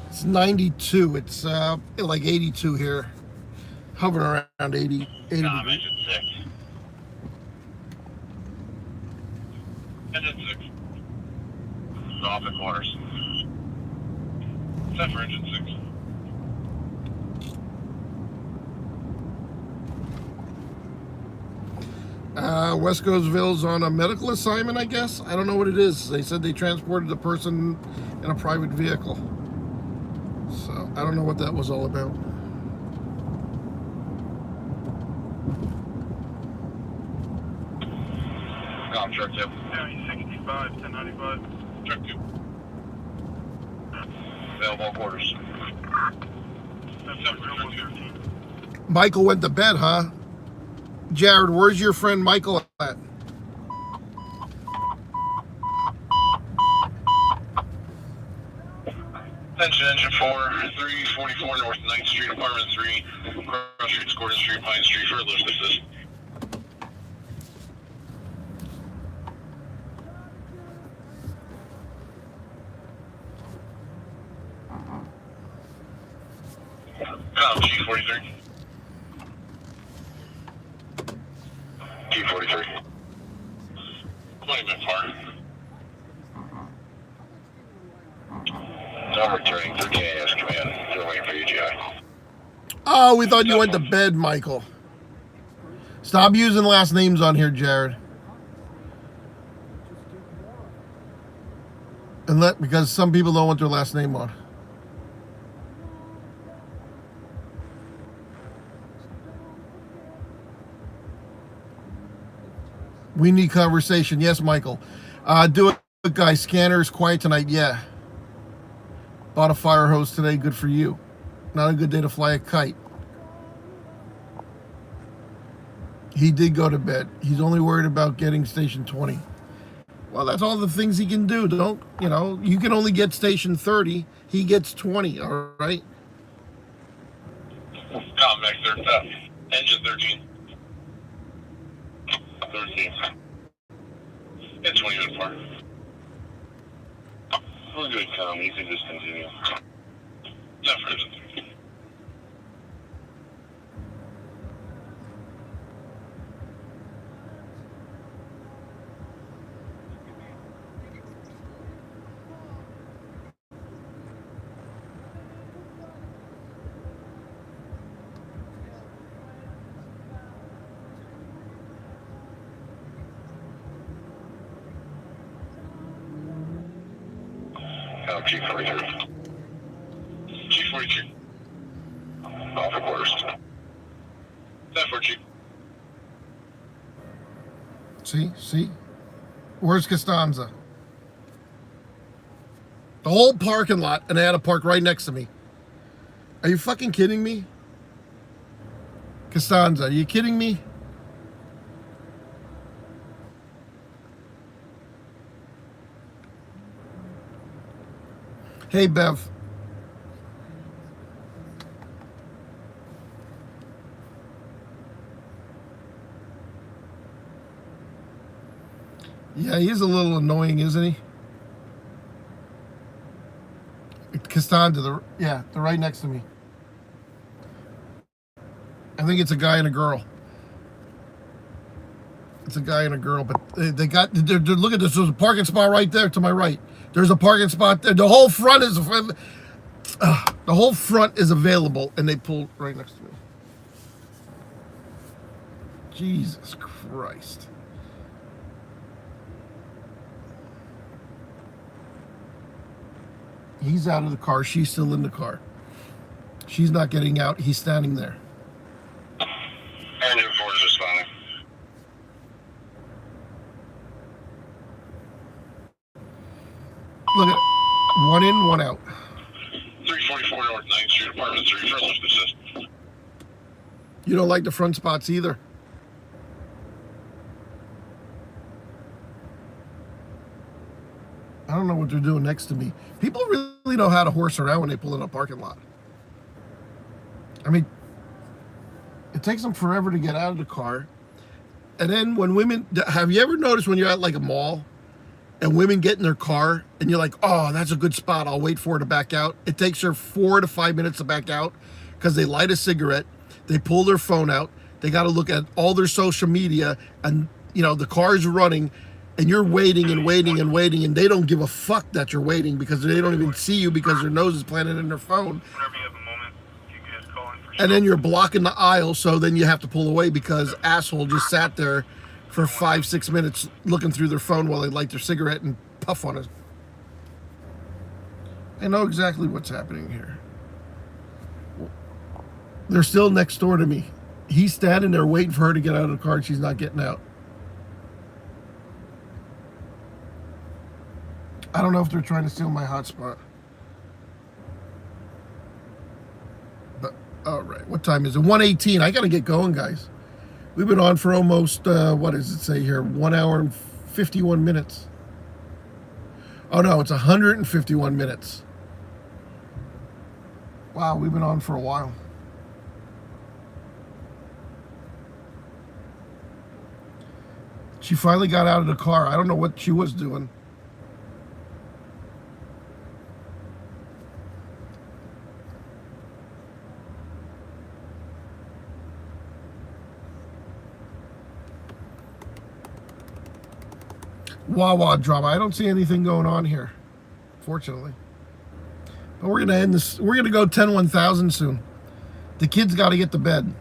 It's 92. It's like 82 here. Hovering around 80 degrees. Engine 6. Engine 6. Off at quarters. 10 for engine 6. West Coastville's on a medical assignment, I guess. I don't know what it is. They said they transported the person in a private vehicle. So I don't know what that was all about. Truck 2. County 65, 1095. Truck 2. Available quarters. 113. Michael went to bed, huh? Jared, where's your friend Michael at? Attention, engine 4, 344 North 9th Street, apartment 3, Cross Street, Gordon Street, Pine Street, for lift assist. G43. G43. 20-minute far. I'm returning 13 AS command. They're waiting for you, GI. Oh, we thought you went to bed, Michael. Stop using last names on here, Jared. And because some people don't want their last name on. We need conversation. Yes, Michael. Do it, guys. Scanner's quiet tonight. Yeah. Bought a fire hose today. Good for you. Not a good day to fly a kite. He did go to bed. He's only worried about getting station 20. Well, that's all the things he can do. Don't, you can only get station 30. He gets 20, all right? Convex, engine 13. 13. It's 20 minutes far. We're good, Tom. You can just continue. Not for engine 13. G43. G43. Off the quarters. 10-4G. See? Where's Costanza? The whole parking lot, and they had to park right next to me. Are you fucking kidding me? Costanza, are you kidding me? Hey, Bev. Yeah, he's a little annoying, isn't he? Costanza, they're right next to me. I think it's a guy and a girl. It's a guy and a girl, but they're look at this. There's a parking spot right there to my right. There's a parking spot there. The whole front is available, and they pulled right next to me. Jesus Christ. He's out of the car. She's still in the car. She's not getting out. He's standing there. Engine 4 is responding. Look at it. One in, one out. 344 North 9th Street, Apartment 3, front lift assist. You don't like the front spots either. I don't know what they're doing next to me. People really know how to horse around when they pull in a parking lot. I mean, it takes them forever to get out of the car. And then when women, have you ever noticed when you're at like a mall and women get in their car and you're like, oh, that's a good spot, I'll wait for her to back out. It takes her 4 to 5 minutes to back out because they light a cigarette, they pull their phone out, they got to look at all their social media, and the car's running, and you're waiting and waiting and waiting, and they don't give a fuck that you're waiting because they don't even see you because their nose is planted in their phone. Whenever you have a moment, you can just call in for And then you're blocking the aisle, so then you have to pull away because asshole just sat there for 5-6 minutes looking through their phone while they light their cigarette and puff on it. I know exactly what's happening here. They're still next door to me. He's standing there waiting for her to get out of the car, and she's not getting out. I don't know if they're trying to steal my hotspot. But, all right. What time is it? 1:18. I got to get going, guys. We've been on for almost, what does it say here? 1 hour and 51 minutes. Oh, no, it's 151 minutes. Wow, we've been on for a while. She finally got out of the car. I don't know what she was doing. Wawa drama. I don't see anything going on here, fortunately. But we're gonna end this. We're gonna go 10-1000 soon. The kids got to get to bed.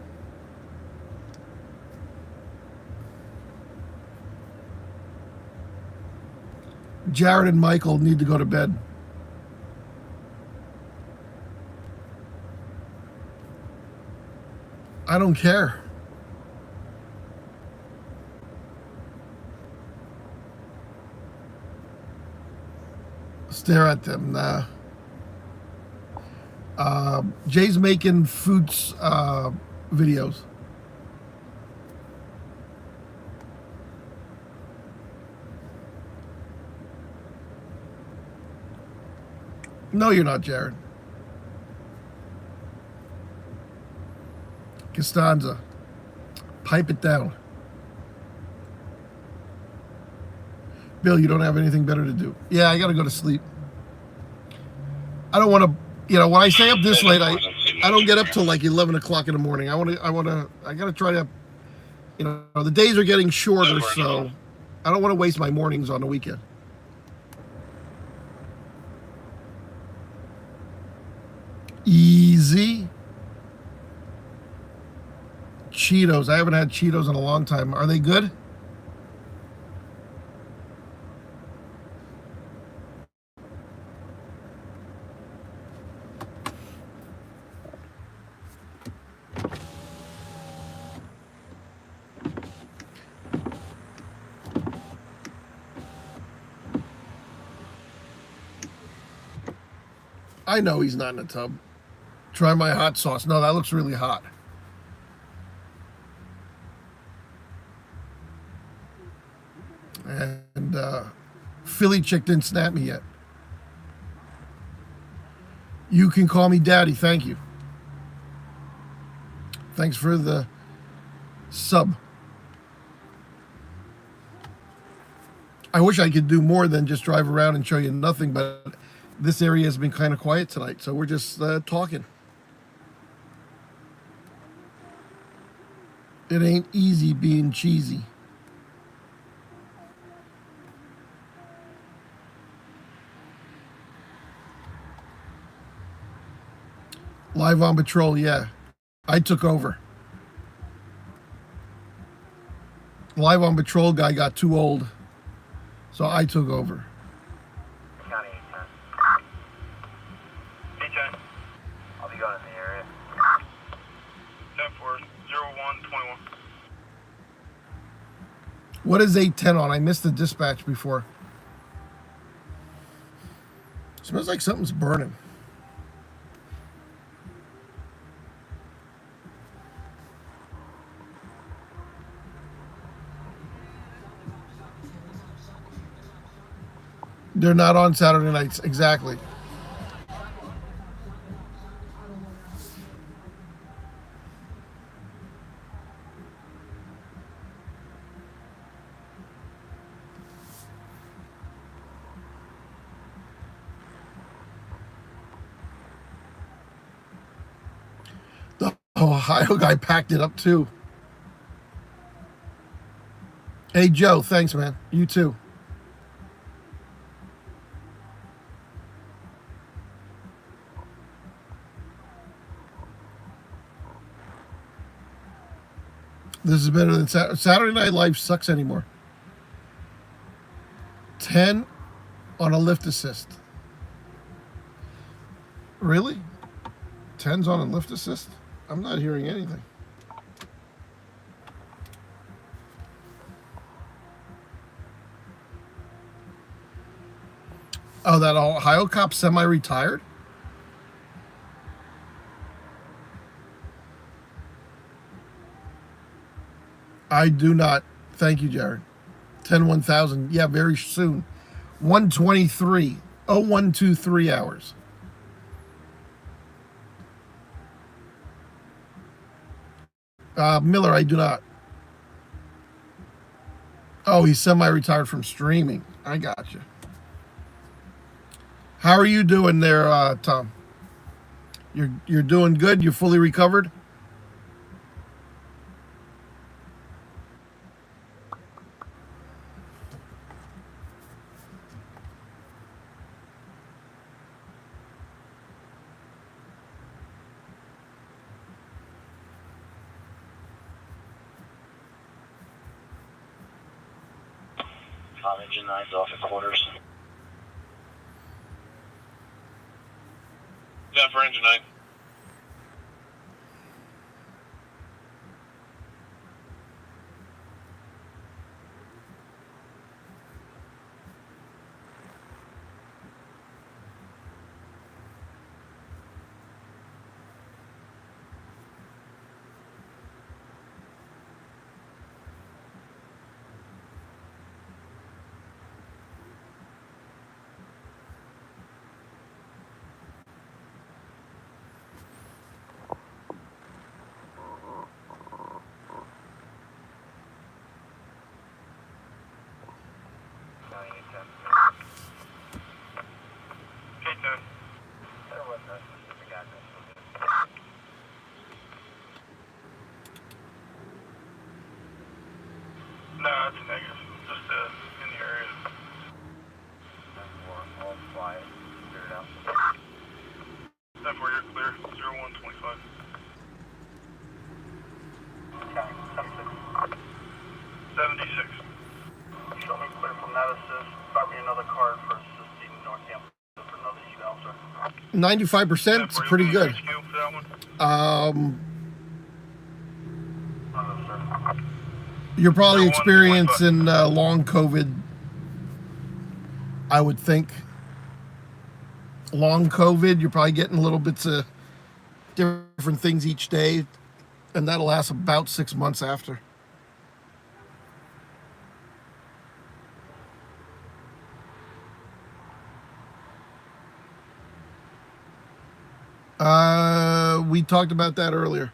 Jared and Michael need to go to bed. I don't care. Stare at them. Nah. Jay's making foods videos. No, you're not, Jared. Costanza, pipe it down. Bill, you don't have anything better to do. Yeah, I got to go to sleep. I don't want to, when I stay up this late, I don't get up till like 11 o'clock in the morning. I got to try to, the days are getting shorter, so I don't want to waste my mornings on the weekend. Easy. Cheetos. I haven't had Cheetos in a long time. Are they good? I know he's not in a tub. Try my hot sauce. No, that looks really hot. And Philly chick didn't snap me yet. You can call me daddy. Thank you. Thanks for the sub. I wish I could do more than just drive around and show you nothing, but this area has been kind of quiet tonight, so we're just talking. It ain't easy being cheesy. Live on patrol, yeah. I took over. Live on patrol guy got too old, so I took over. County 810. I'll be going in the area. 10-4, 0121. What is 810 on? I missed the dispatch before. Smells like something's burning. They're not on Saturday nights, exactly. The Ohio guy packed it up too. Hey Joe, thanks man. You too. This is better than Saturday Night Live sucks anymore. 10 on a lift assist. Really? 10's on a lift assist? I'm not hearing anything. Oh, that Ohio cop semi-retired? I do not. Thank you, Jared. 10-1000. Yeah, very soon. 123. 0123 hours. Miller, I do not. Oh, he's semi-retired from streaming. I got you. How are you doing there, Tom? You're doing good? You're fully recovered? Engine 9's off at quarters. Yeah, for engine 9. Nah, it's a negative. Just in the area. All quiet. Clear it out. 10-4, you're clear. 0125. Okay, 76. 76. Show me clear from that assist. Got me another card for assisting Northampton for another eval, sir. 95% is pretty good. For that one? Sir. You're probably experiencing long COVID, I would think. Long COVID, you're probably getting little bits of different things each day, and that'll last about 6 months after. We talked about that earlier.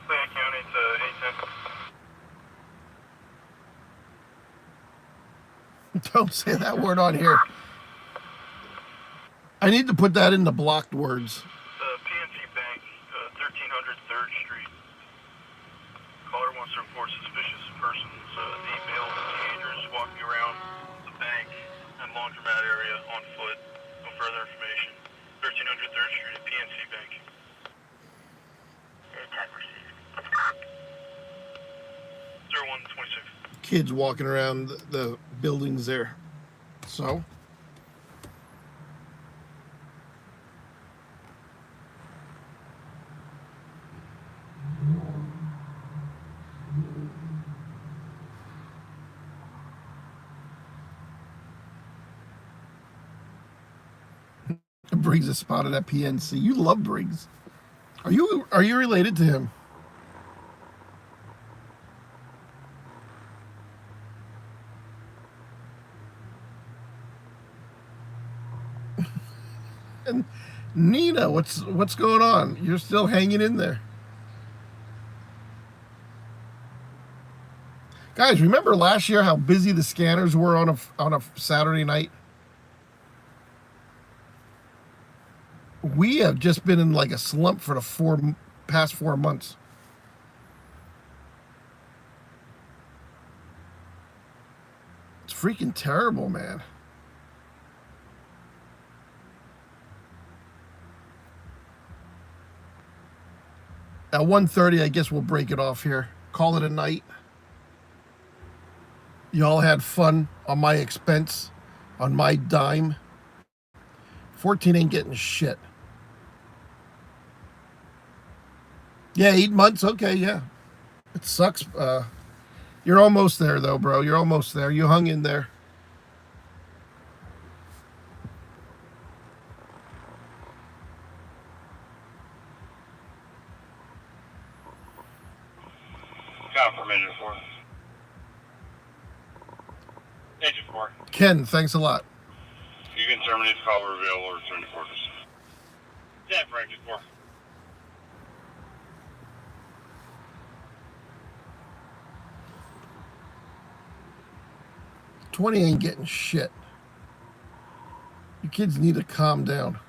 Fayette County, it's 810. Don't say that word on here. I need to put that in the blocked words. PNC Bank, 1300 3rd Street. Caller wants to report suspicious persons, male teenagers walking around the bank and laundromat area on foot. No further information. 1300 3rd Street at PNC Bank. 0126. Kids walking around the buildings there. So, Briggs is spotted at PNC. You love Briggs. Are you related to him? And Nina, what's going on? You're still hanging in there. Guys, remember last year how busy the scanners were on a Saturday night? We have just been in like a slump for the past 4 months. It's freaking terrible, man. At 1:30, I guess we'll break it off here. Call it a night. Y'all had fun on my expense, on my dime. 14 ain't getting shit. Yeah, 8 months. Okay, yeah. It sucks. You're almost there, though, bro. You're almost there. You hung in there. Confirmation 4. Agent 4. Ken, thanks a lot. You can terminate the call or avail or return to quarters. Yeah, for Agent 4. $20 ain't getting shit. You kids need to calm down.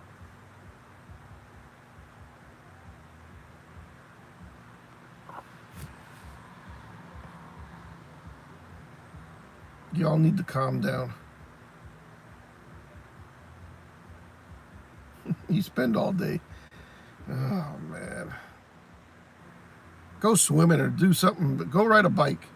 Y'all need to calm down. You spend all day. Oh, man. Go swimming or do something, but go ride a bike.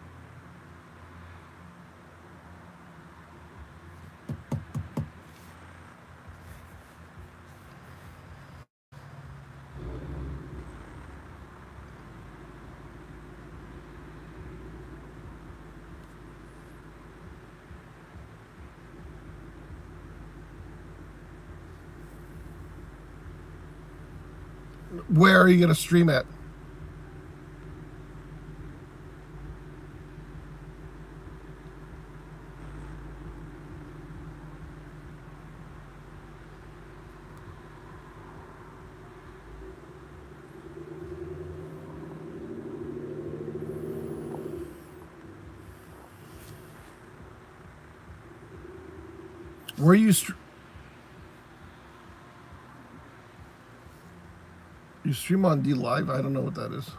Where are you going to stream at? Where you you stream on D Live? I don't know what that is.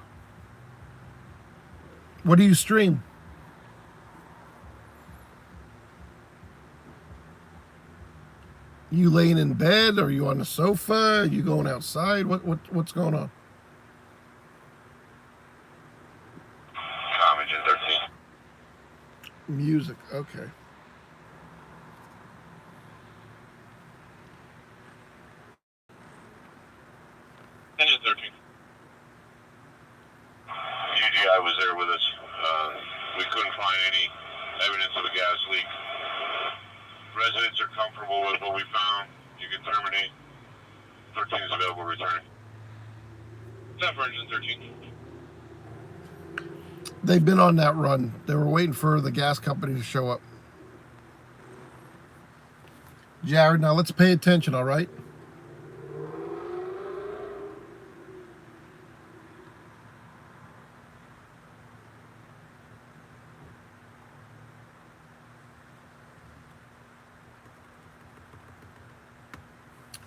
What do you stream? You laying in bed? Are you on the sofa? Are you going outside? What's going on? Engine 13. Music. Okay. Engine 13. UGI was there with us. We couldn't find any evidence of a gas leak. Residents are comfortable with what we found. You can terminate. 13 is available returning. 10 for engine 13. They've been on that run. They were waiting for the gas company to show up. Jared, now let's pay attention, all right?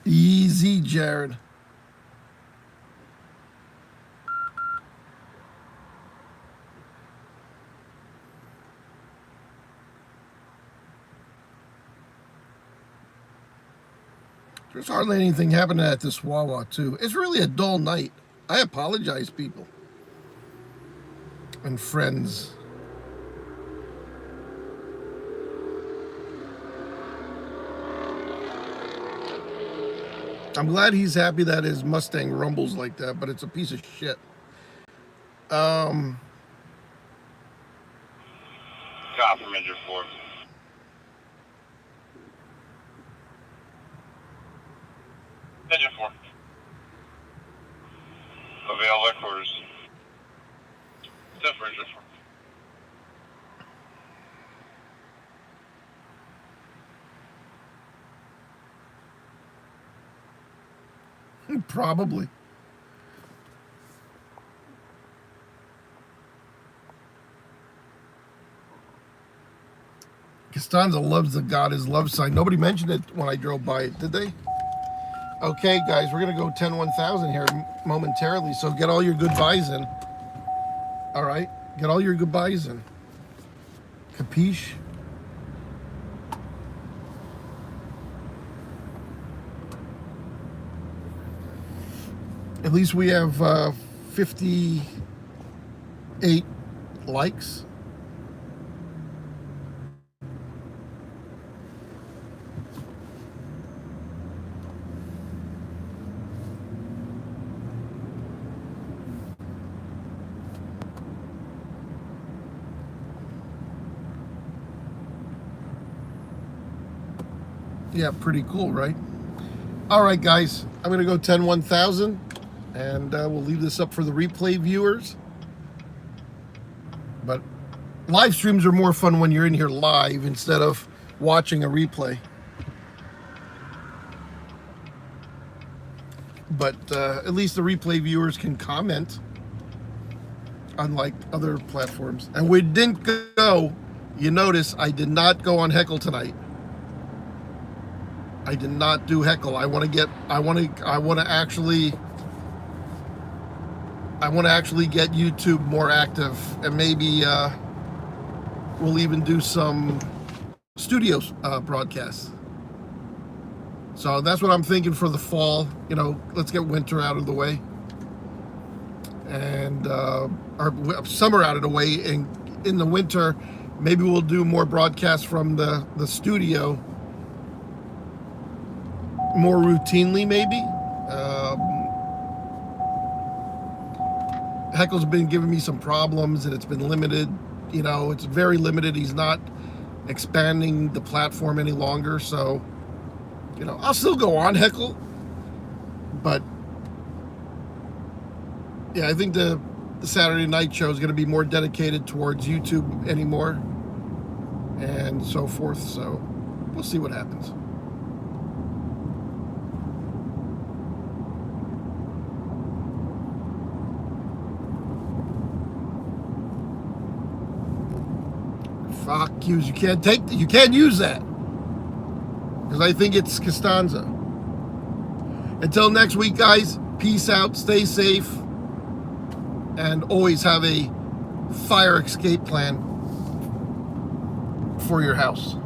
Easy, Jared. There's hardly anything happening at this Wawa, too. It's really a dull night. I apologize, people. And friends. I'm glad he's happy that his Mustang rumbles like that, but it's a piece of shit. Cop from engine 4. Engine 4. Avail headquarters. 10 for engine 4. Probably. Costanza loves the God is Love sign. Nobody mentioned it when I drove by it, did they? Okay, guys, we're going to go 10-1000 here momentarily, so get all your goodbyes in. All right? Get all your goodbyes in. Capiche? At least we have 58 likes. Yeah, pretty cool, right? All right, guys, I'm going to go 10-1000, and we'll leave this up for the replay viewers. But live streams are more fun when you're in here live instead of watching a replay. But at least the replay viewers can comment, unlike other platforms. And we didn't go, you notice I did not go on Heckle tonight. I did not do Heckle. I want to actually get YouTube more active, and maybe we'll even do some studio broadcasts. So that's what I'm thinking for the fall. You know, let's get winter out of the way, and or summer out of the way. And in the winter, maybe we'll do more broadcasts from the studio. More routinely, maybe. Heckle's been giving me some problems, and it's been limited. You know, it's very limited. He's not expanding the platform any longer, so you know, I'll still go on Heckle, but yeah, I think the Saturday night show is going to be more dedicated towards YouTube anymore, and so forth. So we'll see what happens. Fuck yous, you can't use that. because I think it's Costanza. Until next week, guys, peace out, stay safe, and always have a fire escape plan for your house.